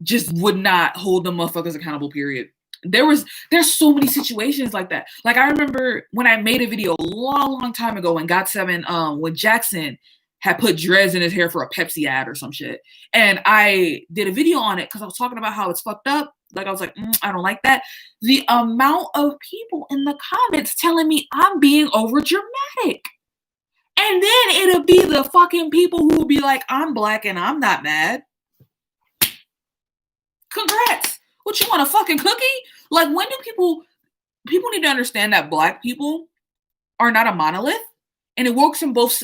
just would not hold them motherfuckers accountable, period. There's so many situations like that. Like I remember when I made a video a long time ago when GOT7, when Jackson had put dreads in his hair for a Pepsi ad or some shit. And I did a video on it because I was talking about how it's fucked up. Like I was like, I don't like that. The amount of people in the comments telling me I'm being over dramatic. And then it'll be the fucking people who will be like, I'm black and I'm not mad. Congrats. What, you want a fucking cookie? Like, when do people need to understand that black people are not a monolith, and it works in both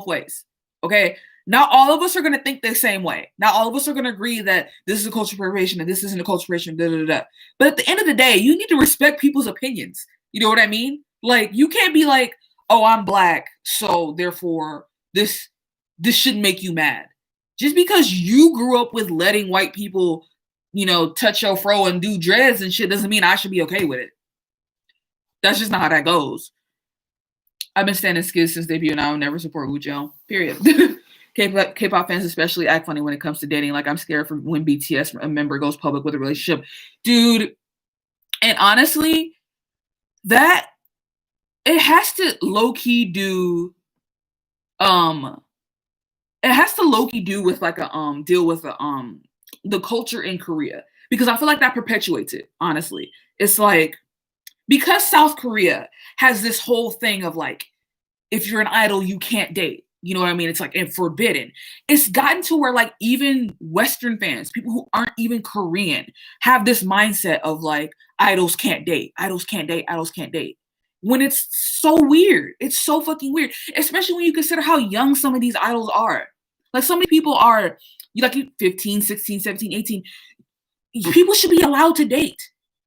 ways. Okay, not all of us are going to think the same way. Not all of us are going to agree that this is a cultural appropriation and this isn't a cultural appropriation. But at the end of the day, you need to respect people's opinions. You know what I mean? Like, you can't be like, oh, I'm black, so therefore this shouldn't make you mad. Just because you grew up with letting white people, touch your fro and do dreads and shit doesn't mean I should be okay with it. That's just not how that goes. I've been standing skids since debut and I will never support Woojo. Period. K-pop fans especially act funny when it comes to dating. Like I'm scared for when BTS a member goes public with a relationship. Dude, and honestly, that it has to low-key do it has to low-key do with like a deal with the culture in Korea, because I feel like that perpetuates it. Honestly, it's like, because South Korea has this whole thing of like, if you're an idol, you can't date. You know what I mean? It's like, and forbidden. It's gotten to where like even Western fans, people who aren't even Korean, have this mindset of like, idols can't date, idols can't date, idols can't date. When it's so weird. It's so fucking weird. Especially when you consider how young some of these idols are. Like so many people are like 15, 16, 17, 18. People should be allowed to date.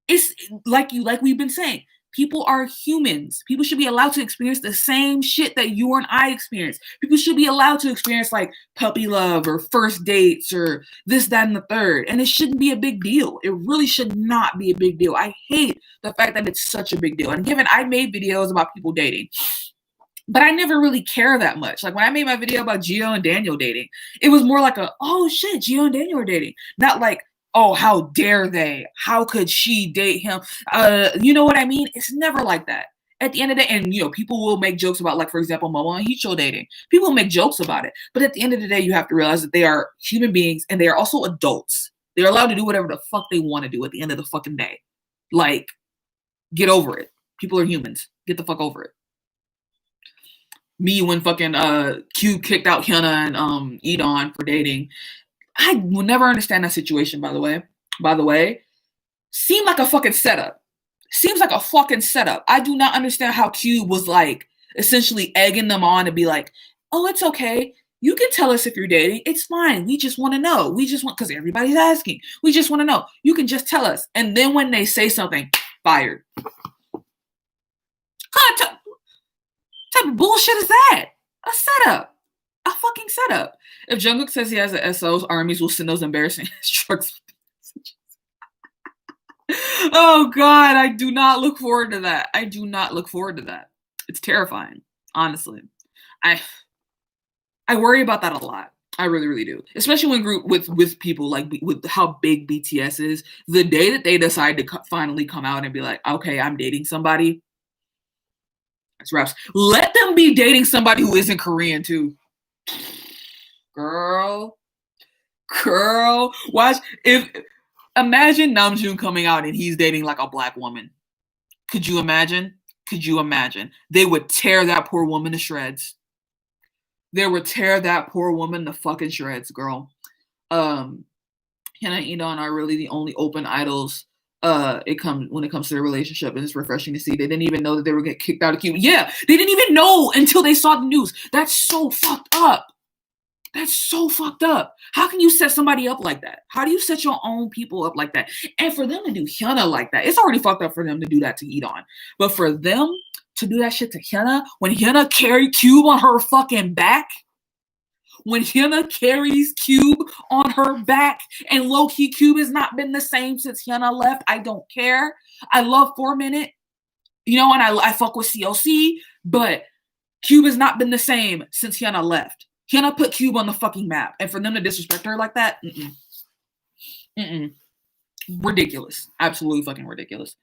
It's like we've been saying, people are humans. People should be allowed to experience the same shit that you and I experience. People should be allowed to experience like puppy love or first dates or this, that, and the third. And it shouldn't be a big deal. It really should not be a big deal. I hate the fact that it's such a big deal. And given I made videos about people dating, but I never really care that much. Like when I made my video about Gio and Daniel dating, it was more like oh shit, Gio and Daniel are dating. Not like, oh, how dare they? How could she date him? You know what I mean? It's never like that. At the end of the day, and people will make jokes about, like, for example, Momo and Hicho dating. People make jokes about it. But at the end of the day, you have to realize that they are human beings and they are also adults. They're allowed to do whatever the fuck they want to do at the end of the fucking day. Like, get over it. People are humans. Get the fuck over it. Me, when fucking Q kicked out Hyuna and Edon for dating, I will never understand that situation, by the way. Seemed like a fucking setup. Seems like a fucking setup. I do not understand how Q was like essentially egging them on to be like, oh, it's okay. You can tell us if you're dating. It's fine. We just want to know. Because everybody's asking. We just want to know. You can just tell us. And then when they say something, fired. What type of bullshit is that? A setup. A fucking setup. If Jungkook says he has an SOs, armies will send those embarrassing trucks. Oh God, I do not look forward to that. It's terrifying, honestly. I worry about that a lot. I really, really do. Especially when group with people like with how big BTS is. The day that they decide to finally come out and be like, okay, I'm dating somebody. It's raps. Let them be dating somebody who isn't Korean too. Girl. Watch if imagine Namjoon coming out and he's dating like a black woman. Could you imagine? They would tear that poor woman to shreds. They would tear that poor woman to fucking shreds, girl. Hannah and Enon are really the only open idols when it comes to their relationship, and it's refreshing to see. They didn't even know that they were getting kicked out of Cuba. Yeah, they didn't even know until they saw the news. That's so fucked up. How can you set somebody up like that? How do you set your own people up like that? And for them to do Hyuna like that, it's already fucked up for them to do that to Enon. But for them to do that shit to Hyuna, when Hyuna carried Cube on her fucking back, when Hyuna carries Cube on her back, and low-key Cube has not been the same since Hyuna left, I don't care. I love 4 Minute, and I fuck with CLC, but Cube has not been the same since Hyuna left. Hyuna put Cube on the fucking map, and for them to disrespect her like that, ridiculous. Absolutely fucking ridiculous.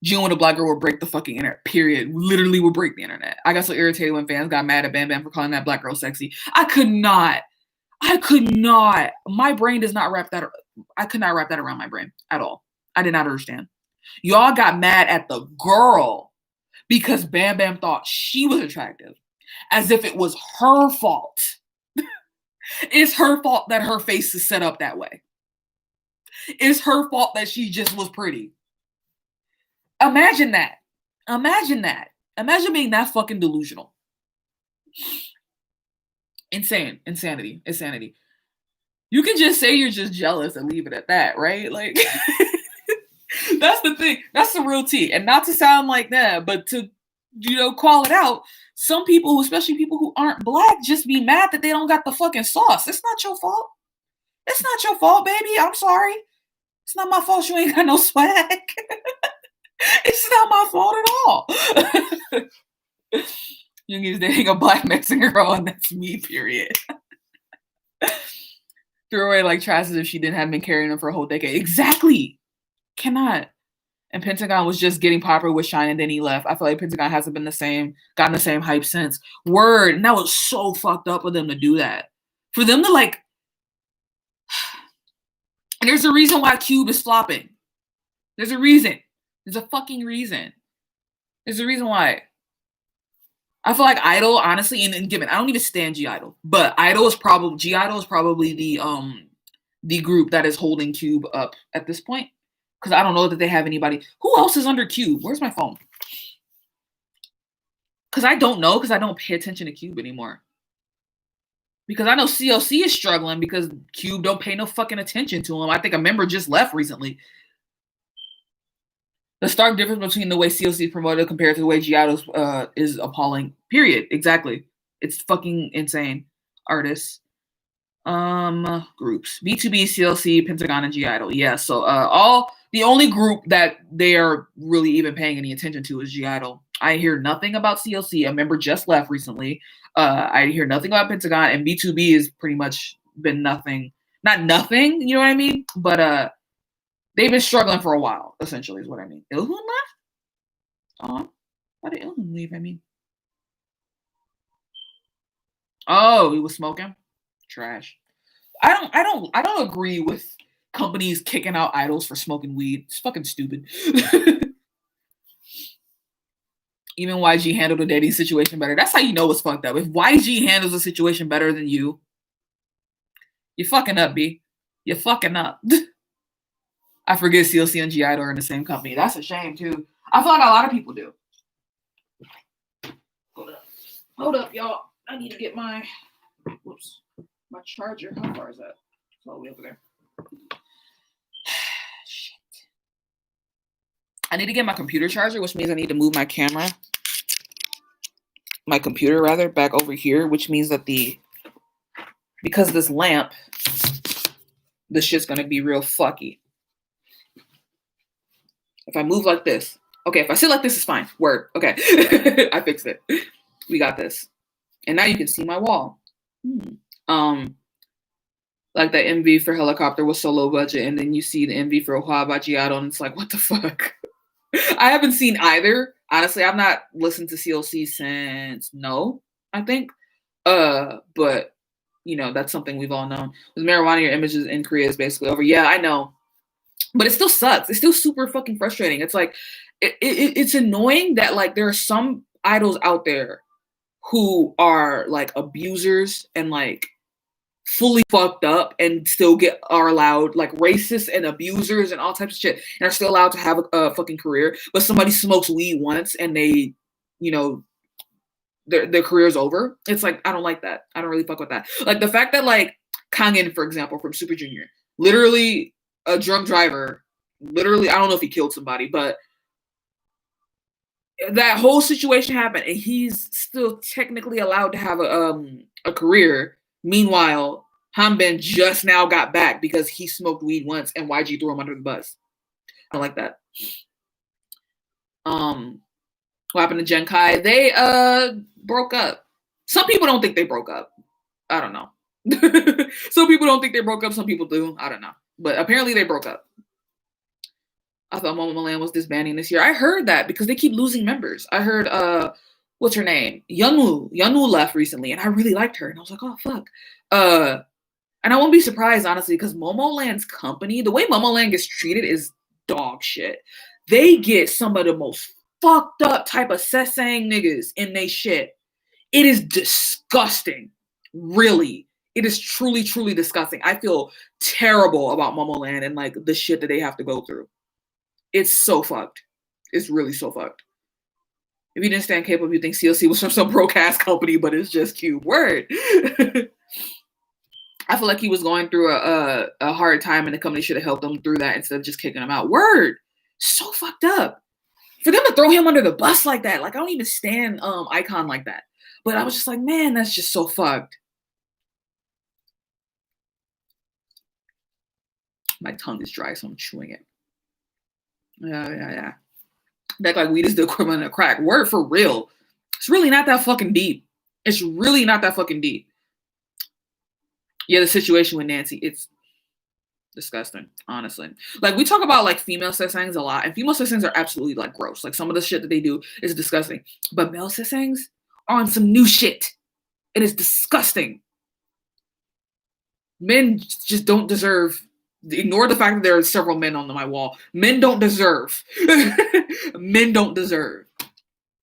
June with a black girl will break the fucking internet, period. Literally will break the internet. I got so irritated when fans got mad at Bam Bam for calling that black girl sexy. I could not. My brain does not wrap that. I could not wrap that around my brain at all. I did not understand. Y'all got mad at the girl because Bam Bam thought she was attractive, as if it was her fault. It's her fault that her face is set up that way. It's her fault that she just was pretty. Imagine that. Imagine being that fucking delusional. Insanity. You can just say you're just jealous and leave it at that, right? Like, that's the thing. That's the real tea. And not to sound like that, but to, call it out. Some people, especially people who aren't black, just be mad that they don't got the fucking sauce. It's not your fault. It's not your fault, baby. I'm sorry. It's not my fault you ain't got no swag. It's not my fault at all. Yoongi's dating a black Mexican girl, and that's me, period. Threw away like trash as if she didn't have been carrying him for a whole decade. Exactly. Cannot. And Pentagon was just getting popular with Shine, and then he left. I feel like Pentagon hasn't been gotten the same hype since. Word. And that was so fucked up for them to do that. For them to and there's a reason why Cube is flopping. There's a reason. There's a fucking reason. There's a reason why. I feel like Idol, honestly, and given I don't even stand G-Idol, but G-Idol is probably the group that is holding Cube up at this point. Because I don't know that they have anybody. Who else is under Cube? Where's my phone? Because I don't know, because I don't pay attention to Cube anymore. Because I know CLC is struggling because Cube don't pay no fucking attention to him. I think a member just left recently. The stark difference between the way CLC is promoted compared to the way G-Idol is appalling. Period. Exactly. It's fucking insane. Artists. Groups. B2B, CLC, Pentagon, and G-Idol. Yeah, so the only group that they are really even paying any attention to is G-Idol. I hear nothing about CLC. A member just left recently. I hear nothing about Pentagon, and B2B has pretty much been nothing. Not nothing, you know what I mean? But they've been struggling for a while, essentially, is what I mean. Ilhun left? Why did Ilhun leave, I mean? Oh, he was smoking? Trash. I don't agree with companies kicking out idols for smoking weed. It's fucking stupid. Even YG handled the dating situation better. That's how you know it's fucked up. If YG handles a situation better than you, you're fucking up, B. You're fucking up. I forget CLC and G-Idol are in the same company. That's a shame, too. I feel like a lot of people do. Hold up, y'all. I need to get my charger. How far is that? It's all the way over there. Shit. I need to get my computer charger, which means I need to move my computer rather, back over here, which means that because of this lamp, this shit's gonna be real fucky. If I move like this. Okay, if I sit like this, it's fine. Word. Okay. I fixed it. We got this. And now you can see my wall. Like that MV for Helicopter was so low budget, and then you see the MV for Ohio by G-Idol, and it's like, what the fuck? I haven't seen either. Honestly, I've not listened to CLC since No, I think. But that's something we've all known. With marijuana, your images in Korea is basically over. Yeah, I know. But it still sucks. It's still super fucking frustrating. It's like it's annoying that like there are some idols out there who are like abusers and like fully fucked up and still are allowed, like racist and abusers and all types of shit, and are still allowed to have a fucking career. But somebody smokes weed once and they, you know, their career's over. It's like I don't like that. I don't really fuck with that. Like the fact that like Kangin, for example, from Super Junior, literally a drunk driver. Literally, I don't know if he killed somebody, but that whole situation happened, and he's still technically allowed to have a career. Meanwhile, Hanbin just now got back because he smoked weed once, and YG threw him under the bus. I don't like that. What happened to Genkai? They broke up. Some people don't think they broke up. I don't know. Some people don't think they broke up. Some people do. I don't know. But apparently they broke up. I thought Momoland was disbanding this year. I heard that because they keep losing members. I heard what's her name? Youngwoo left recently, and I really liked her. And I was like, oh fuck. And I won't be surprised, honestly, because Momoland's company, the way Momoland gets treated is dog shit. They get some of the most fucked up type of sesang niggas in they shit. It is disgusting. Really. It is truly, truly disgusting. I feel terrible about Momoland and like the shit that they have to go through. It's so fucked. It's really so fucked. If you didn't stand K-pop, you think CLC was from some broke ass company, but it's just cute. Word. I feel like he was going through a hard time, and the company should have helped him through that instead of just kicking him out. Word. So fucked up. For them to throw him under the bus like that, like I don't even stand Icon like that. But I was just like, man, that's just so fucked. My tongue is dry, so I'm chewing it. Yeah. That like weed is the equivalent of crack. Word for real. It's really not that fucking deep. It's really not that fucking deep. Yeah, the situation with Nancy, it's disgusting, honestly. Like we talk about like female sesangs a lot, and female sesangs are absolutely like gross. Like some of the shit that they do is disgusting. But male sesangs are on some new shit. It is disgusting. Men just don't deserve. Ignore the fact that there are several men on my wall. Men don't deserve. Men don't deserve.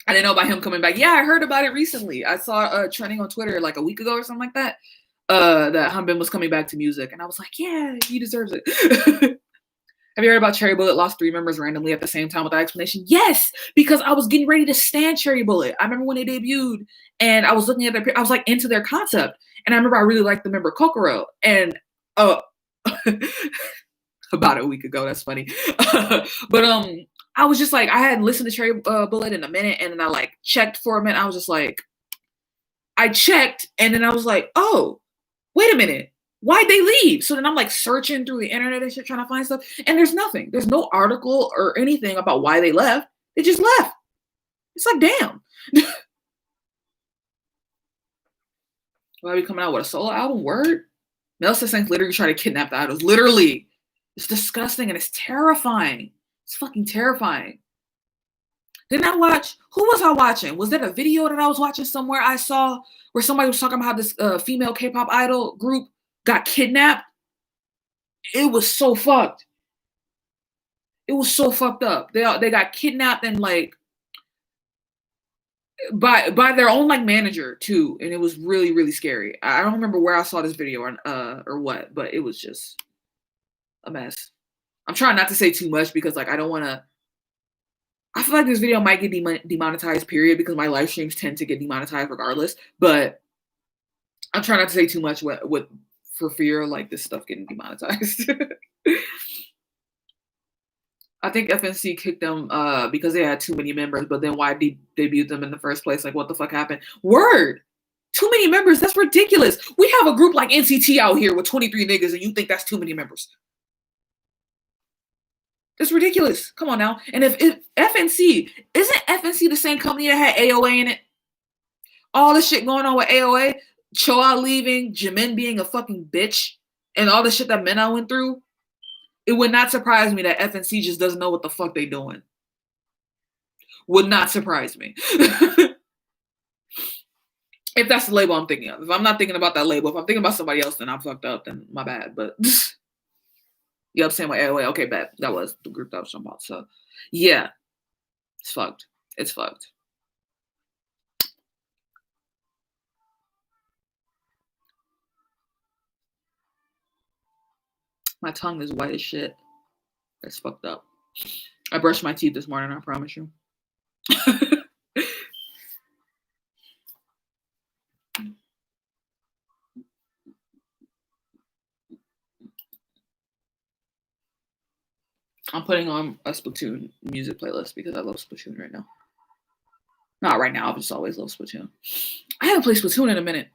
I didn't know about him coming back. Yeah, I heard about it recently. I saw trending on Twitter like a week ago or something like that. That Hanbin was coming back to music, and I was like, yeah, he deserves it. Have you heard about Cherry Bullet lost 3 members randomly at the same time without explanation? Yes, because I was getting ready to stand Cherry Bullet. I remember when they debuted, and I was looking at I was like into their concept, and I remember I really liked the member Kokoro, and about a week ago. That's funny. But I was just like, I hadn't listened to Cherry Bullet in a minute, and then I like checked for a minute. I was just like, I checked, and then I was like, oh, wait a minute. Why'd they leave? So then I'm like searching through the internet and shit, trying to find stuff, and there's nothing. There's no article or anything about why they left. They just left. It's like, damn. Why are we coming out with a solo album? Word? Nelson Saints literally try to kidnap the idols. Literally. It's disgusting and it's terrifying. It's fucking terrifying. Didn't I watch? Who was I watching? Was that a video that I was watching somewhere I saw where somebody was talking about how this female K-pop idol group got kidnapped? It was so fucked. It was so fucked up. They got kidnapped and like by their own like manager too, and it was really really scary. I don't remember where I saw this video or what, but it was just a mess. I'm trying not to say too much because like I don't want to. I feel like this video might get demonetized, period, because my live streams tend to get demonetized regardless. But I'm trying not to say too much with for fear of like this stuff getting demonetized. I think FNC kicked them because they had too many members, but then why debut them in the first place? Like, what the fuck happened? Word! Too many members? That's ridiculous. We have a group like NCT out here with 23 niggas, and you think that's too many members? It's ridiculous. Come on now. And if FNC, isn't FNC the same company that had AOA in it? All the shit going on with AOA, Choa leaving, Jimin being a fucking bitch, and all the shit that Mena went through, it would not surprise me that FNC just doesn't know what the fuck they doing. Would not surprise me. If that's the label I'm thinking of. If I'm not thinking about that label, if I'm thinking about somebody else, then I'm fucked up, then my bad. But you know what I'm saying? Like, anyway, okay, bad. That was the group that I was talking about. So yeah, it's fucked. It's fucked. My tongue is white as shit. It's fucked up. I brushed my teeth this morning, I promise you. I'm putting on a Splatoon music playlist because I love Splatoon right now. Not right now, I've just always loved Splatoon. I haven't played Splatoon in a minute.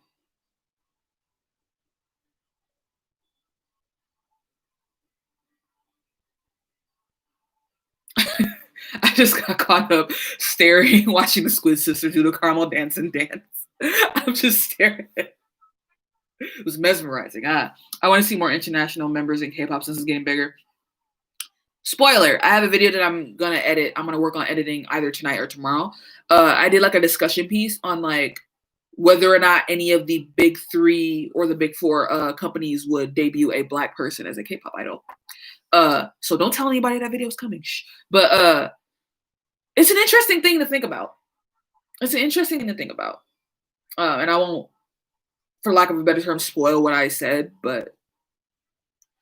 I just got caught up staring, watching the Squid Sisters do the caramel dance and dance. I'm just staring. It was mesmerizing. I want to see more international members in K-pop since it's getting bigger. Spoiler, I have a video that I'm gonna edit. I'm gonna work on editing either tonight or tomorrow. I did like a discussion piece on like whether or not any of the big 3 or the big 4 companies would debut a black person as a K-pop idol. So don't tell anybody that video is coming. Shh. But it's an interesting thing to think about. It's an interesting thing to think about. And I won't, for lack of a better term, spoil what I said, but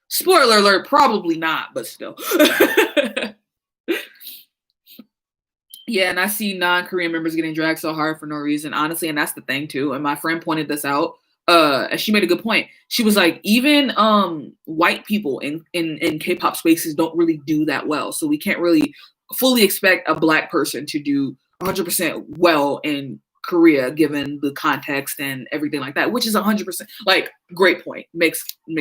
spoiler alert, probably not, but still. Yeah, and I see non-Korean members getting dragged so hard for no reason, honestly, and that's the thing too. And my friend pointed this out, and she made a good point. She was like, even white people in K-pop spaces don't really do that well, so we can't really fully expect a black person to do 100% well in Korea, given the context and everything like that, which is 100% like great point.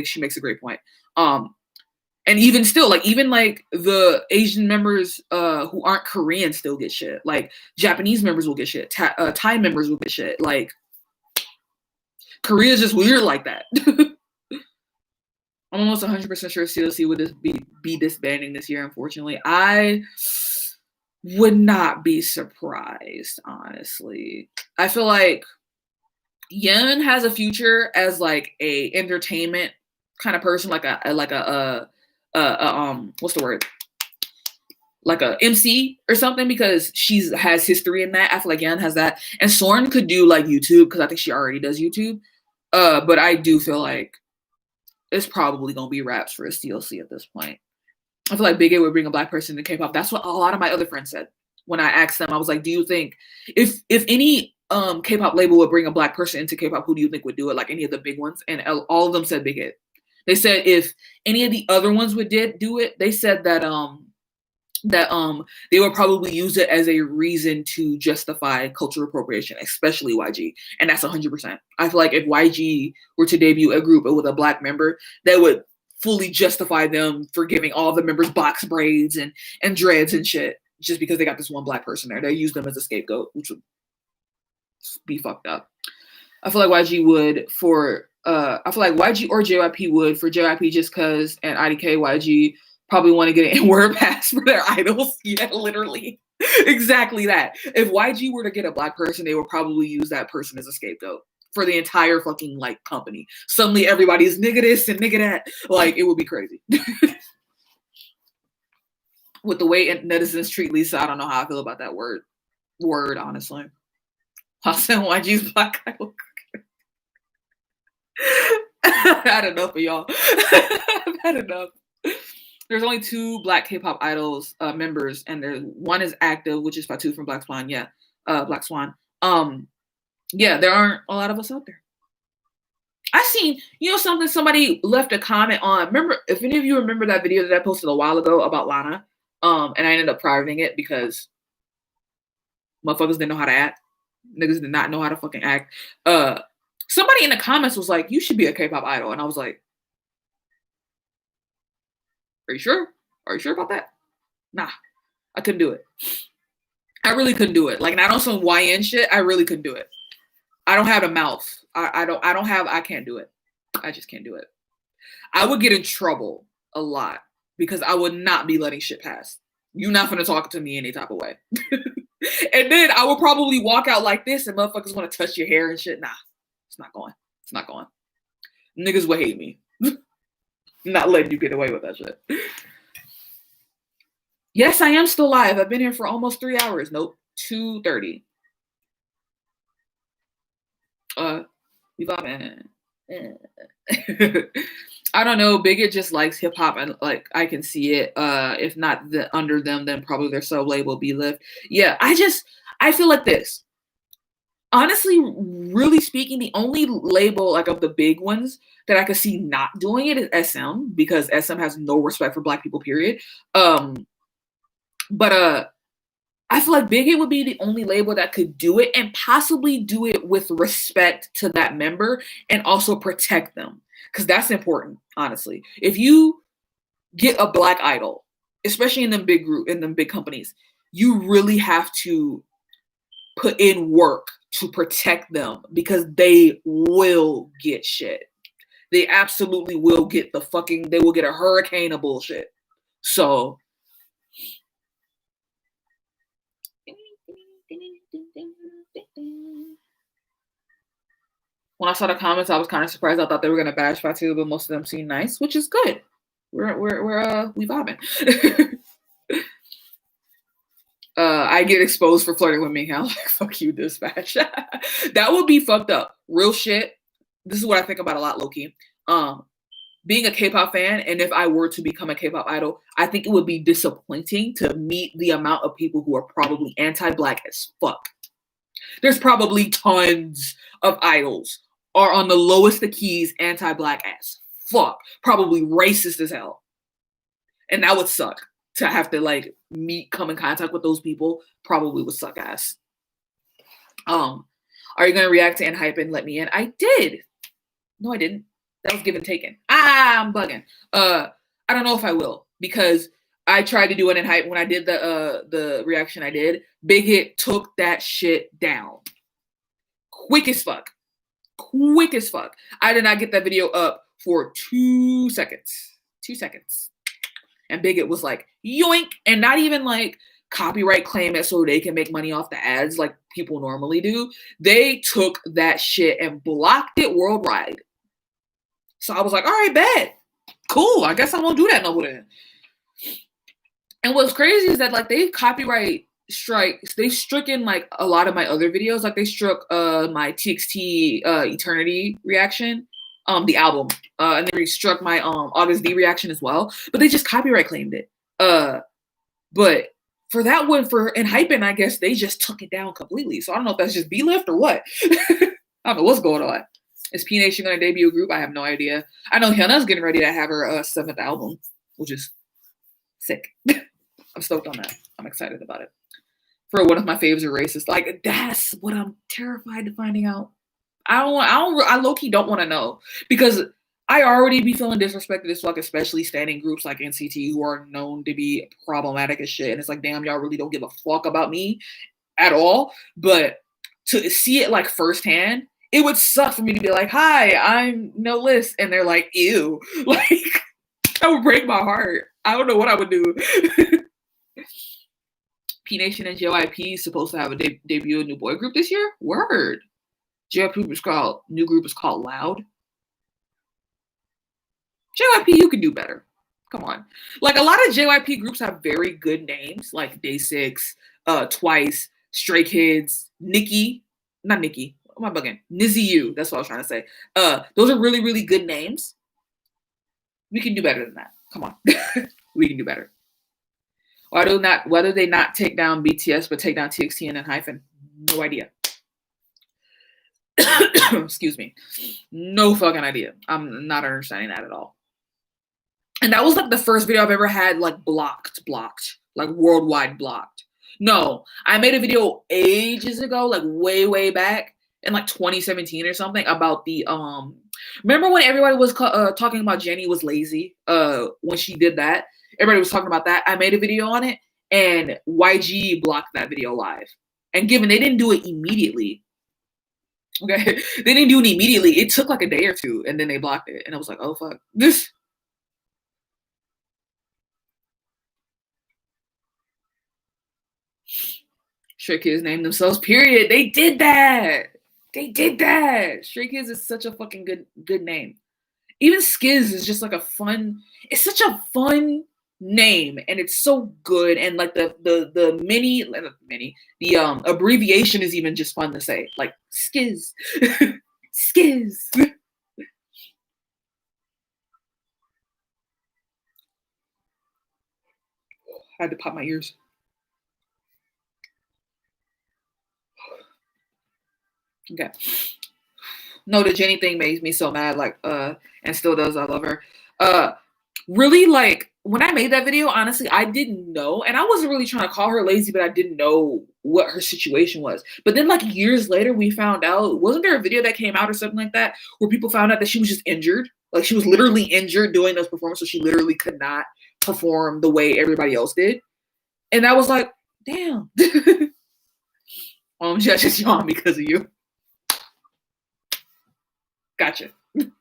She makes a great point. And even still, like even like the Asian members who aren't Korean still get shit. Like Japanese members will get shit. Thai members will get shit. Like Korea's just weird like that. I'm almost 100% sure CLC would be disbanding this year. Unfortunately, I would not be surprised. Honestly, I feel like Yeon has a future as like a entertainment kind of person, like a what's the word? Like a MC or something, because she has history in that. I feel like Yeon has that, and Soren could do like YouTube because I think she already does YouTube. But I do feel like it's probably gonna be raps for a CLC at this point. I feel like Big A would bring a black person to K-pop. That's what a lot of my other friends said when I asked them. I was like, "Do you think if any K-pop label would bring a black person into K-pop, who do you think would do it? Like any of the big ones?" And all of them said Big A. They said if any of the other ones would do it, they said that they would probably use it as a reason to justify cultural appropriation, especially YG, and that's 100%. I feel like if YG were to debut a group with a black member, that would fully justify them for giving all the members box braids and dreads and shit just because they got this one black person there. They use them as a scapegoat, which would be fucked up. I feel like YG would for I feel like YG or JYP would for JYP just because, and IDK YG probably want to get an N-word pass for their idols. Yeah, literally. Exactly that. If YG were to get a black person, they would probably use that person as a scapegoat for the entire fucking like company. Suddenly everybody's nigga this and nigga that. Like it would be crazy. With the way netizens treat Lisa, I don't know how I feel about that word, honestly. Hassan YG's black idol. I've had enough of y'all. I've had enough. There's only 2 black K-pop idols members, and one is active, which is Fatu from Black Swan. Yeah, Black Swan. Yeah, there aren't a lot of us out there. I seen, something. Somebody left a comment on. Remember, if any of you remember that video that I posted a while ago about Lana, and I ended up privating it because motherfuckers didn't know how to act. Niggas did not know how to fucking act. Somebody in the comments was like, "You should be a K-pop idol," and I was like, "Are you sure? Are you sure about that?" Nah, I couldn't do it. I really couldn't do it. Like, not on some YN shit. I really couldn't do it. I don't have a mouth. I can't do it. I just can't do it. I would get in trouble a lot because I would not be letting shit pass. You're not gonna talk to me any type of way. And then I would probably walk out like this and motherfuckers want to touch your hair and shit. Nah, it's not going. It's not going. Niggas would hate me. Not letting you get away with that shit. Yes, I am still live. I've been here for almost 3 hours. Nope. 2:30. We vibing. I don't know. Bigot just likes hip hop, and like I can see it. If not under them, then probably their sub label be Lift. Yeah, I feel like this. Honestly, really speaking, the only label like of the big ones that I could see not doing it is SM, because SM has no respect for Black people. Period. But I feel like Big Hit would be the only label that could do it and possibly do it with respect to that member and also protect them. Because that's important, honestly. If you get a Black idol, especially in them big companies, you really have to put in work to protect them, because they will get shit. They absolutely will get they will get a hurricane of bullshit. So when I saw the comments, I was kind of surprised. I thought they were gonna bash Fatu, but most of them seem nice, which is good. We vibing. I get exposed for flirting with me. I'm like, fuck you, dispatch. That would be fucked up. Real shit. This is what I think about a lot, low-key. Being a K-pop fan, and if I were to become a K-pop idol, I think it would be disappointing to meet the amount of people who are probably anti-Black as fuck. There's probably tons of idols are on the lowest of keys anti-Black as fuck. Probably racist as hell. And that would suck. To have to like come in contact with those people probably would suck ass. Are you gonna react to Hype and Let Me In? I did. No, I didn't. That was given taken. I'm bugging. I don't know if I will, because I tried to do it in Hype when I did the reaction I did. Big Hit took that shit down. Quick as fuck. Quick as fuck. I did not get that video up for 2 seconds. 2 seconds. And Big Hit was like, yoink, and not even like copyright claim it so they can make money off the ads like people normally do. They took that shit and blocked it worldwide. So I was like, all right, bet. Cool. I guess I won't do that no more then. And what's crazy is that like they copyright strikes, they stricken like a lot of my other videos. Like they struck my TXT Eternity reaction. The album, and they struck my August D reaction as well, but they just copyright claimed it. But for that one, for Hypin', I guess they just took it down completely. So I don't know if that's just B-Lift or what. I don't know what's going on. Is P Nation gonna debut a group? I have no idea. I know Hyuna's getting ready to have her 7th album, which is sick. I'm stoked on that. I'm excited about it. For one of my faves are racist. Like that's what I'm terrified of finding out. I low-key don't want to know, because I already be feeling disrespected as fuck, especially standing groups like NCT who are known to be problematic as shit. And it's like, damn, y'all really don't give a fuck about me at all. But to see it like firsthand, it would suck for me to be like, hi, I'm No List. And they're like, ew. Like, that would break my heart. I don't know what I would do. P Nation and JYP is supposed to have a debut a new boy group this year? Word. JYP new group is called Loud. JYP, you can do better. Come on. Like a lot of JYP groups have very good names, like Day6, Twice, Stray Kids, Nicki. Not Nicki. What am I bugging? Nizzy U. That's what I was trying to say. Those are really, really good names. We can do better than that. Come on. We can do better. Whether they not take down BTS but take down TXT and then Hyphen? No idea. Excuse me. No fucking idea. I'm not understanding that at all. And that was like the first video I've ever had like blocked, like worldwide blocked. No, I made a video ages ago, like way back in like 2017 or something, about the remember when everybody was talking about Jennie was lazy when she did that? Everybody was talking about that. I made a video on it, and YG blocked that video live. And given they didn't do it immediately, okay, they didn't do it immediately. It took like a day or two, and then they blocked it. And I was like, oh fuck, this. Stray Kids named themselves. Period. They did that. They did that. Stray Kids is such a fucking good name. Even Skiz is just like a fun. It's such a fun name, and it's so good. And like the abbreviation is even just fun to say. Like Skiz, Skiz. I had to pop my ears. Okay. No, the Jenny thing makes me so mad, like, and still does. I love her. Really, like, when I made that video, honestly, I didn't know, and I wasn't really trying to call her lazy, but I didn't know what her situation was. But then, like, years later, we found out, wasn't there a video that came out or something like that, where people found out that she was just injured? Like, she was literally injured doing those performances, so she literally could not perform the way everybody else did. And I was like, damn. I just yawned because of you. Gotcha. I'm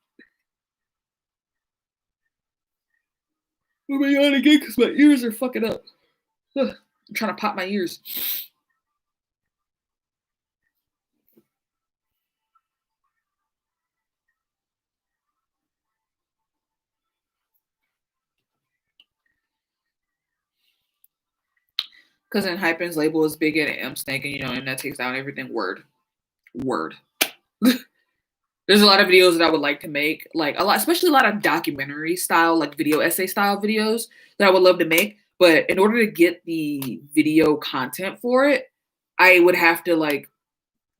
gonna yawn again because my ears are fucking up. I'm trying to pop my ears. Because in Hypen's label is big and M Snake, and and that takes down everything. Word. There's a lot of videos that I would like to make, like especially a lot of documentary style, like video essay style videos that I would love to make. But in order to get the video content for it, I would have to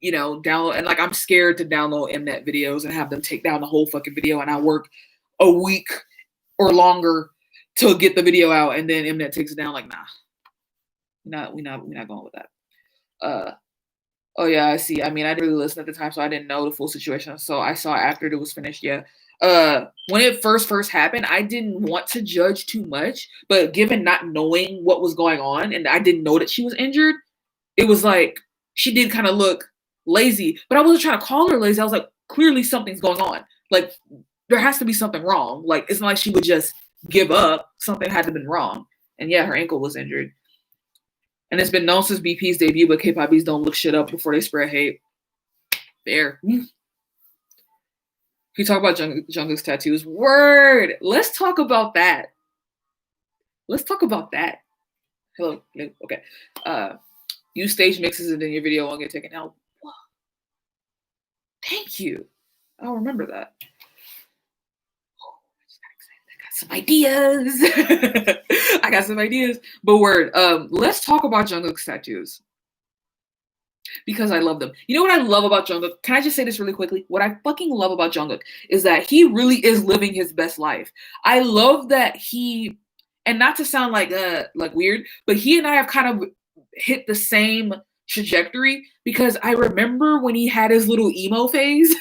download, and like I'm scared to download Mnet videos and have them take down the whole fucking video, and I work a week or longer to get the video out, and then Mnet takes it down. Like, nah, we're not going with that. Oh yeah, I see. I mean, I didn't really listen at the time, so I didn't know the full situation. So I saw after it was finished. Yeah. When it first happened, I didn't want to judge too much, but given not knowing what was going on, and I didn't know that she was injured, it was like she did kind of look lazy. But I wasn't trying to call her lazy. I was like, clearly something's going on. Like there has to be something wrong. Like it's not like she would just give up. Something had to have been wrong. And yeah, her ankle was injured. And it's been known since BP's debut, but K-poppies don't look shit up before they spread hate. Fair. Can you talk about Jungkook's tattoos? Word! Let's talk about that. Hello. Okay. You stage mixes and then your video won't get taken out. Thank you. I'll remember that. Some ideas. I got some ideas. But word, let's talk about Jungkook's tattoos. Because I love them. You know what I love about Jungkook? Can I just say this really quickly? What I fucking love about Jungkook is that he really is living his best life. I love that and not to sound like weird, but he and I have kind of hit the same trajectory because I remember when he had his little emo phase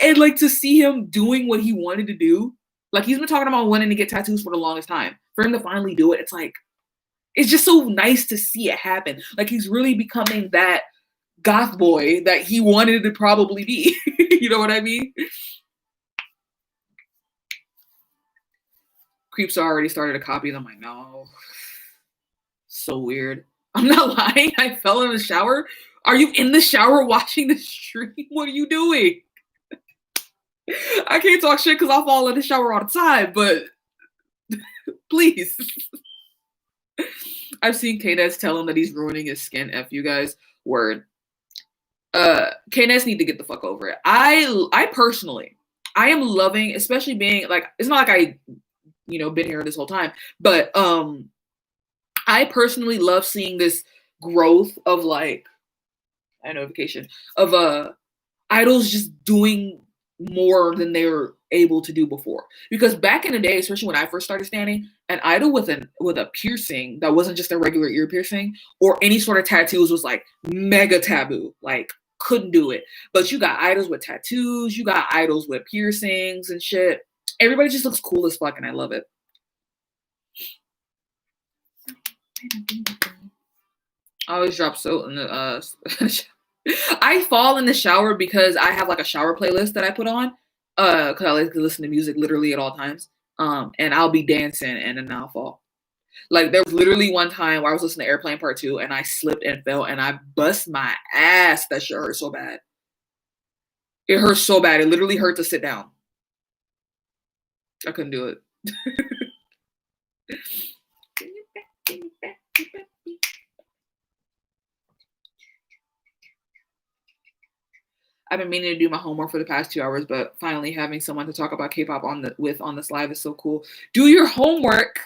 and like to see him doing what he wanted to do. Like he's been talking about wanting to get tattoos for the longest time. For him to finally do it, it's like, it's just so nice to see it happen. Like he's really becoming that goth boy that he wanted to probably be. You know what I mean? Creeps already started to copy them. I'm like, no. So weird. I'm not lying. I fell in the shower. Are you in the shower watching the stream? What are you doing? I can't talk shit because I fall in the shower all the time, but please. I've seen K-Ness tell him that he's ruining his skin. F you guys. Word. K-Ness need to get the fuck over it. I personally, I am loving, especially being like, it's not like I, been here this whole time, but I personally love seeing this growth of like, notification of idols just doing more than they were able to do before. Because back in the day, especially when I first started standing, an idol with a piercing that wasn't just a regular ear piercing or any sort of tattoos was like mega taboo. Like couldn't do it. But you got idols with tattoos, you got idols with piercings and shit. Everybody just looks cool as fuck, and I love it. I always drop soap in the I fall in the shower because I have like a shower playlist that I put on. Because I like to listen to music literally at all times. And I'll be dancing and then I'll fall. Like there was literally one time where I was listening to Airplane Part 2 and I slipped and fell and I bust my ass. That shit hurt so bad. It hurt so bad. It literally hurt to sit down. I couldn't do it. I've been meaning to do my homework for the past 2 hours, but finally having someone to talk about K-pop on this live is so cool. Do your homework.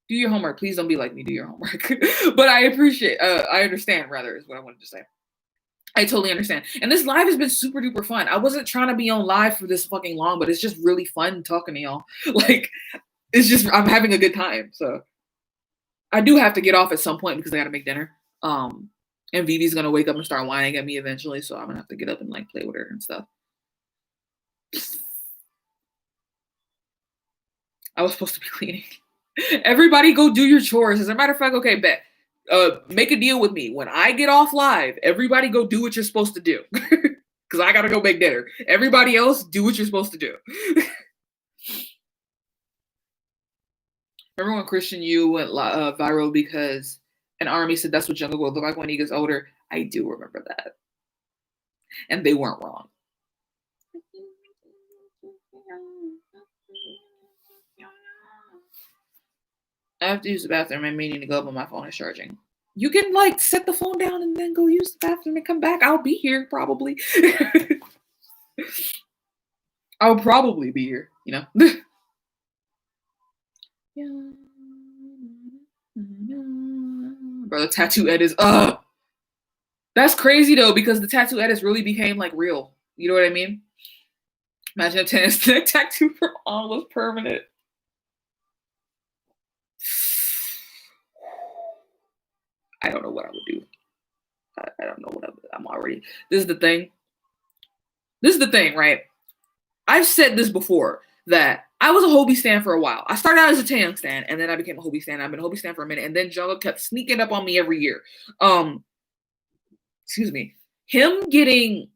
Do your homework. Please don't be like me. Do your homework. But I understand, rather, is what I wanted to say. I totally understand. And this live has been super duper fun. I wasn't trying to be on live for this fucking long, but it's just really fun talking to y'all. Like, it's just, I'm having a good time. So I do have to get off at some point because I got to make dinner. And Vivi's gonna wake up and start whining at me eventually, so I'm gonna have to get up and like play with her and stuff. I was supposed to be cleaning. Everybody go do your chores. As a matter of fact, okay, bet. Make a deal with me. When I get off live, everybody go do what you're supposed to do. Because I gotta go make dinner. Everybody else, do what you're supposed to do. Remember when Christian Yu went viral because an army said that's what Jungkook will look like when he gets older? I do remember that. And they weren't wrong. I have to use the bathroom. I'm meaning to go, but my phone is charging. You can like set the phone down and then go use the bathroom and come back. I'll be here probably. I'll probably be here, you know. Bro, the tattoo edits. That's crazy though, because the tattoo edits really became like real. You know what I mean? Imagine if tennis neck tattoo for all was permanent. I don't know what I would do. I don't know what I'm already. This is the thing. This is the thing, right? I've said this before that I was a Hobie stan for a while. I started out as a Taeyang stan, and then I became a Hobie stan. I've been a Hobie stan for a minute, and then Jungkook kept sneaking up on me every year. Excuse me. Him getting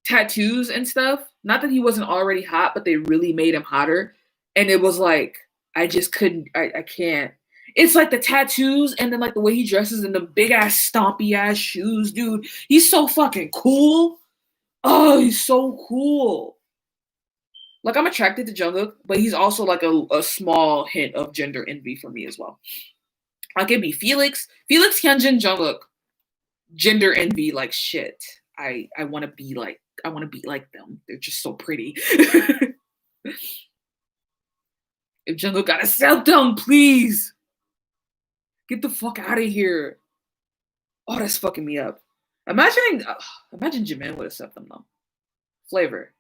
tattoos and stuff, not that he wasn't already hot, but they really made him hotter. And it was like, I just couldn't, I can't. It's like the tattoos and then like the way he dresses and the big ass stompy ass shoes, dude. He's so fucking cool. Oh, he's so cool. Like I'm attracted to Jungkook, but he's also like a small hint of gender envy for me as well. Like it'd be Felix, Hyunjin, Jungkook, gender envy like shit. I want to be like them. They're just so pretty. If Jungkook got a septum, please get the fuck out of here. Oh, that's fucking me up. Imagine Jimin with a septum though. Flavor.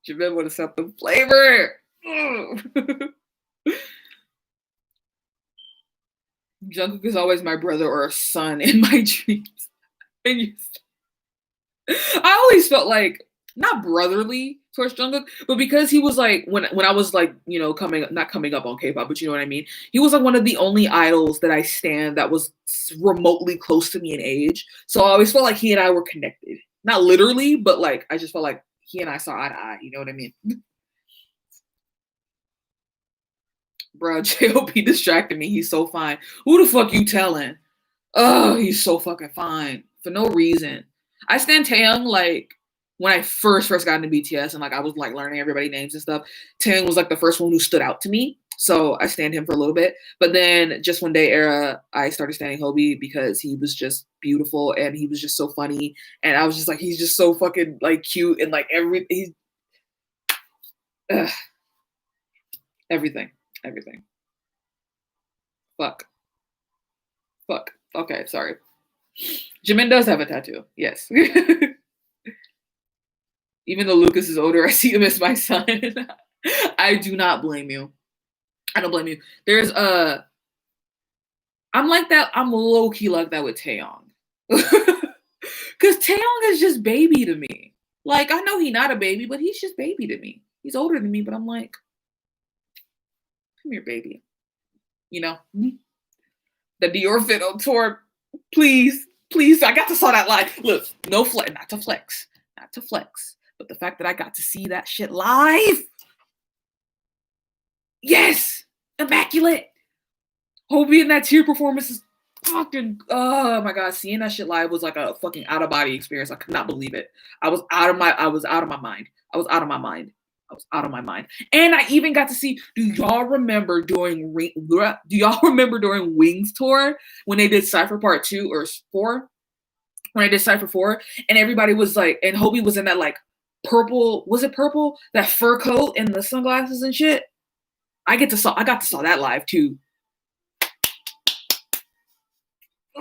Jimin with a septum. Flavor. Jungkook is always my brother or a son in my dreams. I always felt like not brotherly towards Jungkook, but because he was like when I was like, you know, not coming up on K-pop, but you know what I mean? He was like one of the only idols that I stan that was remotely close to me in age. So I always felt like he and I were connected. Not literally, but like I just felt like he and I saw eye to eye, you know what I mean? Bro, J.O.P. distracted me. He's so fine. Who the fuck you telling? Oh, he's so fucking fine. For no reason. I stand Taeyang like when I first got into BTS and like I was like learning everybody's names and stuff. Taeyang was like the first one who stood out to me. So I stand him for a little bit. But then just one day era, I started standing Hobie because he was just beautiful and he was just so funny. And I was just like, he's just so fucking like cute and like everything. Fuck. Okay, sorry. Jimin does have a tattoo. Yes. Even though Lucas is older, I see him as my son. I do not blame you. I don't blame you. There's I'm like that. I'm low key like that with Taeyong. Because Taeyong is just baby to me. Like, I know he's not a baby, but he's just baby to me. He's older than me, but I'm like, come here, baby. You know? The Dior fit on tour. Please. I got to saw that live. Look, no flex, not to flex. But the fact that I got to see that shit live. Yes. immaculate. Hobie in that tear performance is fucking, oh my god, seeing that shit live was like a fucking out of body experience. I could not believe it. I was out of my mind. I was out of my mind. And I even got to see, do y'all remember during Wings tour when they did Cypher Part 2 or 4? When I did Cypher 4 and everybody was like, and Hobie was in that like purple, was it purple? That fur coat and the sunglasses and shit. I got to saw that live too.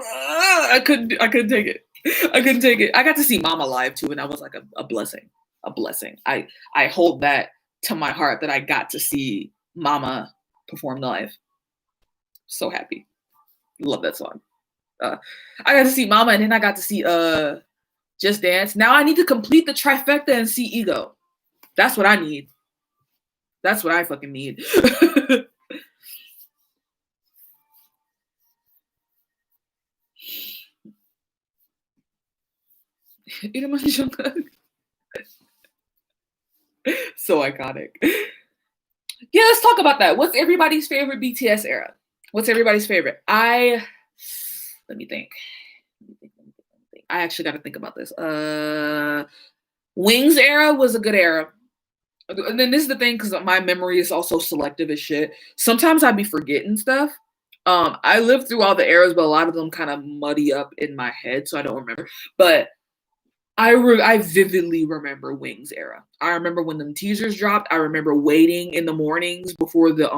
I couldn't take it. I got to see Mama live too, and that was like a blessing. I hold that to my heart that I got to see Mama perform live. So happy. Love that song. I got to see Mama, and then I got to see Just Dance. Now I need to complete the trifecta and see Ego. That's what I need. That's what I fucking need. So iconic. Yeah, let's talk about that. What's everybody's favorite BTS era? What's everybody's favorite? Let me think. I actually got to think about this. Wings era was a good era. And then this is the thing, because my memory is also selective as shit. Sometimes I'd be forgetting stuff. I lived through all the eras, but a lot of them kind of muddy up in my head, so I don't remember. But I vividly remember Wings era. I remember when them teasers dropped. I remember waiting in the mornings before the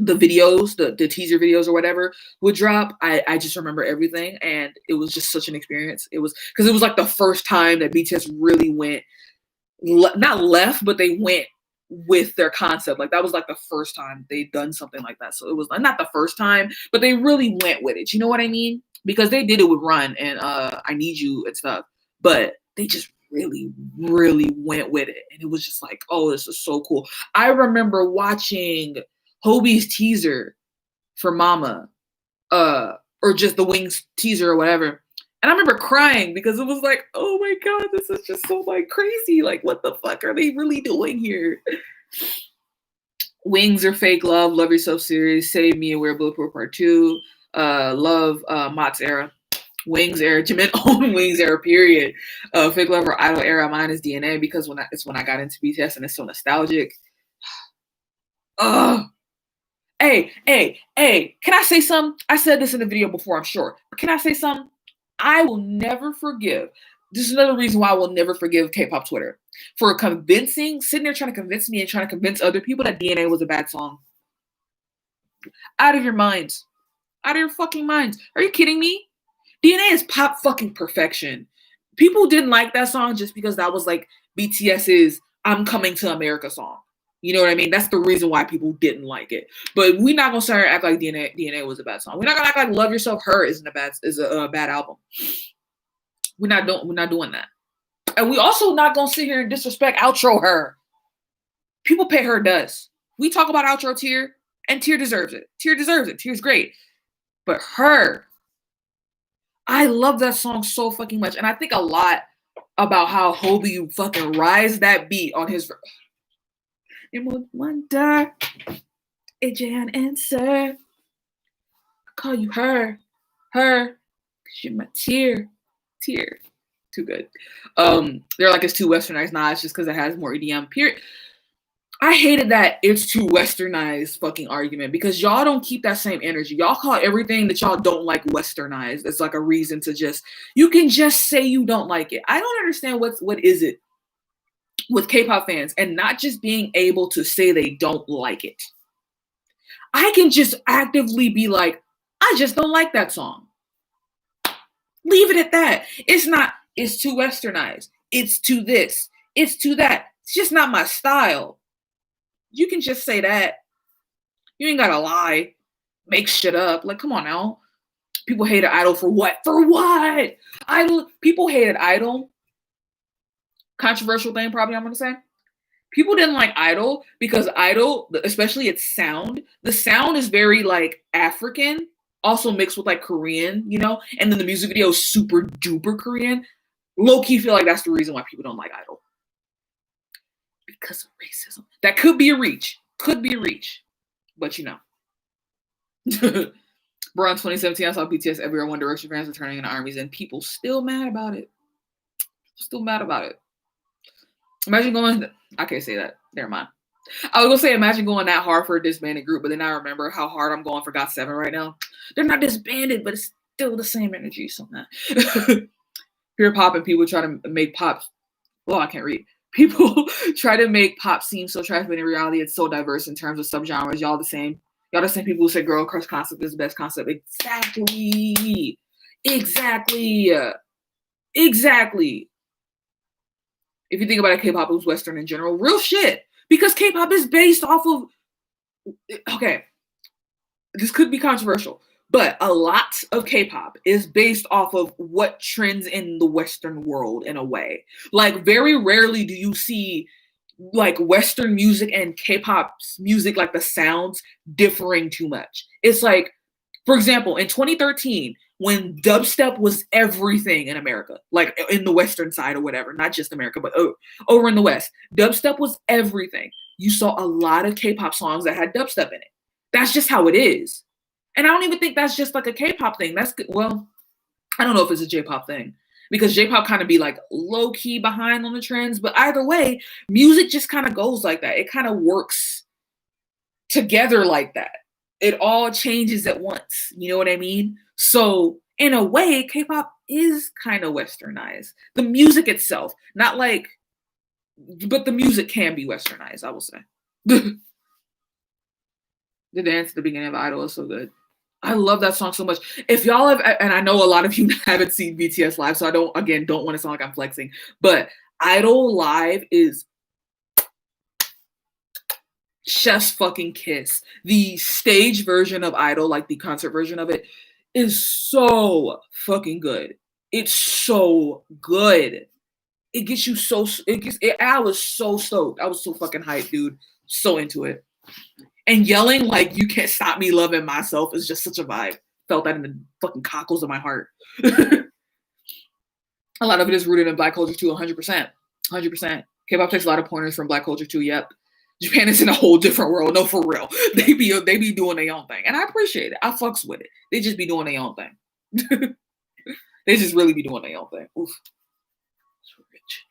videos, the teaser videos or whatever would drop. I just remember everything, and it was just such an experience. It was because it was like the first time that BTS really went, not left, but they went with their concept. Like that was like the first time they'd done something like that. So it was not the first time, but they really went with it. You know what I mean? Because they did it with Run and I Need You and stuff, but they just really, really went with it. And it was just like, oh, this is so cool. I remember watching Hobie's teaser for Mama, or just the Wings teaser or whatever. And I remember crying because it was like, oh my god, this is just so like crazy. Like, what the fuck are they really doing here? Wings or Fake Love, Love Yourself Series, Save Me and Wear Bulletproof Part 2, Love, Mott's era, Wings era, Jimin own Wings era, period. Fake Love or Idol era, mine is DNA because it's when I got into BTS and it's so nostalgic. Hey, can I say something? I said this in the video before, I'm sure. But can I say something? I will never forgive. This is another reason why I will never forgive K-pop Twitter for sitting there trying to convince me and trying to convince other people that DNA was a bad song. Out of your minds. Out of your fucking minds. Are you kidding me? DNA is pop fucking perfection. People didn't like that song just because that was like BTS's I'm Coming to America song. You know what I mean? That's the reason why people didn't like it. But we're not gonna start to act like DNA was a bad song. We're not gonna act like Love Yourself Her is a bad album. We're not doing that. And we also not gonna sit here and disrespect Outro Her. People pay her dust. We talk about Outro Tear, and Tear deserves it. Tear's great. But Her, I love that song so fucking much. And I think a lot about how Hobie fucking rides that beat on his. You would wonder, AJ an answer. I call you her, cause you're my tear. Too good. They're like it's too westernized. Nah, it's just because it has more EDM. Period. I hated that it's too westernized fucking argument because y'all don't keep that same energy. Y'all call everything that y'all don't like westernized. It's like a reason to you can just say you don't like it. I don't understand what is it with K-pop fans and not just being able to say they don't like it. I can just actively be like, I just don't like that song. Leave it at that. It's too westernized. It's too this. It's too that. It's just not my style. You can just say that. You ain't gotta lie. Make shit up. Like, come on now. People hated Idol for what? For what? People hated Idol. Controversial thing, probably I'm gonna say. People didn't like Idol because Idol, especially its sound, the sound is very like African, also mixed with like Korean, you know, and then the music video is super duper Korean. Low-key feel like that's the reason why people don't like Idol. Because of racism. That could be a reach. But you know. Bro, in 2017, I saw BTS everywhere. One Direction fans returning in the armies, and people still mad about it. Still mad about it. Imagine going. I can't say that. Never mind. I was gonna say, imagine going that hard for a disbanded group, but then I remember how hard I'm going for GOT7 right now. They're not disbanded, but it's still the same energy. So pure pop and people try to make pop. Well, I can't read. People try to make pop seem so trash, but in reality, it's so diverse in terms of subgenres. Y'all the same. Y'all the same people who say girl crush concept is the best concept. Exactly. If you think about it, K-pop is Western in general. Real shit. Because K-pop is based off of, okay, this could be controversial, but a lot of K-pop is based off of what trends in the Western world in a way. Like, very rarely do you see like Western music and K-pop music, like the sounds differing too much. It's like, for example, in 2013, when dubstep was everything in America, like in the Western side or whatever, not just America, but over in the West, dubstep was everything. You saw a lot of K-pop songs that had dubstep in it. That's just how it is. And I don't even think that's just like a K-pop thing. That's good. Well, I don't know if it's a J-pop thing, because J-pop kind of be like low-key behind on the trends. But either way, music just kind of goes like that. It kind of works together like that. It all changes at once. You know what I mean? So in a way, K-pop is kind of westernized. The music itself, not like, but the music can be westernized, I will say. The dance at the beginning of Idol is so good. I love that song so much. If y'all have, and I know a lot of you haven't seen BTS live, so I don't want to sound like I'm flexing, but Idol live is chef's fucking kiss. The stage version of Idol, like the concert version of it, is so fucking good. It's so good. It gets you so, I was so stoked. I was so fucking hyped, dude. So into it. And yelling like "You can't stop me loving myself" is just such a vibe. Felt that in the fucking cockles of my heart. A lot of it is rooted in Black culture too, 100%. 100%. K-pop takes a lot of pointers from Black culture too, yep. Japan is in a whole different world. No, for real. They be doing their own thing. And I appreciate it. I fucks with it. They just be doing their own thing. They just really be doing their own thing. Oof. So rich.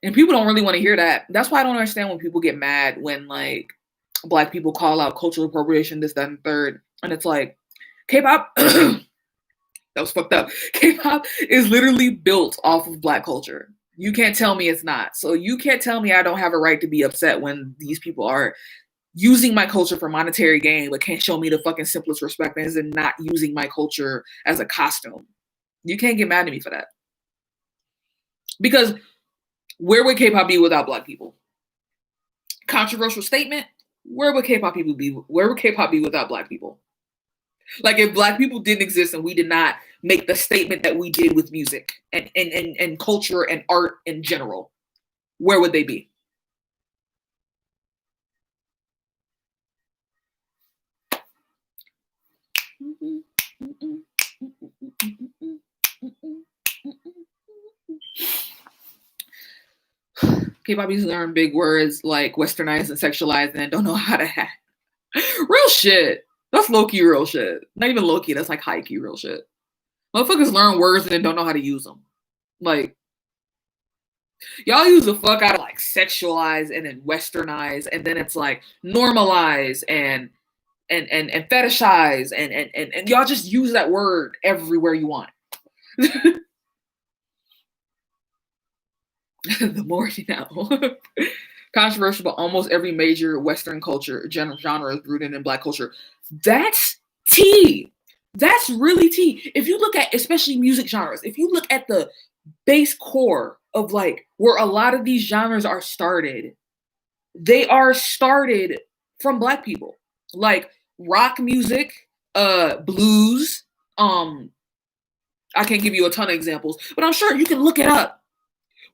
And people don't really want to hear that. That's why I don't understand when people get mad when like Black people call out cultural appropriation, this, that, and third. And it's like, K-pop, that was fucked up. K-pop is literally built off of Black culture. You can't tell me it's not. So you can't tell me I don't have a right to be upset when these people are using my culture for monetary gain, but can't show me the fucking simplest respect as in not using my culture as a costume. You can't get mad at me for that. Because where would K-pop be without Black people? Controversial statement. Where would K-pop people be? Where would K-pop be without Black people? Like if Black people didn't exist and we did not make the statement that we did with music and culture and art in general, where would they be? K-pop users learn big words like westernized and sexualized and don't know how to hack. Real shit. That's low-key real shit. Not even low-key, that's like high-key real shit. Motherfuckers learn words and then don't know how to use them. Like, y'all use the fuck out of like sexualize and then westernize, and then it's like normalize and fetishize and y'all just use that word everywhere you want. The more you know. Controversial, but almost every major Western culture genre is rooted in Black culture. That's tea. That's really tea. If you look at, especially music genres, if you look at the base core of like where a lot of these genres are started, they are started from Black people. Like rock music, blues. I can't give you a ton of examples, but I'm sure you can look it up.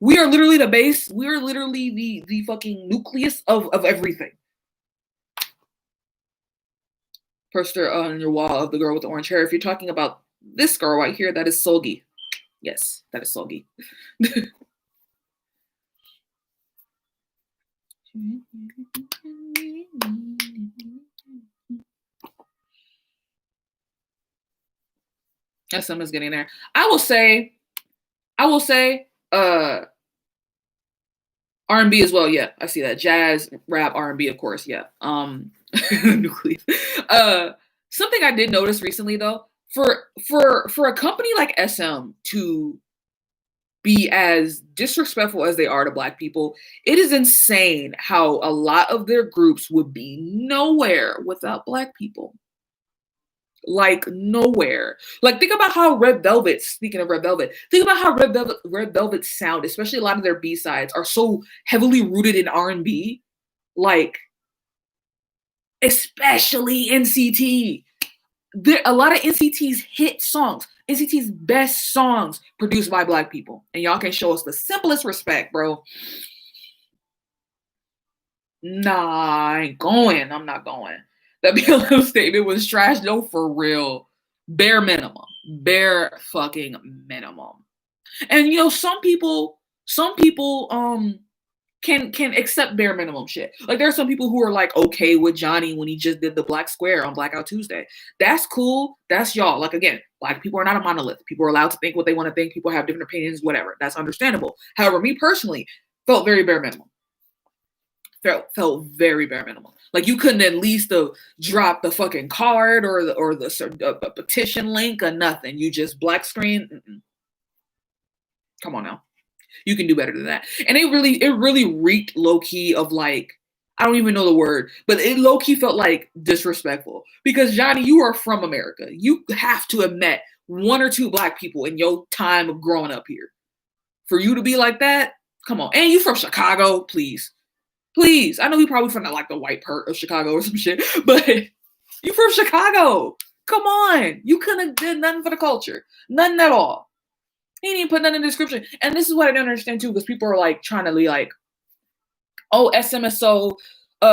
We are literally the base. We are literally the fucking nucleus of everything. Poster on your wall of the girl with the orange hair. If you're talking about this girl right here, that is Solgi. Yes, that is Solgi. SM is getting there. I will say, uh, R&B as well. Yeah, I see that. Jazz, rap, R&B, of course. Yeah. Nucleus. Uh, Something I did notice recently though, for a company like SM to be as disrespectful as they are to Black people, it is insane how a lot of their groups would be nowhere without Black people. Like nowhere. Like think about how Red Velvet, speaking of Red Velvet, think about how Red Velvet sound, especially a lot of their B-sides are so heavily rooted in R&B. Like especially NCT. A lot of NCT's hit songs, NCT's best songs produced by Black people. And y'all can show us the simplest respect, bro. Nah, I ain't going. I'm not going. That BLM statement was trash, though, for real. Bare minimum. Bare fucking minimum. And you know, some people can accept bare minimum shit. Like there are some people who are like okay with Johnny when he just did the Black Square on Blackout Tuesday. That's cool. That's y'all. Like again, Black people are not a monolith. People are allowed to think what they want to think. People have different opinions, whatever. That's understandable. However, me personally felt very bare minimum. Felt very bare minimum. Like you couldn't at least drop the fucking card or the petition link or nothing. You just black screen. Come on now. You can do better than that. And it really reeked low key of like, I don't even know the word, but it low key felt like disrespectful because Johnny, you are from America. You have to have met one or two Black people in your time of growing up here. For you to be like that, come on. And you from Chicago, please. Please. I know he probably from like the white part of Chicago or some shit, but you from Chicago. Come on. You couldn't have did nothing for the culture. Nothing at all. He didn't even put nothing in the description. And this is what I don't understand too, because people are like trying to be like, oh, SMSO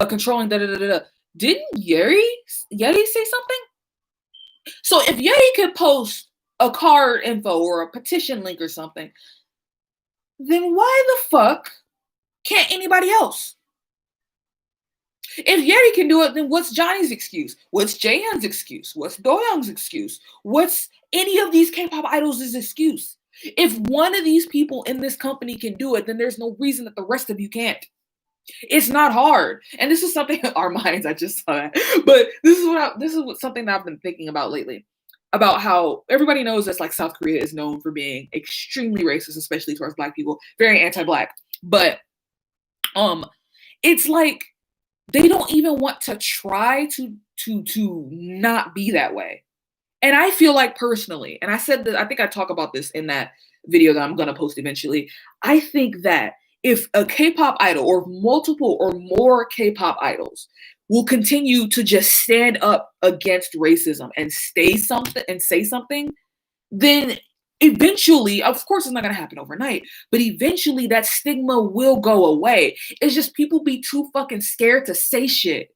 controlling da da da da. Didn't Yeri say something? So if Yeri could post a card info or a petition link or something, then why the fuck can't anybody else? If Yeri can do it, then what's Johnny's excuse? What's Jaehyun's excuse? What's Doyoung's excuse? What's any of these K-pop idols' excuse? If one of these people in this company can do it, then there's no reason that the rest of you can't. It's not hard. And this is something our minds, I just saw that. But this is something that I've been thinking about lately. About how everybody knows that like South Korea is known for being extremely racist, especially towards Black people, very anti-Black. But it's like they don't even want to try to not be that way. And I feel like personally, and I said that I think I talk about this in that video that I'm gonna post eventually. I think that if a K-pop idol or multiple or more K-pop idols will continue to just stand up against racism and say something, then eventually, of course it's not going to happen overnight, but eventually that stigma will go away. It's just people be too fucking scared to say shit.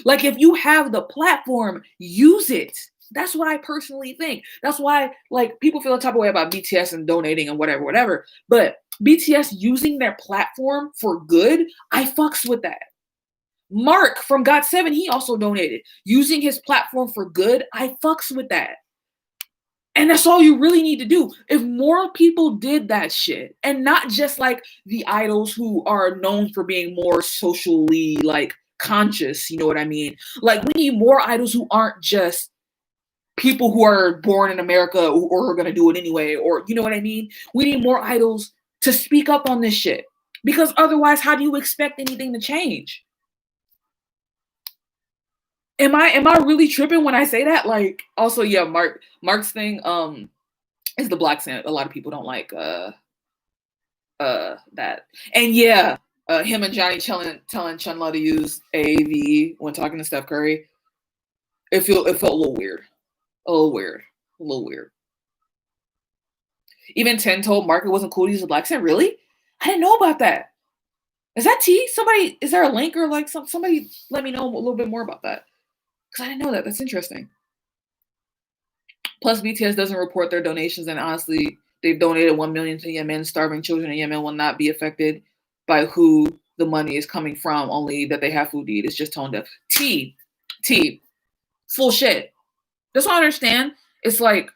Like if you have the platform, use it. That's what I personally think. That's why like people feel the type of way about BTS and donating and whatever. But BTS using their platform for good, I fucks with that. Mark from GOT7, he also donated. Using his platform for good, I fucks with that. And that's all you really need to do. If more people did that shit, and not just like the idols who are known for being more socially like conscious, you know what I mean? Like we need more idols who aren't just people who are born in America or are gonna do it anyway, or you know what I mean? We need more idols to speak up on this shit. Because otherwise, how do you expect anything to change? Am I really tripping when I say that? Like, also, yeah, Mark's thing is the black scent. A lot of people don't like that. And yeah, him and Johnny telling Chunla to use AAV when talking to Steph Curry. It felt a little weird. A little weird. Even 10 told Mark it wasn't cool to use a black scent. Really? I didn't know about that. Is that tea? Somebody, is there a link or like somebody let me know a little bit more about that? Because I didn't know that. That's interesting. Plus, BTS doesn't report their donations, and honestly, they've donated 1 million to Yemen. Starving children in Yemen will not be affected by who the money is coming from, only that they have food to eat. It's just tone deaf. T. Full shit. That's what I understand. It's like,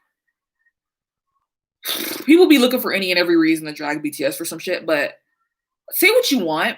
People be looking for any and every reason to drag BTS for some shit, but say what you want.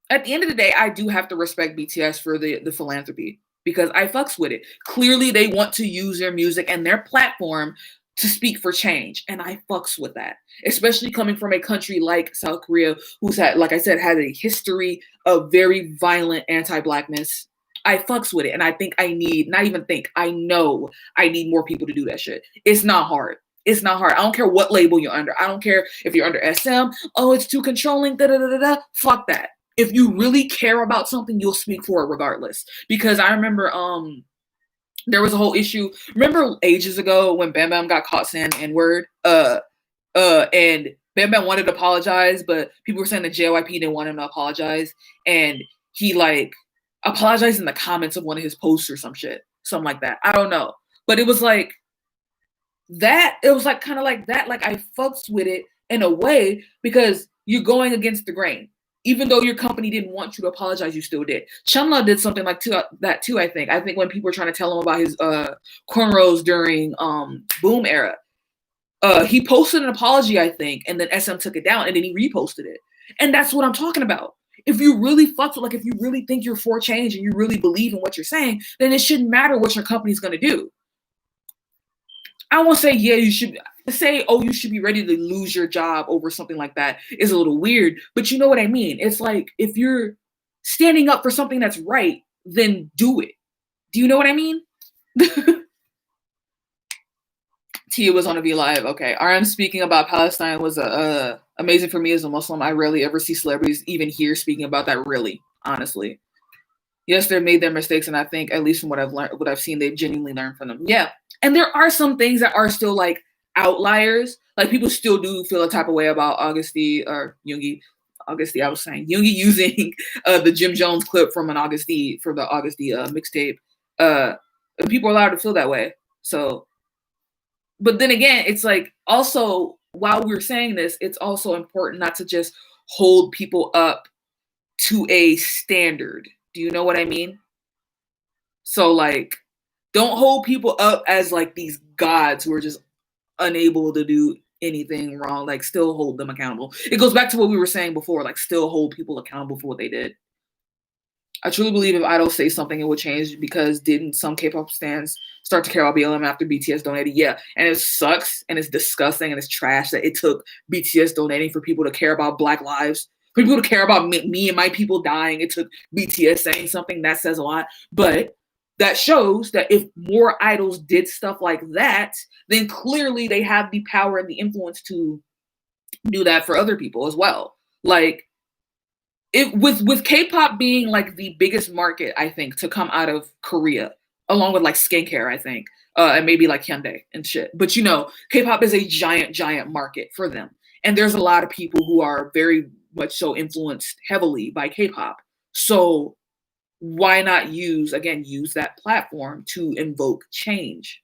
At the end of the day, I do have to respect BTS for the philanthropy because I fucks with it. Clearly, they want to use their music and their platform to speak for change, and I fucks with that. Especially coming from a country like South Korea, who's had, like I said, had a history of very violent anti-blackness. I fucks with it, and I think I need, not even think, I know I need more people to do that shit. It's not hard. It's not hard. I don't care what label you're under. I don't care if you're under SM. Oh, it's too controlling. Da da da da. Fuck that. If you really care about something, you'll speak for it regardless. Because I remember there was a whole issue. Remember ages ago when Bam Bam got caught saying the N-word? And Bam Bam wanted to apologize, but people were saying that JYP didn't want him to apologize. And he like apologized in the comments of one of his posts or some shit. Something like that. I don't know. But it was like that, it was like kind of like that. Like I fucks with it in a way because you're going against the grain. Even though your company didn't want you to apologize, you still did. Chunla did something like that too, I think. I think when people were trying to tell him about his cornrows during Boom era, he posted an apology, I think, and then SM took it down, and then he reposted it. And that's what I'm talking about. If you really fuck with, like, if you really think you're for change and you really believe in what you're saying, then it shouldn't matter what your company's going to do. I won't say, yeah, you should say, oh, you should be ready to lose your job over something like that is a little weird, but you know what I mean? It's like, if you're standing up for something that's right, then do it. Do you know what I mean? Tia was on a V Live. Okay. RM speaking about Palestine was amazing for me as a Muslim. I rarely ever see celebrities even here speaking about that, really, honestly. Yes, they've made their mistakes, and I think, at least from what I've learned, what I've seen, they've genuinely learned from them. Yeah. And there are some things that are still like outliers. Like people still do feel a type of way about Augusty or Yoongi. Augusty, I was saying Yoongi using the Jim Jones clip from an Augusty for the Augusty mixtape. People are allowed to feel that way. So, but then again, it's like also while we're saying this, it's also important not to just hold people up to a standard. Do you know what I mean? So like, don't hold people up as like these gods who are just unable to do anything wrong. Like still hold them accountable. It goes back to what we were saying before, like still hold people accountable for what they did. I truly believe if idols say something, it will change because didn't some K-pop stans start to care about BLM after BTS donated? Yeah, and it sucks and it's disgusting and it's trash that it took BTS donating for people to care about Black lives, for people to care about me and my people dying. It took BTS saying something. That says a lot. But that shows that if more idols did stuff like that, then clearly they have the power and the influence to do that for other people as well. Like, with K-pop being like the biggest market, I think, to come out of Korea, along with like skincare, I think, and maybe like Hyundai and shit. But you know, K-pop is a giant market for them, and there's a lot of people who are very much so influenced heavily by K-pop. So why not use that platform to invoke change?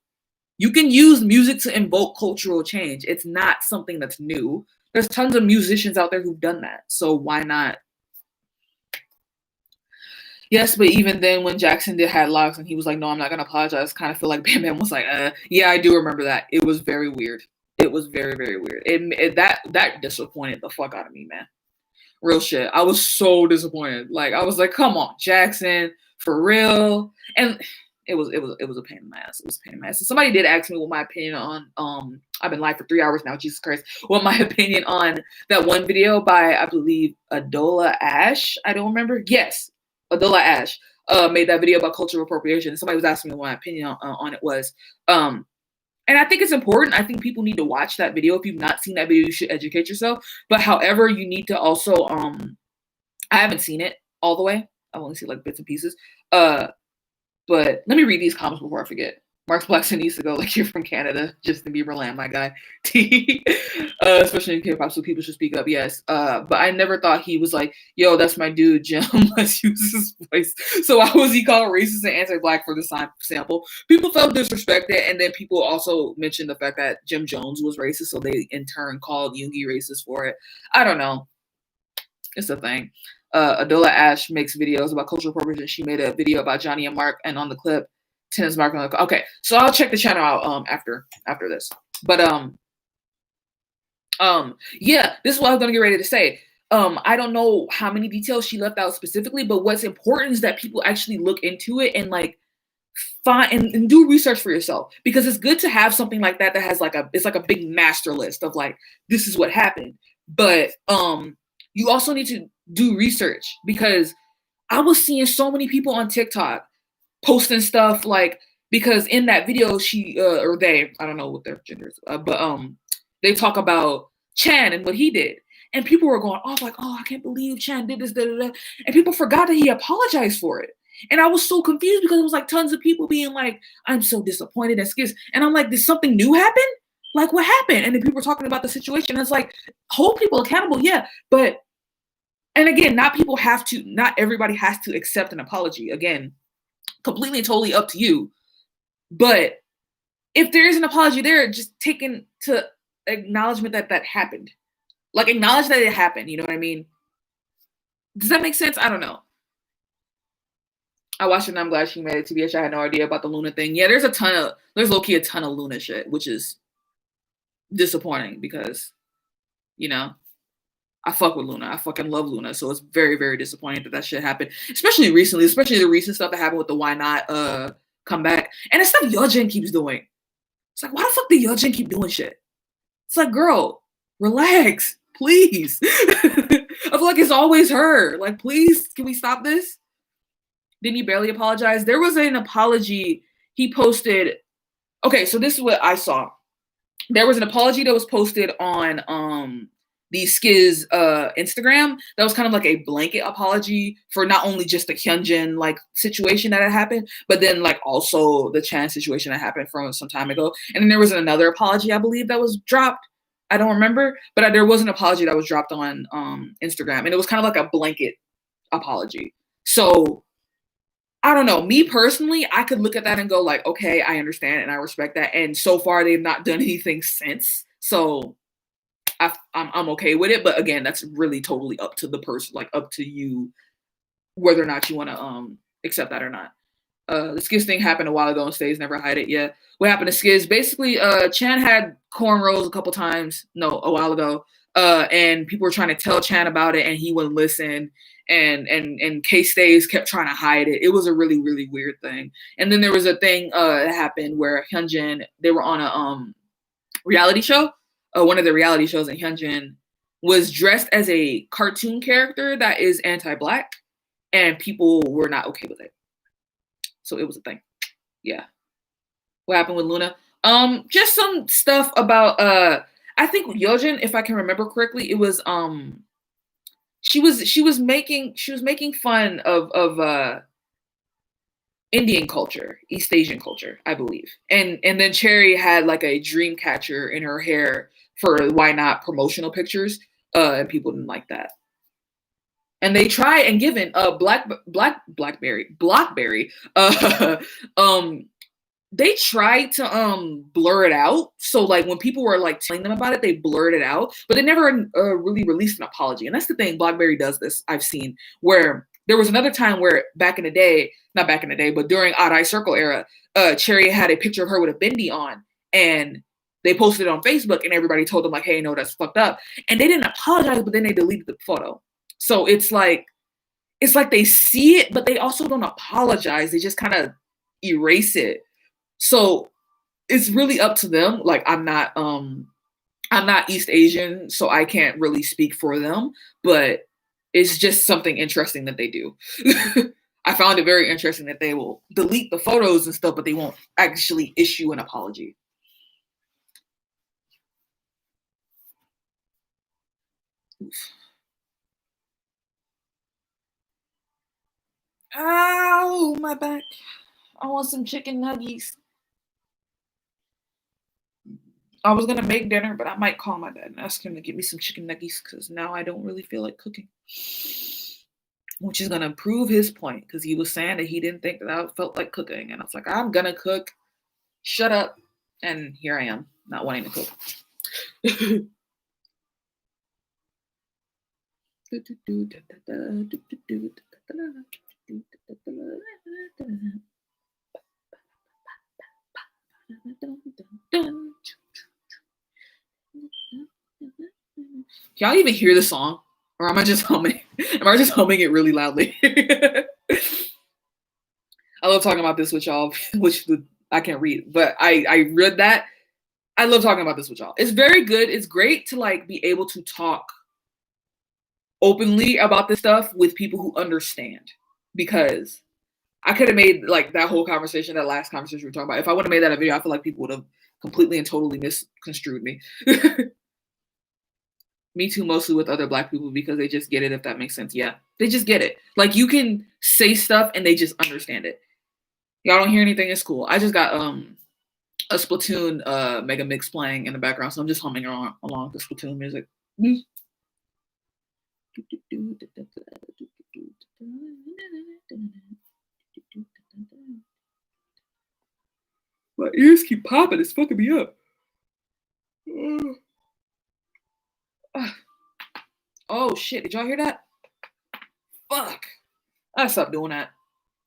You can use music to invoke cultural change. It's not something that's new. There's tons of musicians out there who've done that. So why not? Yes, but even then, when Jackson had locks and he was like, "No, I'm not gonna apologize," kind of feel like Bam Bam was like, "Yeah, I do remember that. It was very weird. It was very weird. That disappointed the fuck out of me, man. Real shit. I was so disappointed. Like I was like, come on, Jackson, for real." And it was a pain in the ass. It was a pain in the ass. So somebody did ask me what my opinion on I've been live for 3 hours now, Jesus Christ. What my opinion on that one video by, I believe, Adola Ash. I don't remember. Yes, Adola Ash made that video about cultural appropriation. Somebody was asking me what my opinion on it was. And I think it's important. I think people need to watch that video. If you've not seen that video, you should educate yourself. But however, you need to also, I haven't seen it all the way. I've only seen like bits and pieces. But let me read these comments before I forget. Mark Blackson needs to go like you're from Canada. Justin Bieberland, my guy. Especially in K-pop, so people should speak up. Yes. But I never thought he was like, yo, that's my dude, Jim. Let's use his voice. So why was he called racist and anti-black for the sample? People felt disrespected, and then people also mentioned the fact that Jim Jones was racist, so they in turn called Yoongi racist for it. I don't know. It's a thing. Adola Ash makes videos about cultural appropriation. She made a video about Johnny and Mark, and on the clip, Tennis Mark. Okay, so I'll check the channel out after this. But Yeah, this is what I was gonna get ready to say. I don't know how many details she left out specifically, but what's important is that people actually look into it and like find and do research for yourself, because it's good to have something like that that has like a it's like a big master list of like this is what happened. But you also need to do research, because I was seeing so many people on TikTok posting stuff like, because in that video she or they, I don't know what their gender is, but they talk about Chan and what he did, and people were going off like, oh, I can't believe Chan did this, da, da, da. And people forgot that he apologized for it. And I was so confused because it was like tons of people being like, I'm so disappointed and skis. And I'm like, did something new happen? Like, what happened? And then people were talking about the situation. And it's like, hold people accountable, yeah. But, and again, not everybody has to accept an apology. Again, completely totally up to you. But if there is an apology there, just taken to acknowledgement that that happened. Like, acknowledge that it happened. You know what I mean? Does that make sense? I don't know. I watched it and I'm glad she made it. TBH, I had no idea about the Luna thing. Yeah, there's low key a ton of Luna shit, which is disappointing because, you know, I fuck with Luna. I fucking love Luna. So it's very, very disappointing that that shit happened, especially recently, especially the recent stuff that happened with the Why Not comeback. And the stuff Yeojin keeps doing. It's like, why the fuck did Yeojin keep doing shit? It's like, girl, relax, please. I feel like it's always her. Like, please, can we stop this? Didn't he barely apologize? There was an apology he posted. Okay, so this is what I saw. There was an apology that was posted on the Skiz Instagram that was kind of like a blanket apology for not only just the Hyunjin like situation that had happened, but then like also the Chan situation that happened from some time ago. And then there was another apology, I believe, that was dropped. I don't remember, but there was an apology that was dropped on Instagram, and it was kind of like a blanket apology. So I don't know. Me personally, I could look at that and go like, okay, I understand and I respect that. And so far, they've not done anything since. So I'm okay with it. But again, that's really totally up to the person, like up to you, whether or not you want to accept that or not. The Skiz thing happened a while ago and Stays never hide it. Yeah. What happened to Skiz? Basically, Chan had cornrows a couple times. No, a while ago. And people were trying to tell Chan about it and he wouldn't listen. And K Stays kept trying to hide it. It was a really, really weird thing. And then there was a thing that happened where Hyunjin, they were on a reality show, one of the reality shows, and Hyunjin was dressed as a cartoon character that is anti-black, and people were not okay with it. So it was a thing. Yeah. What happened with Luna? Just some stuff about I think Yeojin, if I can remember correctly, it was she was making fun of Indian culture, East Asian culture, I believe. And then Cherry had like a dream catcher in her hair for Why Not promotional pictures. And people didn't like that. And they try and given Blackberry they tried to blur it out. So like when people were like telling them about it, they blurred it out, but they never really released an apology. And that's the thing, BlackBerry does this, I've seen, where there was another time where back in the day, not back in the day, but during Odd Eye Circle era, Cherry had a picture of her with a bindi on, and they posted it on Facebook, and everybody told them like, hey, no, that's fucked up. And they didn't apologize, but then they deleted the photo. So it's like they see it, but they also don't apologize. They just kind of erase it. So it's really up to them. Like I'm not East Asian, so I can't really speak for them, but it's just something interesting that they do. I found it very interesting that they will delete the photos and stuff, but they won't actually issue an apology. Oof. Ow, my back. I want some chicken nuggets. I was gonna make dinner, but I might call my dad and ask him to get me some chicken nuggets because now I don't really feel like cooking. Which is gonna prove his point because he was saying that he didn't think that I felt like cooking, and I was like, I'm gonna cook. Shut up. And here I am, not wanting to cook. Can y'all even hear the song? Or am I just humming? Am I just humming it really loudly? I love talking about this with y'all, which I can't read, but I read that. I love talking about this with y'all. It's very good. It's great to like be able to talk openly about this stuff with people who understand, because I could have made like that whole conversation, that last conversation we were talking about. If I would have made that a video, I feel like people would have completely and totally misconstrued me. Me too, mostly with other Black people, because they just get it, if that makes sense. Yeah, they just get it. Like, you can say stuff and they just understand it. Y'all don't hear anything, it's cool. I just got a Splatoon mega mix playing in the background, so I'm just humming along the Splatoon music. My ears keep popping, it's fucking me up. Oh shit, did y'all hear that? Fuck. I stopped doing that.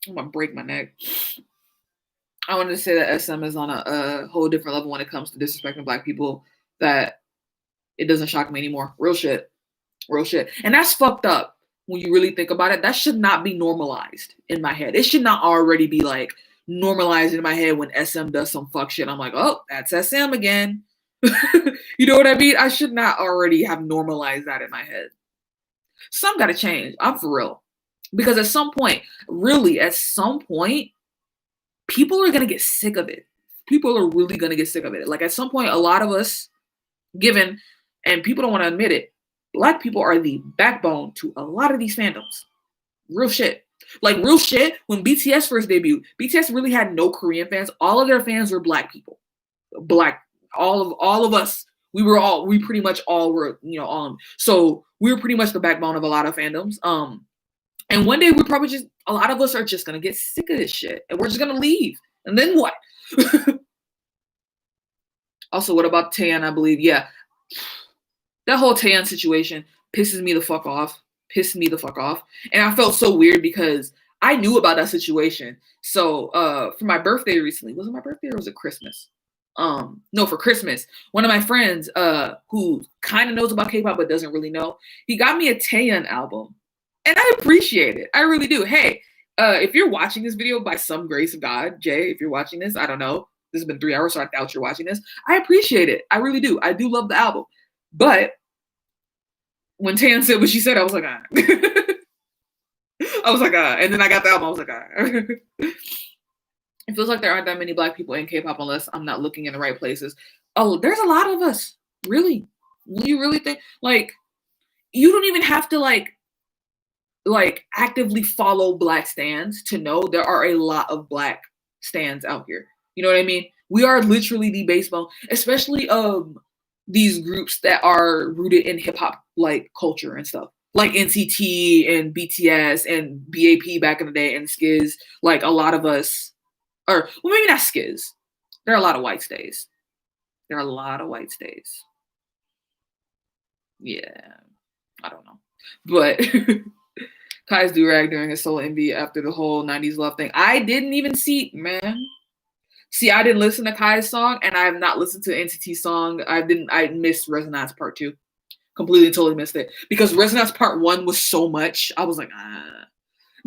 I'm gonna break my neck. I wanted to say that SM is on a whole different level when it comes to disrespecting Black people, that it doesn't shock me anymore. Real shit. Real shit. And that's fucked up when you really think about it. That should not be normalized in my head. It should not already be like normalized in my head when SM does some fuck shit. I'm like, oh, that's SM again. You know what I mean? I should not already have normalized that in my head. Some gotta change. I'm for real. Because at some point, really, at some point, people are gonna get sick of it. People are really gonna get sick of it. Like, at some point, a lot of us, given, and people don't want to admit it, Black people are the backbone to a lot of these fandoms. Real shit. Like, real shit, when BTS first debuted, BTS really had no Korean fans. All of their fans were Black people. Black, all of us, we pretty much all were, so we were pretty much the backbone of a lot of fandoms. And one day we probably just, a lot of us are just gonna get sick of this shit, and we're just gonna leave. And then what? Also, what about Tan? I believe, yeah, that whole Tan situation pisses me the fuck off. Pissed me the fuck off. And I felt so weird because I knew about that situation. So for my birthday recently, was it my birthday or was it Christmas? No, for Christmas, one of my friends who kind of knows about K-pop but doesn't really know, he got me a Taeyeon album. And I appreciate it. I really do. Hey, if you're watching this video by some grace of God, Jay, if you're watching this, I don't know. This has been 3 hours, so I doubt you're watching this. I appreciate it. I really do. I do love the album. But when Tan said what she said, I was like, ah. I was like, ah. And then I got the album. I was like, ah. It feels like there aren't that many Black people in K-pop unless I'm not looking in the right places. Oh, there's a lot of us. Really? You really think? Like, you don't even have to like actively follow Black stans to know there are a lot of Black stans out here. You know what I mean? We are literally the baseball, especially these groups that are rooted in hip hop like culture and stuff, like NCT and BTS and BAP back in the day and Skiz. Like, a lot of us, or well, maybe not Skiz. There are a lot of white stays. There are a lot of white stays. Yeah, I don't know, but Kai's do-rag during his solo MV after the whole 90s love thing. I didn't even see, man. See, I didn't listen to Kai's song, and I have not listened to NCT's song. I missed Resonance Part 2. Completely, totally missed it. Because Resonance Part 1 was so much, I was like, ah.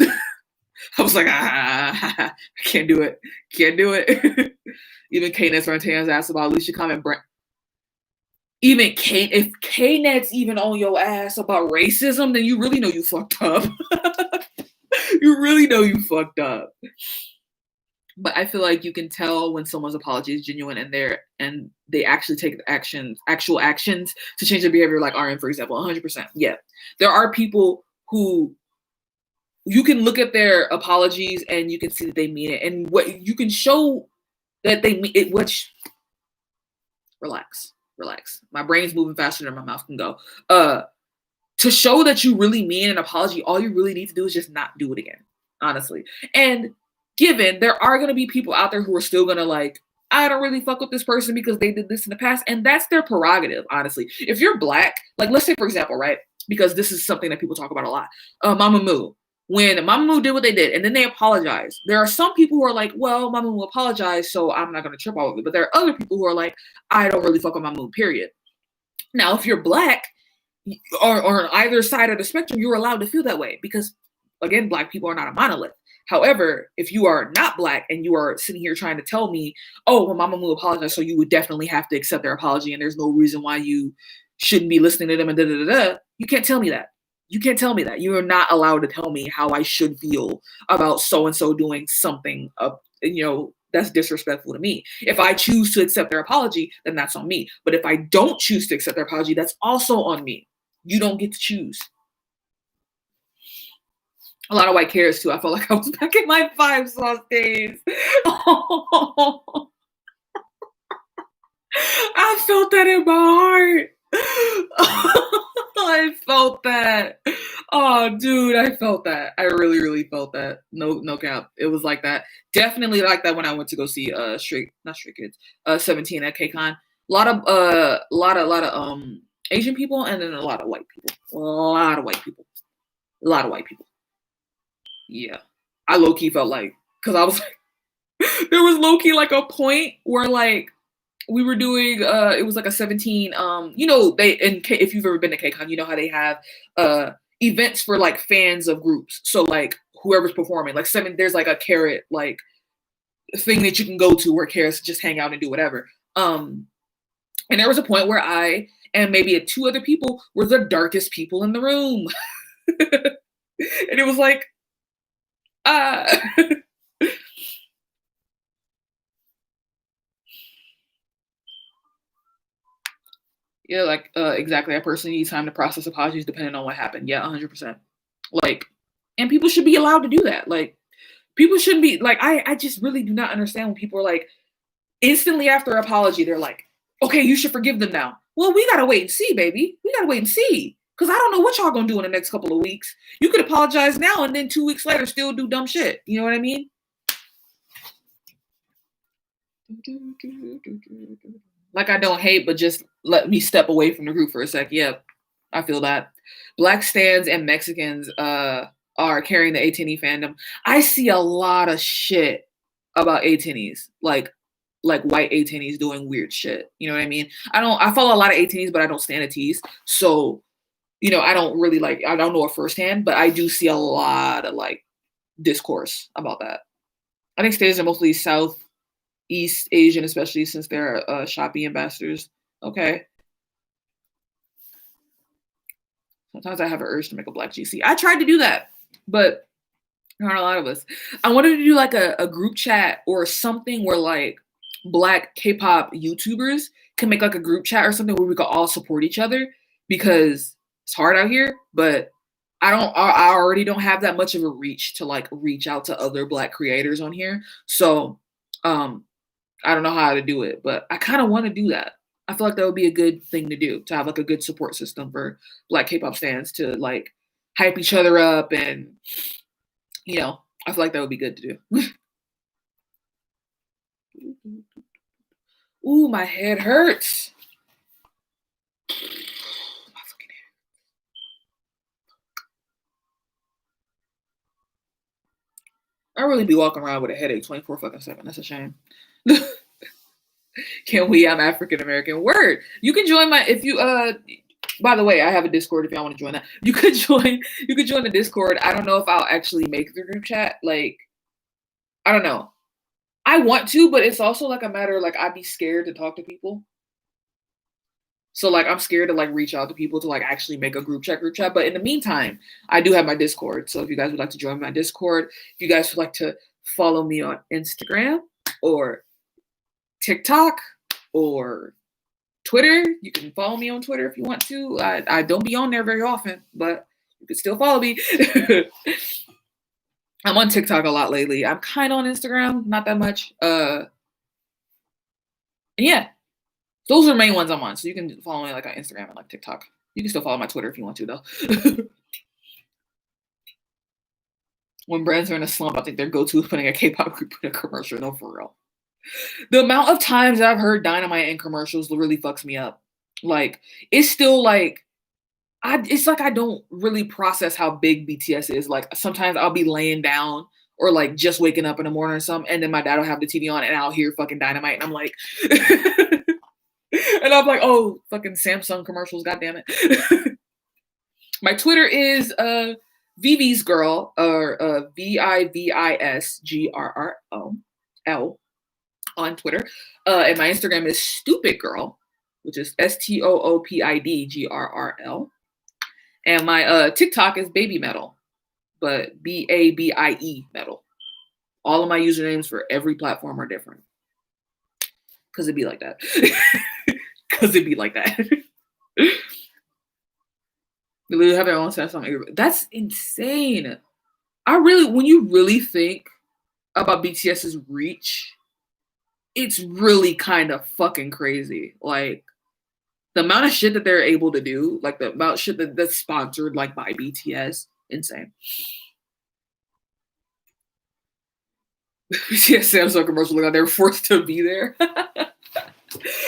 I was like, ah, I can't do it. Can't do it. Even K-Net's on Tan's ass about Alicia comment. Even if K-Net's even on your ass about racism, then you really know you fucked up. You really know you fucked up. But I feel like you can tell when someone's apology is genuine and they actually take actual actions to change their behavior, like RN, for example. 100%. Yeah. There are people who you can look at their apologies and you can see that they mean it. And what you can show that they mean it, which, relax. My brain's moving faster than my mouth can go. To show that you really mean an apology, all you really need to do is just not do it again, honestly. And given there are going to be people out there who are still going to like, I don't really fuck with this person because they did this in the past. And that's their prerogative, honestly. If you're Black, like, let's say, for example, right? Because this is something that people talk about a lot. Mamamoo. When Mamamoo did what they did and then they apologized, there are some people who are like, well, Mamamoo apologized, so I'm not going to trip all of it. But there are other people who are like, I don't really fuck with Mamamoo, period. Now, if you're black or on either side of the spectrum, you're allowed to feel that way because, again, black people are not a monolith. However, if you are not black and you are sitting here trying to tell me, oh, well, Mama Moo apologized, so you would definitely have to accept their apology and there's no reason why you shouldn't be listening to them and da da da da, you can't tell me that. You can't tell me that. You are not allowed to tell me how I should feel about so and so doing something that's disrespectful to me. If I choose to accept their apology, then that's on me. But if I don't choose to accept their apology, that's also on me. You don't get to choose. A lot of white cares too. I felt like I was back in my 5 sauce days. I felt that in my heart. I felt that. Oh, dude, I felt that. I really, really felt that. No cap. It was like that. Definitely like that when I went to go see not Stray Kids, 17 at KCON. A lot of Asian people and then a lot of white people. A lot of white people. Yeah. I low key felt like, because I was like, there was low key like a point where like we were doing it was like a 17 if you've ever been to KCON, you know how they have events for like fans of groups. So like whoever's performing, like there's like a carrot like thing that you can go to where carrots just hang out and do whatever. And there was a point where I and maybe 2 other people were the darkest people in the room. And it was like yeah, like exactly. I personally need time to process apologies depending on what happened. Yeah, 100%. Like, and people should be allowed to do that. Like, people shouldn't be like, I just really do not understand when people are like, instantly after apology, they're like, okay, you should forgive them now. Well, we gotta wait and see, baby. We gotta wait and see. Cause I don't know what y'all gonna do in the next couple of weeks. You could apologize now and then 2 weeks later still do dumb shit. You know what I mean? Like I don't hate, but just let me step away from the group for a sec. Yep, I feel that. Black stans and Mexicans are carrying the A10E fandom. I see a lot of shit about A10Es, like white A10Es doing weird shit. You know what I mean? I follow a lot of A10Es, but I don't stand a tease. So, I don't really I don't know it firsthand, but I do see a lot of like discourse about that. I think stays are mostly Southeast Asian, especially since they're Shopee ambassadors. Okay. Sometimes I have an urge to make a black GC. I tried to do that, but not a lot of us. I wanted to do like a group chat or something where like black K-pop YouTubers can make like a group chat or something where we could all support each other because it's hard out here, but I already don't have that much of a reach to like reach out to other black creators on here. So I don't know how to do it, but I kind of want to do that. I feel like that would be a good thing to do, to have like a good support system for black K-pop fans to like hype each other up, and I feel like that would be good to do. Ooh, my head hurts. I really be walking around with a headache 24/7. That's a shame. Can we? I'm African American. Word. You can join by the way, I have a Discord if y'all want to join that. You could join the Discord. I don't know if I'll actually make the group chat. Like, I don't know. I want to, but it's also like a matter of like I'd be scared to talk to people. So like I'm scared to like reach out to people to like actually make a group chat. But in the meantime, I do have my Discord. So if you guys would like to join my Discord, if you guys would like to follow me on Instagram or TikTok or Twitter, you can follow me on Twitter if you want to. I don't be on there very often, but you can still follow me. I'm on TikTok a lot lately. I'm kind of on Instagram, not that much. Yeah, those are the main ones I'm on. So you can follow me like on Instagram and like TikTok. You can still follow my Twitter if you want to, though. When brands are in a slump, I think their go-to is putting a K-pop group in a commercial. No, for real. The amount of times that I've heard Dynamite in commercials really fucks me up. Like, it's still like, it's like I don't really process how big BTS is. Like, sometimes I'll be laying down or like just waking up in the morning or something, and then my dad will have the TV on and I'll hear fucking Dynamite, and I'm like, And I'm like, oh, fucking Samsung commercials, goddamn it. My Twitter is Vivi's Girl, or VIVISGRRL on Twitter. And my Instagram is Stupid Girl, which is STOOPIDGRRL. And my TikTok is Baby Metal, but BABIE Metal. All of my usernames for every platform are different. Cause it be like that. Cause it be like that. They literally have their own set song. That's insane. When you really think about BTS's reach, it's really kind of fucking crazy. Like the amount of shit that they're able to do, like the amount of shit that's sponsored like by BTS, insane. BTS Samsung commercial, like they're forced to be there.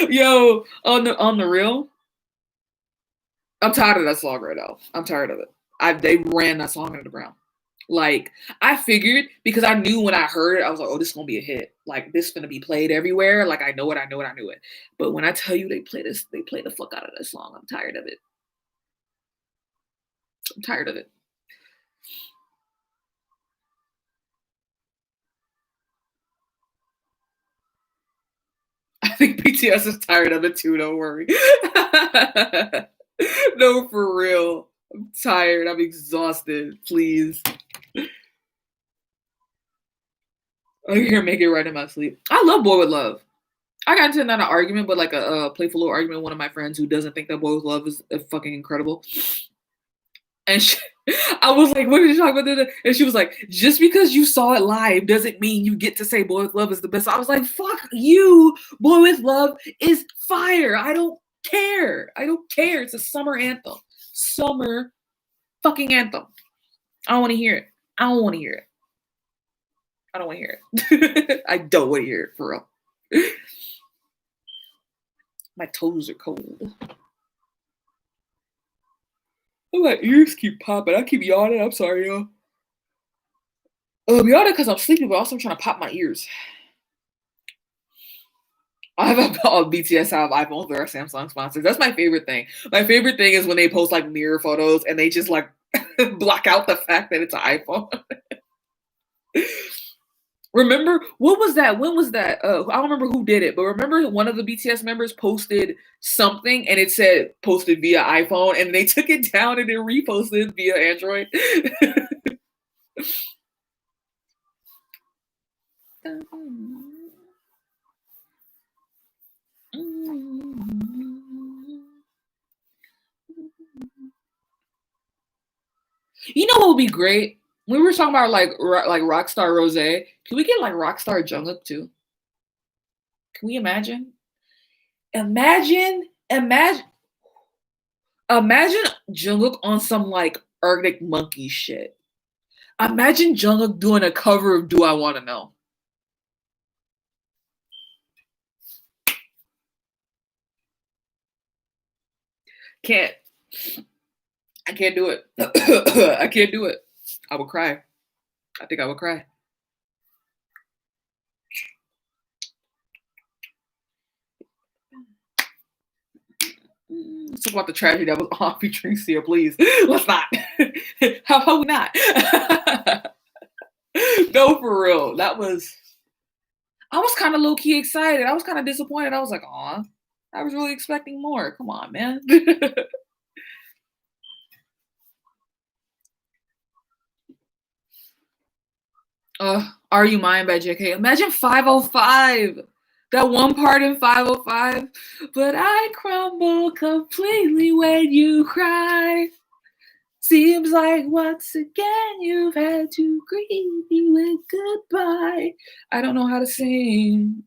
Yo, on the real, I'm tired of that song right now. I'm tired of it. They ran that song into the ground. Like, I figured, because I knew when I heard it, I was like, oh, this is going to be a hit. Like, this is going to be played everywhere. Like, I knew it. But when I tell you they play the fuck out of this song. I'm tired of it. I think BTS is tired of it too, don't worry. No, for real. I'm tired. I'm exhausted. Please. I can make it right in my sleep. I love Boy With Love. I got into not an argument, but like a playful little argument with one of my friends who doesn't think that Boy With Love is fucking incredible. And I was like, what did you talk about? And she was like, just because you saw it live doesn't mean you get to say Boy With Love is the best. I was like, fuck you. Boy With Love is fire. I don't care. It's a summer anthem. Summer fucking anthem. I don't want to hear it. I don't want to hear it. I don't want to hear it, for real. My toes are cold. My ears keep popping. I keep yawning. I'm sorry, y'all. I'm yawning because I'm sleepy, but also I'm trying to pop my ears. I have BTS have iPhones that are Samsung sponsors. That's my favorite thing. My favorite thing is when they post like mirror photos and they just like block out the fact that it's an iPhone. Remember, what was that? When was that? I don't remember who did it, but remember one of the BTS members posted something and it said posted via iPhone, and they took it down and then reposted via Android. You know what would be great? We were talking about like Rockstar Rose. Can we get like Rockstar Jungkook too? Can we imagine? Imagine Jungkook on some like Arctic Monkey shit. Imagine Jungkook doing a cover of Do I Want to Know? I can't do it. I can't do it. I would cry. I think I would cry. Let's talk about the tragedy that was on featuring Sia, please. Let's not. How about we not? No, for real. I was kind of low-key excited. I was kind of disappointed. I was like, aw, I was really expecting more. Come on, man. Are You Mine by JK. Imagine 505. That one part in 505. But I crumble completely when you cry. Seems like once again you've had to greet me with goodbye. I don't know how to sing.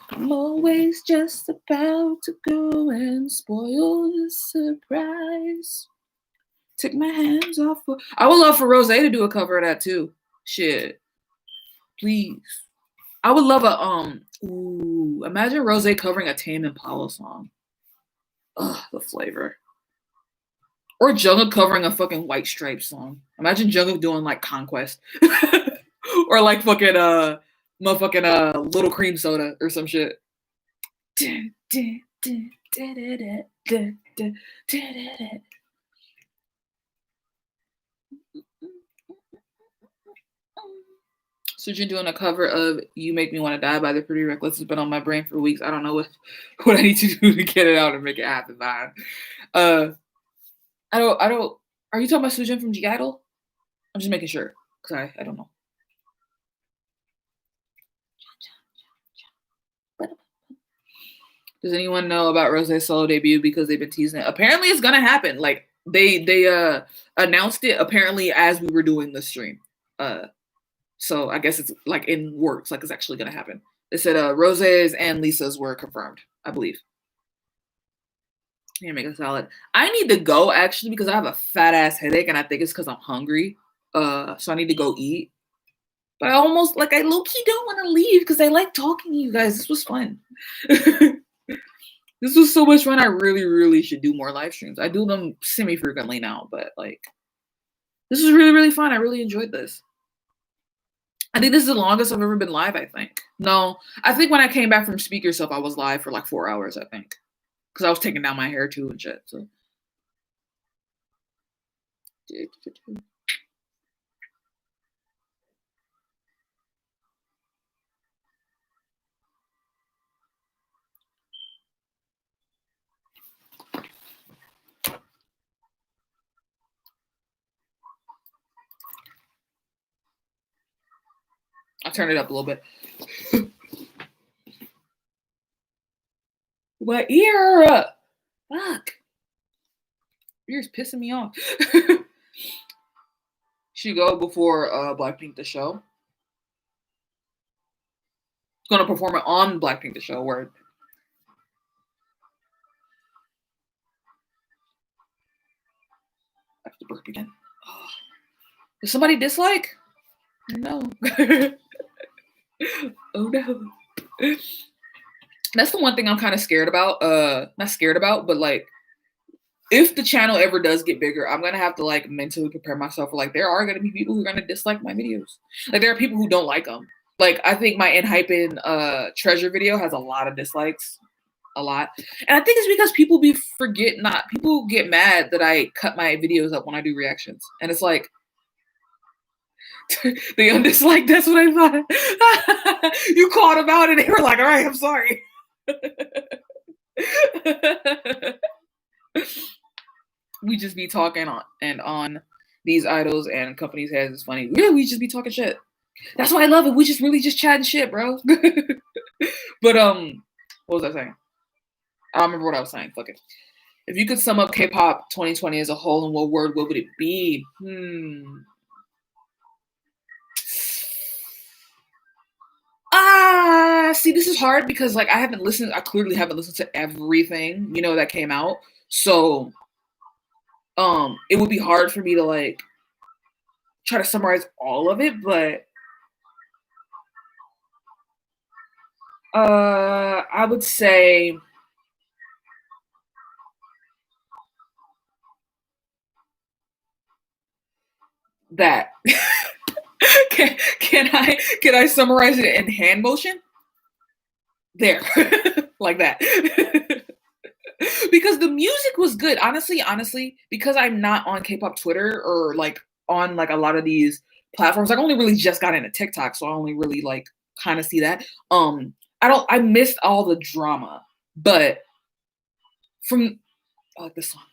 I'm always just about to go and spoil the surprise. Take my hands off. I would love for Rose to do a cover of that too. Shit. Please. I would love imagine Rose covering a Tame Impala song. Ugh, the flavor. Or Jungkook covering a fucking White Stripes song. Imagine Jungkook doing like Conquest. Or like fucking motherfucking Little Cream Soda or some shit. Sujin doing a cover of "You Make Me Want to Die" by the Pretty Reckless has been on my brain for weeks. I don't know what I need to do to get it out and make it happen, man. Uh, I don't. Are you talking about Sujin from G Idol? I'm just making sure because I don't know. Does anyone know about Rose's solo debut? Because they've been teasing it. Apparently, it's gonna happen. Like they announced it apparently as we were doing the stream. So I guess it's like in works. Like it's actually gonna happen. They said Rose's and Lisa's were confirmed. I believe. Here, make a salad. I need to go actually because I have a fat ass headache and I think it's because I'm hungry. So I need to go eat. But I low key don't want to leave because I like talking to you guys. This was fun. This was so much fun. I really, really should do more live streams. I do them semi-frequently now, but like this was really, really fun. I really enjoyed this. I think this is the longest I've ever been live, I think. No, I think when I came back from Speak Yourself, I was live for like 4 hours, I think. Because I was taking down my hair too and shit. So I'll turn it up a little bit. My ear! Fuck. Ear's pissing me off. She go before Blackpink the show. Gonna perform it on Blackpink the show. Word. I have to burp again. Oh. Does somebody dislike? No. Oh no. That's the one thing I'm kind of scared about. Not scared about, but like if the channel ever does get bigger, I'm gonna have to like mentally prepare myself for like there are gonna be people who are gonna dislike my videos. Like there are people who don't like them. Like I think my Enhypen treasure video has a lot of dislikes. A lot. And I think it's because people people get mad that I cut my videos up when I do reactions. And it's like they undislike, that's what I thought. You called them out and they were like, all right, I'm sorry. We just be talking on these idols and companies' heads. It's funny. Yeah, we just be talking shit. That's why I love it. We just really just chatting shit, bro. But what was I saying? I don't remember what I was saying. Fuck it. If you could sum up K-pop 2020 as a whole in one word, what would it be? See, this is hard because like I clearly haven't listened to everything, that came out. So it would be hard for me to like try to summarize all of it, but I would say that. Can I summarize it in hand motion? There. Like that. Because the music was good. Honestly, because I'm not on K-pop Twitter or like on like a lot of these platforms. Like I only really just got into TikTok, so I only really like kind of see that. I missed all the drama, but from this song.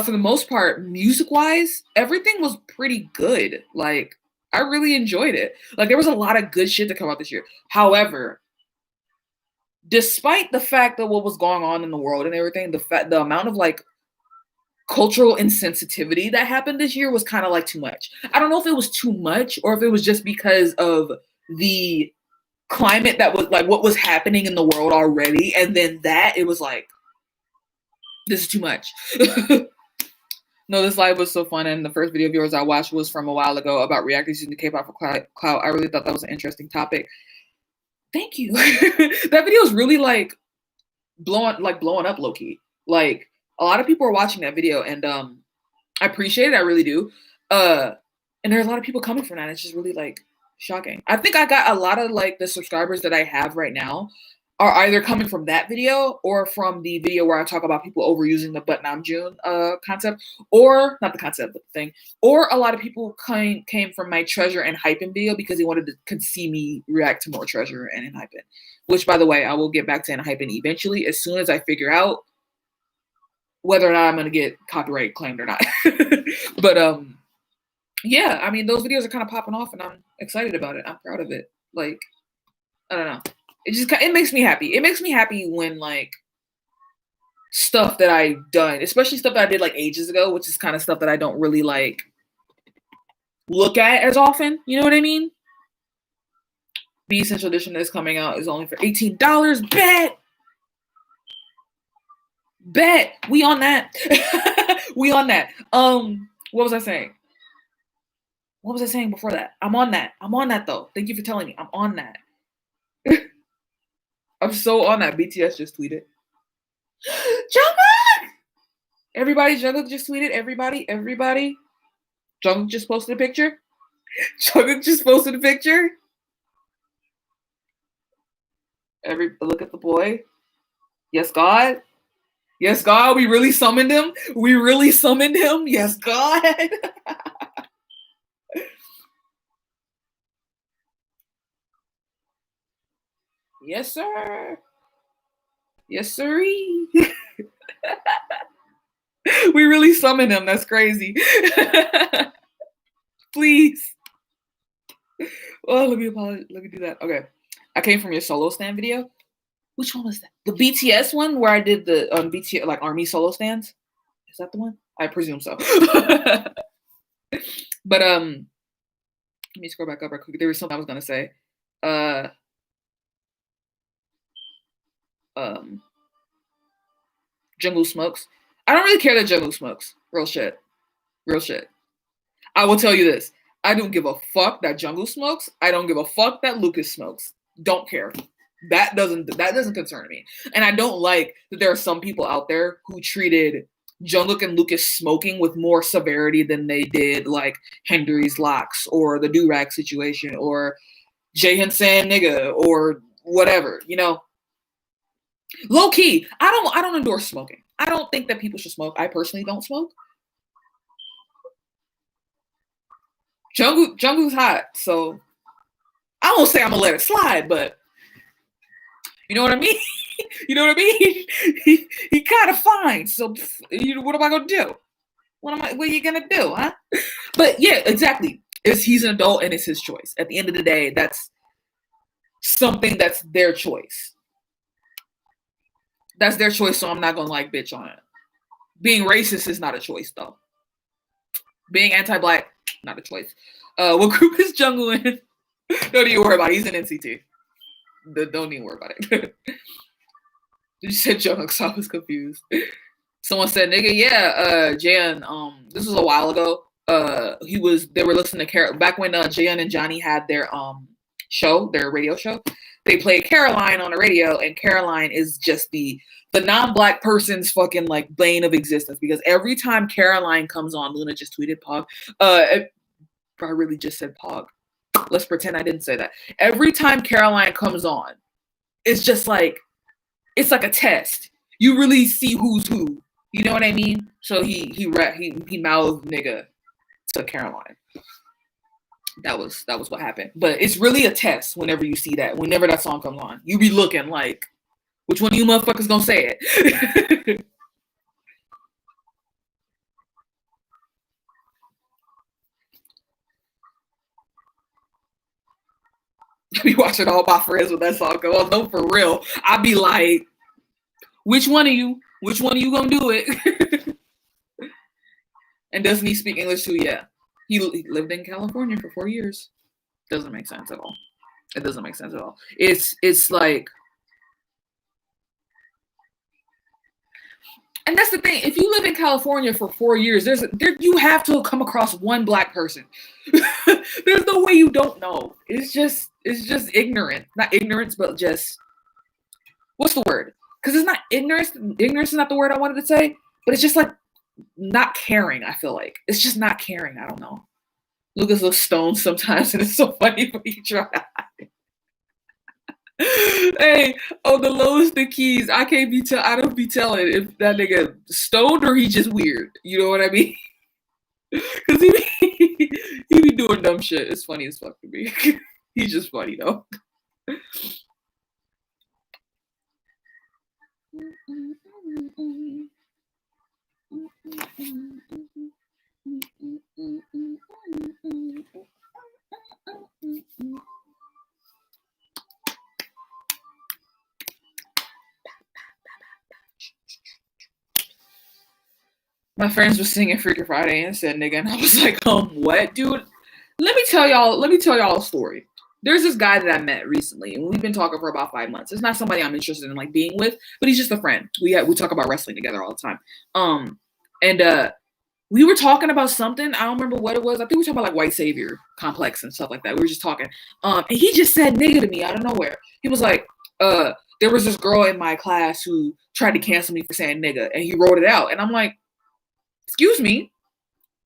For the most part, music-wise, everything was pretty good. Like, I really enjoyed it. Like, there was a lot of good shit to come out this year. However, despite the fact that what was going on in the world and everything, the amount of like cultural insensitivity that happened this year was kind of like too much. I don't know if it was too much or if it was just because of the climate that was like what was happening in the world already, and then it was like, this is too much. No, this live was so fun, and the first video of yours I watched was from a while ago about reactors using K-pop for clout. I really thought that was an interesting topic. Thank you. That video is really like blowing up low key. Like a lot of people are watching that video, and I appreciate it. I really do. And there are a lot of people coming from that. It's just really like shocking. I think I got a lot of like the subscribers that I have right now. are either coming from that video or from the video where I talk about people overusing the But Nam June concept, or not the concept, but the thing. Or a lot of people came from my Treasure and Hypin video because they wanted to could see me react to more Treasure and Hypin. Which, by the way, I will get back to Hypin eventually as soon as I figure out whether or not I'm gonna get copyright claimed or not. But yeah, I mean those videos are kind of popping off, and I'm excited about it. I'm proud of it. Like, I don't know. It makes me happy. It makes me happy when like stuff that I've done, especially stuff that I did like ages ago, which is kind of stuff that I don't really like look at as often. You know what I mean? The Essential Edition that's coming out is only for $18. Bet. We on that. We on that. What was I saying? What was I saying before that? I'm on that. I'm on that though. Thank you for telling me. I'm on that. I'm so on that. BTS just tweeted. Jungkook! Everybody, Jungkook just tweeted. Everybody. Jungkook just posted a picture. Jungkook just posted a picture. Look at the boy. Yes, God. Yes, God. We really summoned him. We really summoned him. Yes, God. Yes, sir. Yes, sirree. We really summoned him. That's crazy. Please. Oh, let me apologize. Let me do that. Okay. I came from your solo stand video. Which one was that? The BTS one where I did the BTS like army solo stands. Is that the one? I presume so. But let me scroll back up real quick. There was something I was gonna say. Jungkook smokes. I don't really care that Jungkook smokes. Real shit. Real shit. I will tell you this. I don't give a fuck that Jungkook smokes. I don't give a fuck that Lucas smokes. Don't care. That doesn't concern me. And I don't like that there are some people out there who treated Jungkook and Lucas smoking with more severity than they did like Henry's locks or the do-rag situation or Jaehyun San nigga or whatever, you know. Low key, I don't endorse smoking. I don't think that people should smoke. I personally don't smoke. Jungkook's hot, so I won't say I'm gonna let it slide, but you know what I mean? You know what I mean? He kind of fine. So what am I gonna do? What are you gonna do, huh? But yeah, exactly. He's an adult and it's his choice. At the end of the day, that's something that's their choice. That's their choice, so I'm not gonna like bitch on it. Being racist is not a choice though. Being anti-black, not a choice. What group is Jungkook in? Don't even worry about it. He's in NCT. Don't even worry about it. You said Jungkook, so I was confused. Someone said, nigga, yeah, Jan, this was a while ago. They were listening to back when Jan and Johnny had their show, their radio show. They played Caroline on the radio, and Caroline is just the non-black person's fucking like bane of existence, because every time Caroline comes on, Luna just tweeted Pog. I really just said Pog. Let's pretend I didn't say that. Every time Caroline comes on, it's just like, it's like a test. You really see who's who. You know what I mean? So he mouthed nigga to Caroline. That was what happened. But it's really a test whenever you see that. Whenever that song comes on, you be looking like, which one of you motherfuckers gonna say it? I be watching all my friends with that song go on. No, for real. I be like, which one of you gonna do it? And doesn't he speak English too? Yeah. He lived in California for 4 years. Doesn't make sense at all. It doesn't make sense at all. It's like, and that's the thing. If you live in California for 4 years, you have to come across one black person. There's no way you don't know. It's just ignorant. Not ignorance, but just, what's the word? Because it's not ignorance. Ignorance is not the word I wanted to say, but it's just like not caring. I feel like it's just not caring. I don't know. Lucas looks stoned sometimes, and it's so funny when he try. Hey, on the lowest of keys, I don't be telling if that nigga stoned or he just weird. You know what I mean? Cause he be doing dumb shit. It's funny as fuck to me. He's just funny though. My friends was singing Freaky Friday and said nigga, and I was like, what, dude? Let me tell y'all a story. There's this guy that I met recently, and we've been talking for about 5 months. It's not somebody I'm interested in like being with, but he's just a friend. We talk about wrestling together all the time. And we were talking about something. I don't remember what it was. I think we were talking about like white savior complex and stuff like that. We were just talking. And he just said nigga to me out of nowhere. He was like, there was this girl in my class who tried to cancel me for saying nigga, and he wrote it out. And I'm like, excuse me,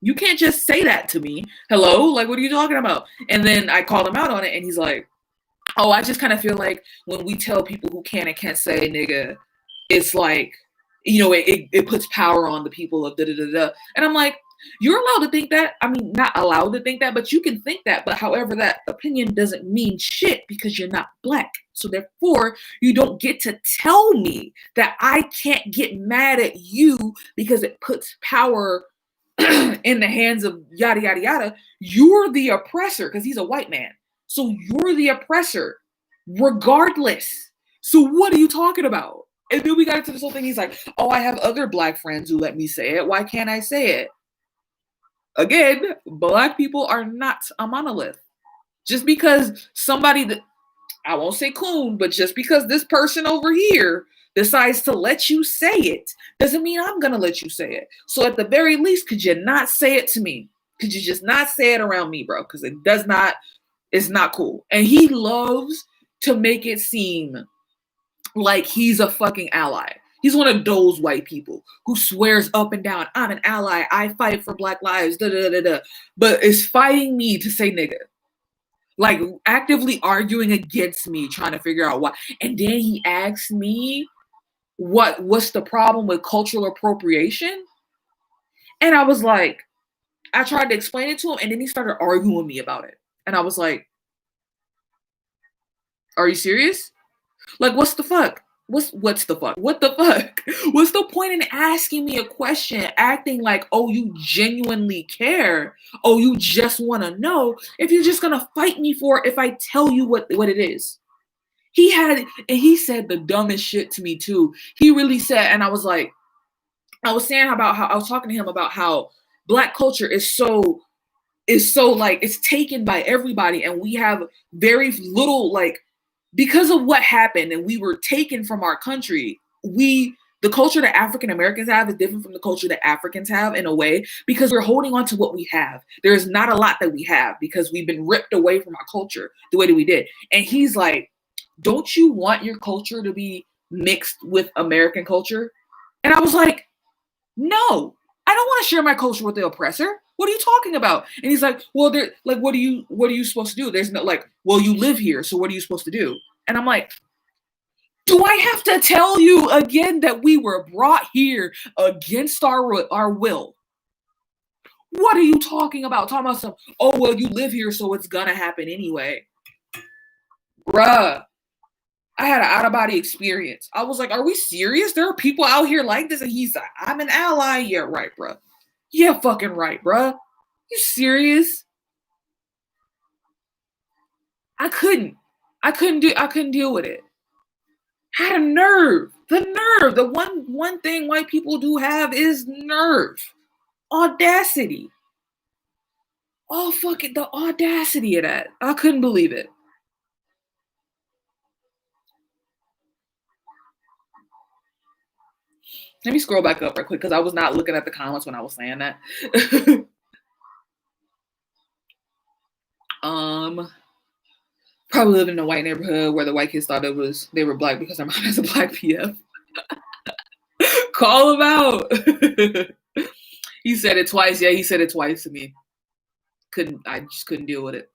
you can't just say that to me. Hello? Like, what are you talking about? And then I called him out on it, and he's like, oh, I just kind of feel like when we tell people who can and can't say nigga, it's like, it puts power on the people of da-da-da-da. And I'm like, you're allowed to think that. I mean, not allowed to think that, but you can think that. But however, that opinion doesn't mean shit because you're not black. So therefore, you don't get to tell me that I can't get mad at you because it puts power in the hands of yada, yada, yada. You're the oppressor because he's a white man. So you're the oppressor regardless. So what are you talking about? And then we got into this whole thing. He's like, oh, I have other black friends who let me say it. Why can't I say it? Again, black people are not a monolith. Just because somebody that, I won't say coon, but just because this person over here decides to let you say it doesn't mean I'm going to let you say it. So at the very least, could you not say it to me? Could you just not say it around me, bro? Because it's not cool. And he loves to make it seem like he's a fucking ally. He's one of those white people who swears up and down, I'm an ally, I fight for black lives, da da da da, but is fighting me to say nigga. Like actively arguing against me, trying to figure out why. And then he asked me what's the problem with cultural appropriation? And I was like, I tried to explain it to him, and then he started arguing with me about it. And I was like, are you serious? Like, what's the fuck? What's the fuck? What the fuck? What's the point in asking me a question, acting like, oh, you genuinely care? Oh, you just want to know if you're just going to fight me for it if I tell you what it is. He said the dumbest shit to me too. He really said, and I was saying about how I was talking to him about how black culture is so like it's taken by everybody, and we have very little like, because of what happened and we were taken from our country, the culture that African Americans have is different from the culture that Africans have in a way, because we're holding on to what we have. There's not a lot that we have because we've been ripped away from our culture the way that we did. And he's like, don't you want your culture to be mixed with American culture? And I was like, no, I don't want to share my culture with the oppressor. What are you talking about? And he's like, well, like, what are you supposed to do? There's no like, well, you live here, so what are you supposed to do? And I'm like, do I have to tell you again that we were brought here against our will? What are you talking about? Talking about some, oh, well, you live here, so it's gonna happen anyway. Bruh, I had an out-of-body experience. I was like, are we serious? There are people out here like this? And he's like, I'm an ally. Yeah, right, bruh. Yeah, fucking right, bruh. You serious? I couldn't deal with it. Had a nerve. The nerve. The one thing white people do have is nerve. Audacity. Oh, fucking the audacity of that. I couldn't believe it. Let me scroll back up real quick because I was not looking at the comments when I was saying that. Probably living in a white neighborhood where the white kids thought they were black because their mom has a black PF. Call him out. He said it twice. Yeah, he said it twice to me. I just couldn't deal with it.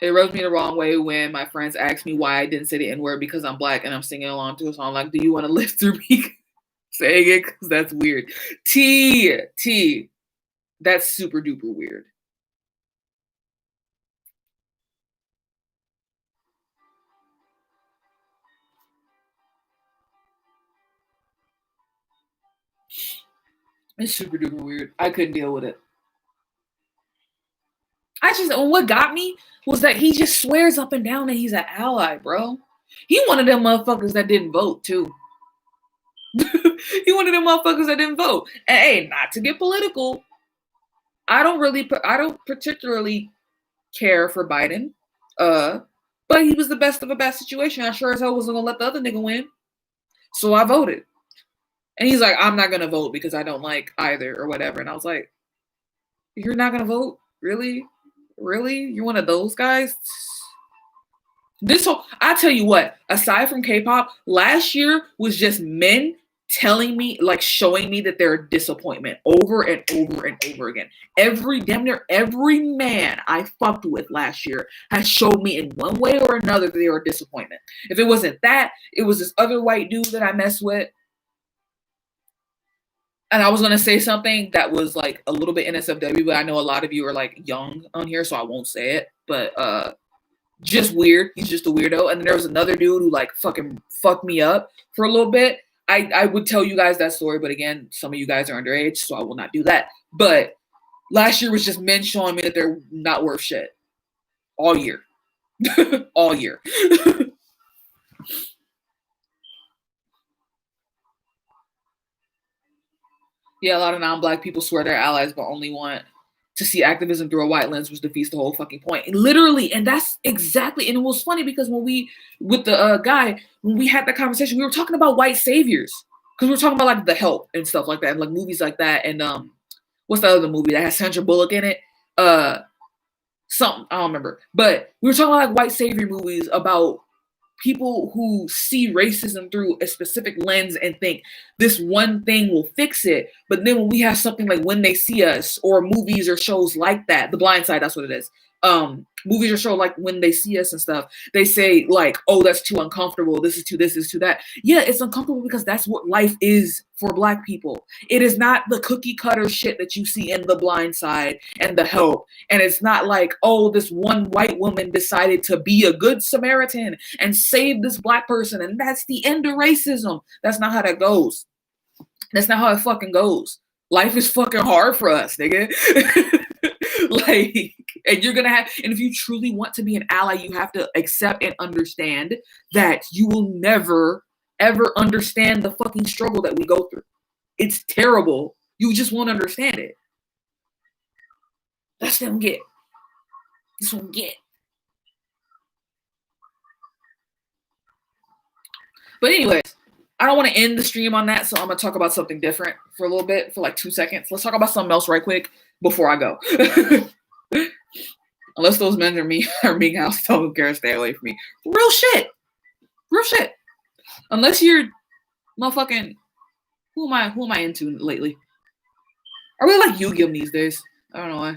It rubs me the wrong way when my friends ask me why I didn't say the N-word because I'm black and I'm singing along to a song like, do you want to live through me saying it? Because that's weird. T. That's super duper weird. It's super duper weird. I couldn't deal with it. What got me was that he just swears up and down that he's an ally, bro. He one of them motherfuckers that didn't vote too. He one of them motherfuckers that didn't vote. And hey, not to get political, I don't particularly care for Biden. But he was the best of a bad situation. I sure as hell wasn't gonna let the other nigga win. So I voted. And he's like, I'm not gonna vote because I don't like either or whatever. And I was like, you're not gonna vote? Really? Really? You're one of those guys? I tell you what, aside from K-pop, last year was just men telling me, like showing me that they're a disappointment over and over and over again. Damn near every man I fucked with last year has showed me in one way or another that they were a disappointment. If it wasn't that, it was this other white dude that I messed with. And I was gonna say something that was like a little bit NSFW, but I know a lot of you are like young on here, so I won't say it. But just weird. He's just a weirdo. And then there was another dude who like fucking fucked me up for a little bit. I would tell you guys that story, but again, some of you guys are underage, so I will not do that. But last year was just men showing me that they're not worth shit. All year. All year. Yeah, a lot of non-black people swear they're allies but only want to see activism through a white lens, which defeats the whole fucking point. And literally, and that's exactly, and it was funny because with the guy, when we had that conversation, we were talking about white saviors. Because we were talking about like The Help and stuff like that, and like movies like that. And what's the other movie that has Sandra Bullock in it? Something, I don't remember. But we were talking about like white savior movies about people who see racism through a specific lens and think this one thing will fix it. But then when we have something like When They See Us or movies or shows like that, The Blind Side, that's what it is. Movies or shows like When They See Us and stuff, they say like, oh, that's too uncomfortable. This is too that. Yeah, it's uncomfortable because that's what life is for black people. It is not the cookie cutter shit that you see in The Blind Side and The Help. And it's not like, oh, this one white woman decided to be a good Samaritan and save this black person. And that's the end of racism. That's not how that goes. That's not how it fucking goes. Life is fucking hard for us, nigga. Like, and if you truly want to be an ally, you have to accept and understand that you will never, ever understand the fucking struggle that we go through. It's terrible. You just won't understand it. That's what I'm get. That's what I'm get. But anyways, I don't want to end the stream on that, so I'm going to talk about something different for a little bit, for like 2 seconds. Let's talk about something else right quick before I go. Unless those men are being house, don't care, stay away from me. Real shit. Unless you're motherfucking, who am I into lately? I really like Yu-Gi-Oh these days. I don't know why.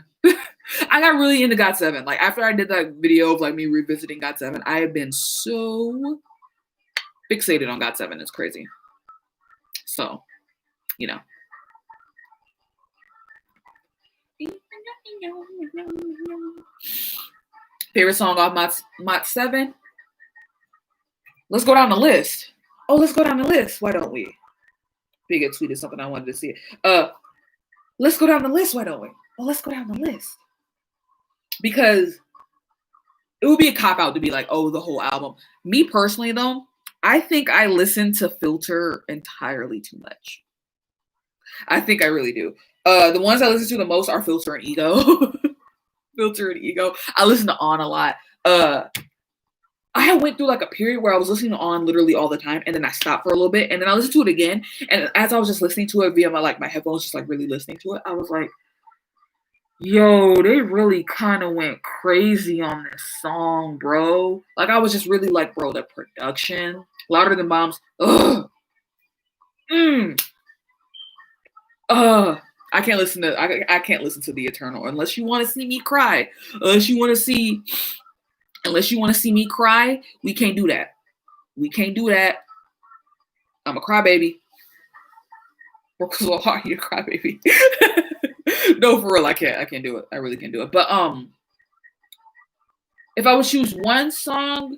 I got really into GOT7. Like after I did that video of like me revisiting GOT7, I have been so fixated on GOT7. It's crazy. So, you know. Favorite song off Mot 7? Let's go down the list. Oh, let's go down the list. Why don't we? Big tweeted something I wanted to see. Let's go down the list. Why don't we? Oh, let's go down the list. Because it would be a cop-out to be like, oh, the whole album. Me personally, though, I think I listen to Filter entirely too much. I think I really do. The ones I listen to the most are Filter and Ego. Filter and Ego. I listen to On a lot. I went through like a period where I was listening to On literally all the time, and then I stopped for a little bit, and then I listened to it again. And as I was just listening to it via my headphones, just like really listening to it, I was like, yo, they really kind of went crazy on this song, bro. Like I was just really like, bro, the production, Louder Than Bombs. Ugh. I can't listen to The Eternal unless you want to see me cry. Unless you want to see Unless you want to see me cry, we can't do that. We can't do that. I'm a crybaby. Work so hard, you crybaby. No, for real, I can't. I can't do it. I really can't do it. But if I would choose one song,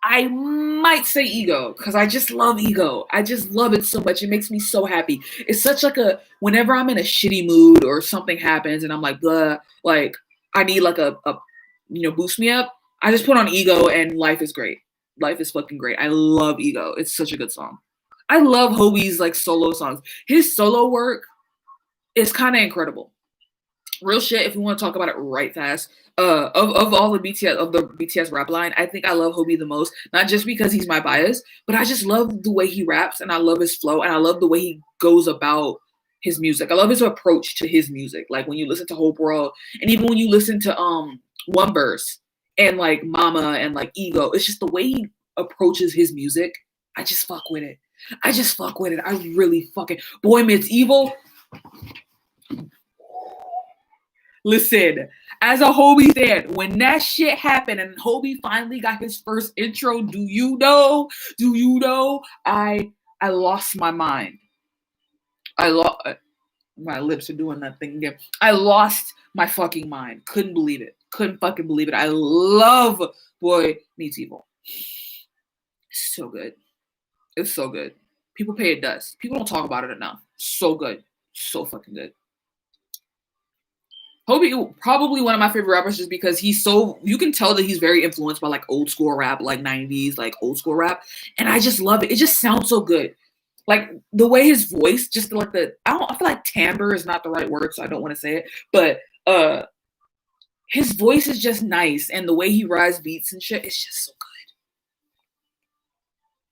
I might say Ego, because I just love Ego. I just love it so much. It makes me so happy. It's such like a, whenever I'm in a shitty mood or something happens and I'm like, blah, like I need like a boost me up. I just put on Ego and life is great. Life is fucking great. I love Ego. It's such a good song. I love Hobie's like solo songs. His solo work is kind of incredible. Real shit, if we want to talk about it right fast, of all the BTS rap line, I think I love Hobie the most. Not just because he's my bias, but I just love the way he raps and I love his flow and I love the way he goes about his music. I love his approach to his music. Like when you listen to Hope World and even when you listen to One Verse and like Mama and like Ego, it's just the way he approaches his music. I just fuck with it. I just fuck with it. I really fucking Boy Meets Evil. Listen, as a Hobie fan, when that shit happened and Hobie finally got his first intro, do you know? I lost my mind. My lips are doing that thing again. I lost my fucking mind. Couldn't believe it. Couldn't fucking believe it. I love Boy Meets Evil. It's so good. It's so good. People pay it dust. People don't talk about it enough. So good. So fucking good. Hobie, probably one of my favorite rappers just because he's so, you can tell that he's very influenced by like old school rap, like 90s, like old school rap. And I just love it. It just sounds so good. Like the way his voice, just like I feel like timbre is not the right word, so I don't want to say it. But his voice is just nice. And the way he rides beats and shit, it's just so good.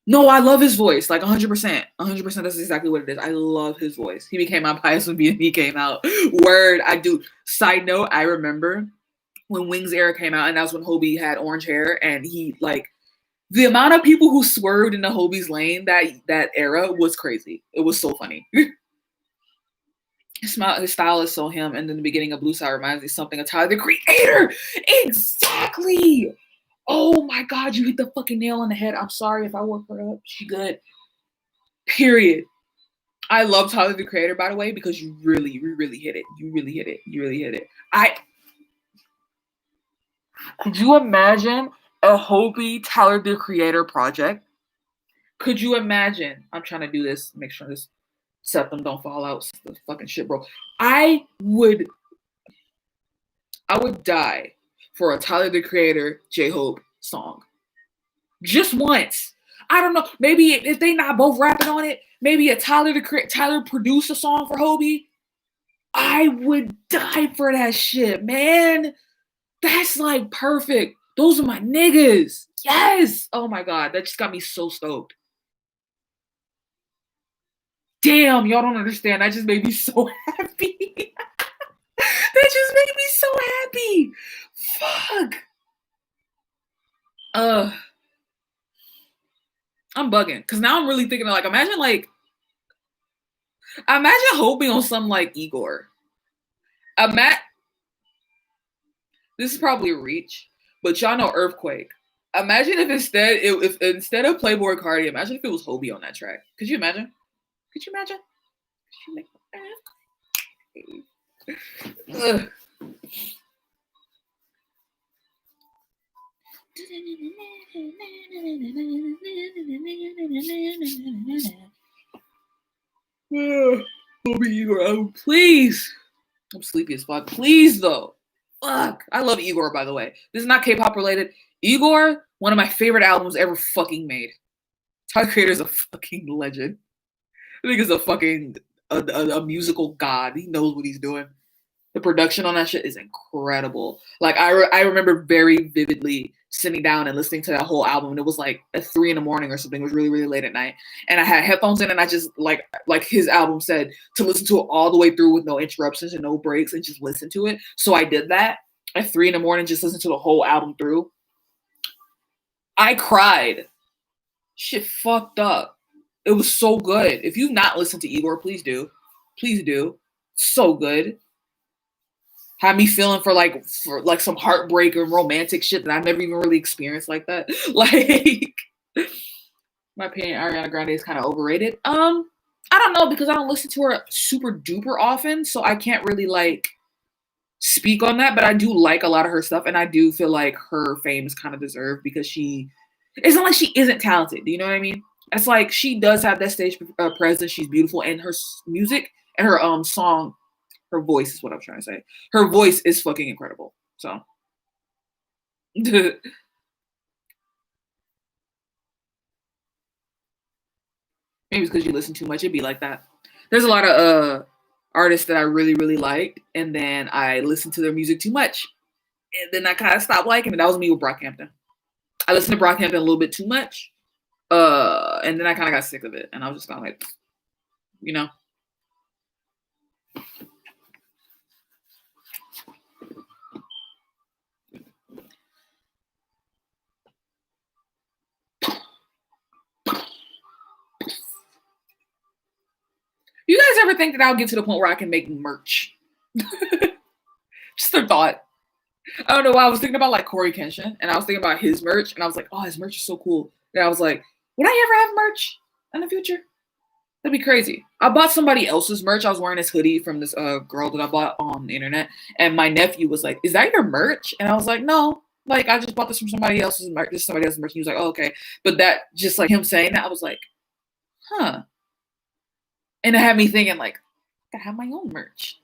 No, I love his voice, like 100%. 100%, that's exactly what it is. I love his voice. He became my bias when B&B came out. Word, I do. Side note, I remember when Wings Era came out, and that was when Hobie had orange hair, and he, like, the amount of people who swerved into Hobie's lane that era was crazy. It was so funny. His style is so him, and then the beginning of Blue Side reminds me of something of Tyler, the Creator. Exactly. Oh my God, you hit the fucking nail on the head. I'm sorry if I woke her up. She good. Period. I love Tyler, the Creator, by the way, because you really hit it. You really hit it. Could you imagine a Hobie Tyler, the Creator project? Could you imagine? I'm trying to do this, make sure this septum don't fall out. The fucking shit, bro. I would die for a Tyler, the Creator, J-Hope song. Just once. I don't know. Maybe if they not both rapping on it, maybe a Tyler produce a song for Hobie. I would die for that shit, man. That's like perfect. Those are my niggas. Yes. Oh my God. That just got me so stoked. Damn, y'all don't understand. That just made me so happy. That just made me so happy. Fuck. I'm bugging. Cause now I'm really thinking of like, imagine Hobie on something like Igor. This is probably a reach, but y'all know Earthquake. Imagine if instead of Playboy Cardi, imagine if it was Hobie on that track. Could you imagine? Could you imagine? Ugh. Hobie Igor, please. I'm sleepy as fuck. Please though. Fuck. I love Igor, by the way. This is not K-pop related. Igor, one of my favorite albums ever fucking made. Tyler Creator's a fucking legend. I think he's a fucking a musical god. He knows what he's doing. The production on that shit is incredible. Like I remember very vividly sitting down and listening to that whole album. And it was like at 3 a.m. or something. It was really late at night, and I had headphones in, and I just like his album said to listen to it all the way through with no interruptions and no breaks, and just listen to it. So I did that at 3 a.m. Just listen to the whole album through. I cried. Shit fucked up. It was so good. If you've not listened to Igor, please do. Please do. So good. Had me feeling for like some heartbreak or romantic shit that I've never even really experienced like that. Like my opinion, Ariana Grande is kind of overrated. I don't know because I don't listen to her super duper often, so I can't really like speak on that. But I do like a lot of her stuff, and I do feel like her fame is kind of deserved because she. It's not like she isn't talented. Do you know what I mean? It's like she does have that stage presence. She's beautiful, and her music and her song, her voice is what I'm trying to say. Her voice is fucking incredible. So. Maybe it's because you listen too much. It'd be like that. There's a lot of artists that I really, really liked, and then I listened to their music too much. And then I kind of stopped liking it. That was me with Brockhampton. I listened to Brockhampton a little bit too much. And then I kind of got sick of it. And I was just kind of like, you know. You guys ever think that I'll get to the point where I can make merch? Just a thought. I don't know why I was thinking about like Corey Kenshin, and I was thinking about his merch, and I was like, oh, his merch is so cool. And I was like, would I ever have merch in the future? That'd be crazy. I bought somebody else's merch. I was wearing this hoodie from this girl that I bought on the internet, and my nephew was like, "Is that your merch?" And I was like, "No, like I just bought this from somebody else's merch. This is somebody else's merch." And he was like, "Oh, okay." But that just like him saying that, I was like, "Huh," and it had me thinking like, "I gotta have my own merch."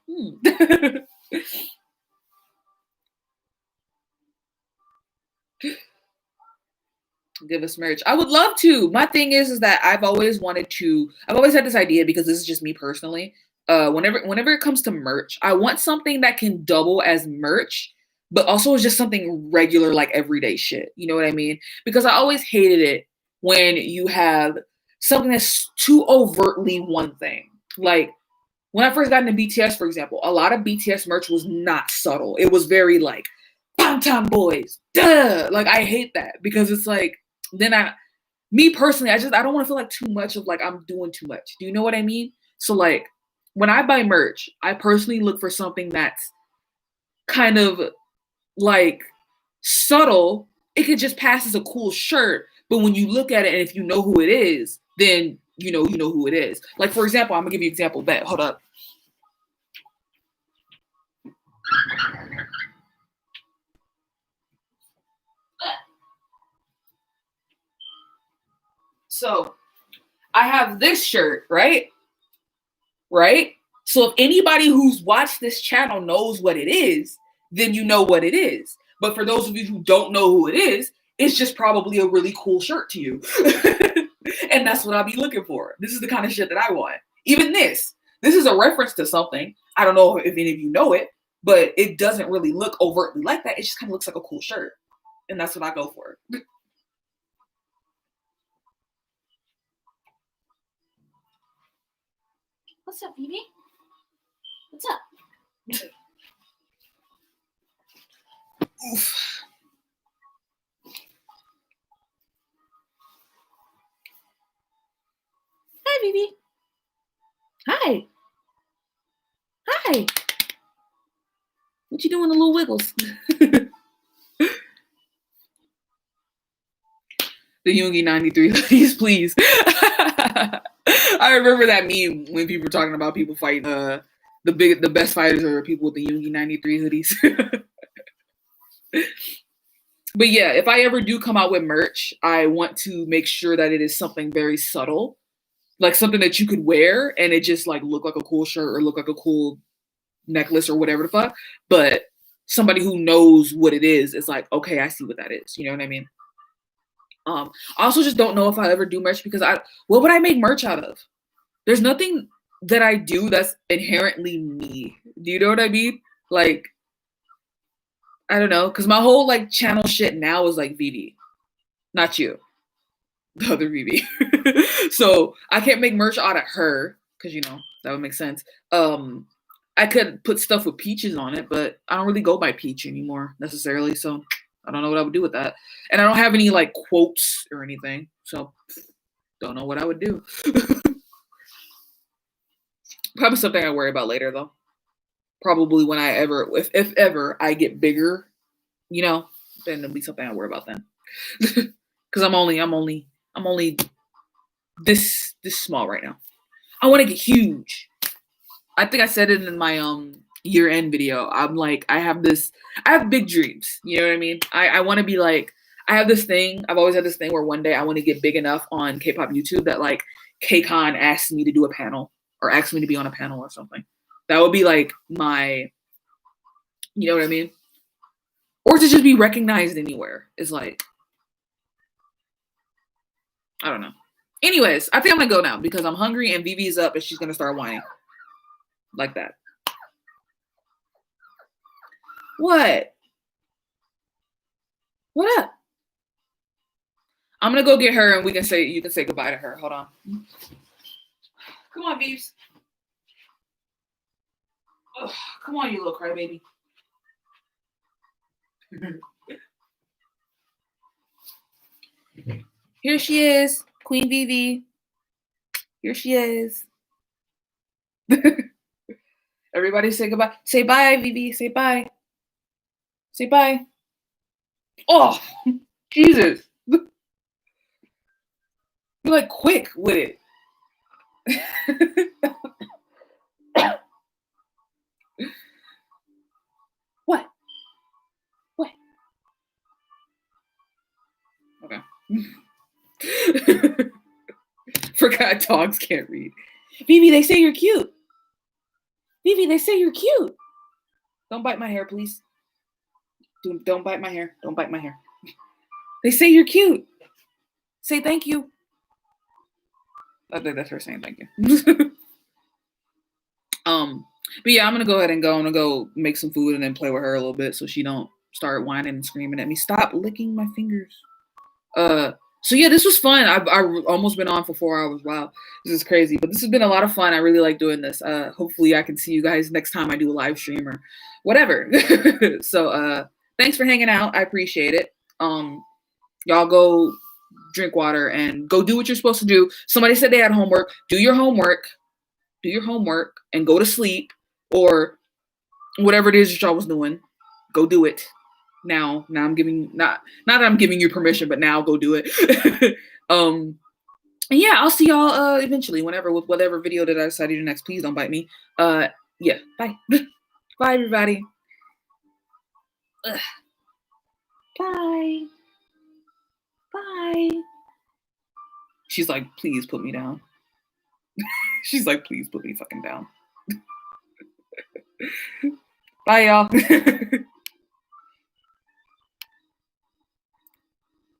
Give us merch. I would love to. My thing is that I've always had this idea because this is just me personally. Whenever it comes to merch, I want something that can double as merch, but also is just something regular, like everyday shit. You know what I mean? Because I always hated it when you have something that's too overtly one thing. Like when I first got into BTS, for example, a lot of BTS merch was not subtle. It was very like Bangtan Boys, duh. Like I hate that because it's like then me personally, I don't want to feel like too much of like I'm doing too much. Do you know what I mean? So like when I buy merch, I personally look for something that's kind of like subtle. It could just pass as a cool shirt, but when you look at it and if you know who it is, then you know who it is. Like for example, I'm gonna give you an example. Bet hold up. So I have this shirt, right? Right? So if anybody who's watched this channel knows what it is, then you know what it is. But for those of you who don't know who it is, it's just probably a really cool shirt to you. And that's what I'll be looking for. This is the kind of shit that I want. Even this is a reference to something. I don't know if any of you know it, but it doesn't really look overtly like that. It just kind of looks like a cool shirt. And that's what I go for. What's up, Phoebe? What's up? Oof. Hi, Phoebe. Hi. Hi. What you doing, the little wiggles? The Yoongi 93 ladies, please. I remember that meme when people were talking about people fighting the best fighters are people with the Yoongi 93 hoodies. But yeah, if I ever do come out with merch, I want to make sure that it is something very subtle. Like something that you could wear and it just like look like a cool shirt or look like a cool necklace or whatever the fuck. But somebody who knows what it is like, okay, I see what that is. You know what I mean? I also just don't know if I'll ever do merch because what would I make merch out of? There's nothing that I do that's inherently me. Do you know what I mean? Like, I don't know, because my whole like channel shit now is like VD, not you, the other VD. So I can't make merch out of her because that would make sense. I could put stuff with peaches on it, but I don't really go by peach anymore necessarily. So I don't know what I would do with that. And I don't have any like quotes or anything. So don't know what I would do. Probably something I worry about later though. Probably when if ever I get bigger, you know, then it'll be something I worry about then. Because I'm only this small right now. I want to get huge. I think I said it in my year end video. I'm like, I have big dreams. You know what I mean? I want to be like, I have this thing. I've always had this thing where one day I want to get big enough on K-pop YouTube that like KCON asks me to do a panel or asks me to be on a panel or something. That would be like my, you know what I mean? Or to just be recognized anywhere is like, I don't know. Anyways, I think I'm gonna go now because I'm hungry and Vivi's up and she's gonna start whining like that. What? What up? I'm gonna go get her and you can say goodbye to her. Hold on. Come on, Vives. Oh, come on, you little crybaby. Here she is, Queen Vivi. Here she is. Everybody say goodbye. Say bye, Vivi. Say bye. Say bye. Oh, Jesus. You're like quick with it. What? What? Okay. Forgot dogs can't read. Vivi, they say you're cute. Vivi, they say you're cute. Don't bite my hair, please. Don't bite my hair. Don't bite my hair. They say you're cute. Say thank you. I think that's her saying thank you. But yeah, I'm gonna go ahead and go. I'm gonna go make some food and then play with her a little bit so she don't start whining and screaming at me. Stop licking my fingers. So yeah, this was fun. I've almost been on for 4 hours. Wow, this is crazy. But this has been a lot of fun. I really like doing this. Hopefully I can see you guys next time I do a live stream or whatever. So thanks for hanging out. I appreciate it. Y'all go drink water and go do what you're supposed to do. Somebody said they had homework. Do your homework. Do your homework and go to sleep or whatever it is that y'all was doing. Go do it. Now I'm giving not that I'm giving you permission, but now go do it. And yeah, I'll see y'all eventually, whenever with whatever video that I decide to do next. Please don't bite me. Yeah, bye. Bye everybody. Ugh. Bye. Bye. She's like, please put me down. She's like, please put me fucking down. Bye y'all.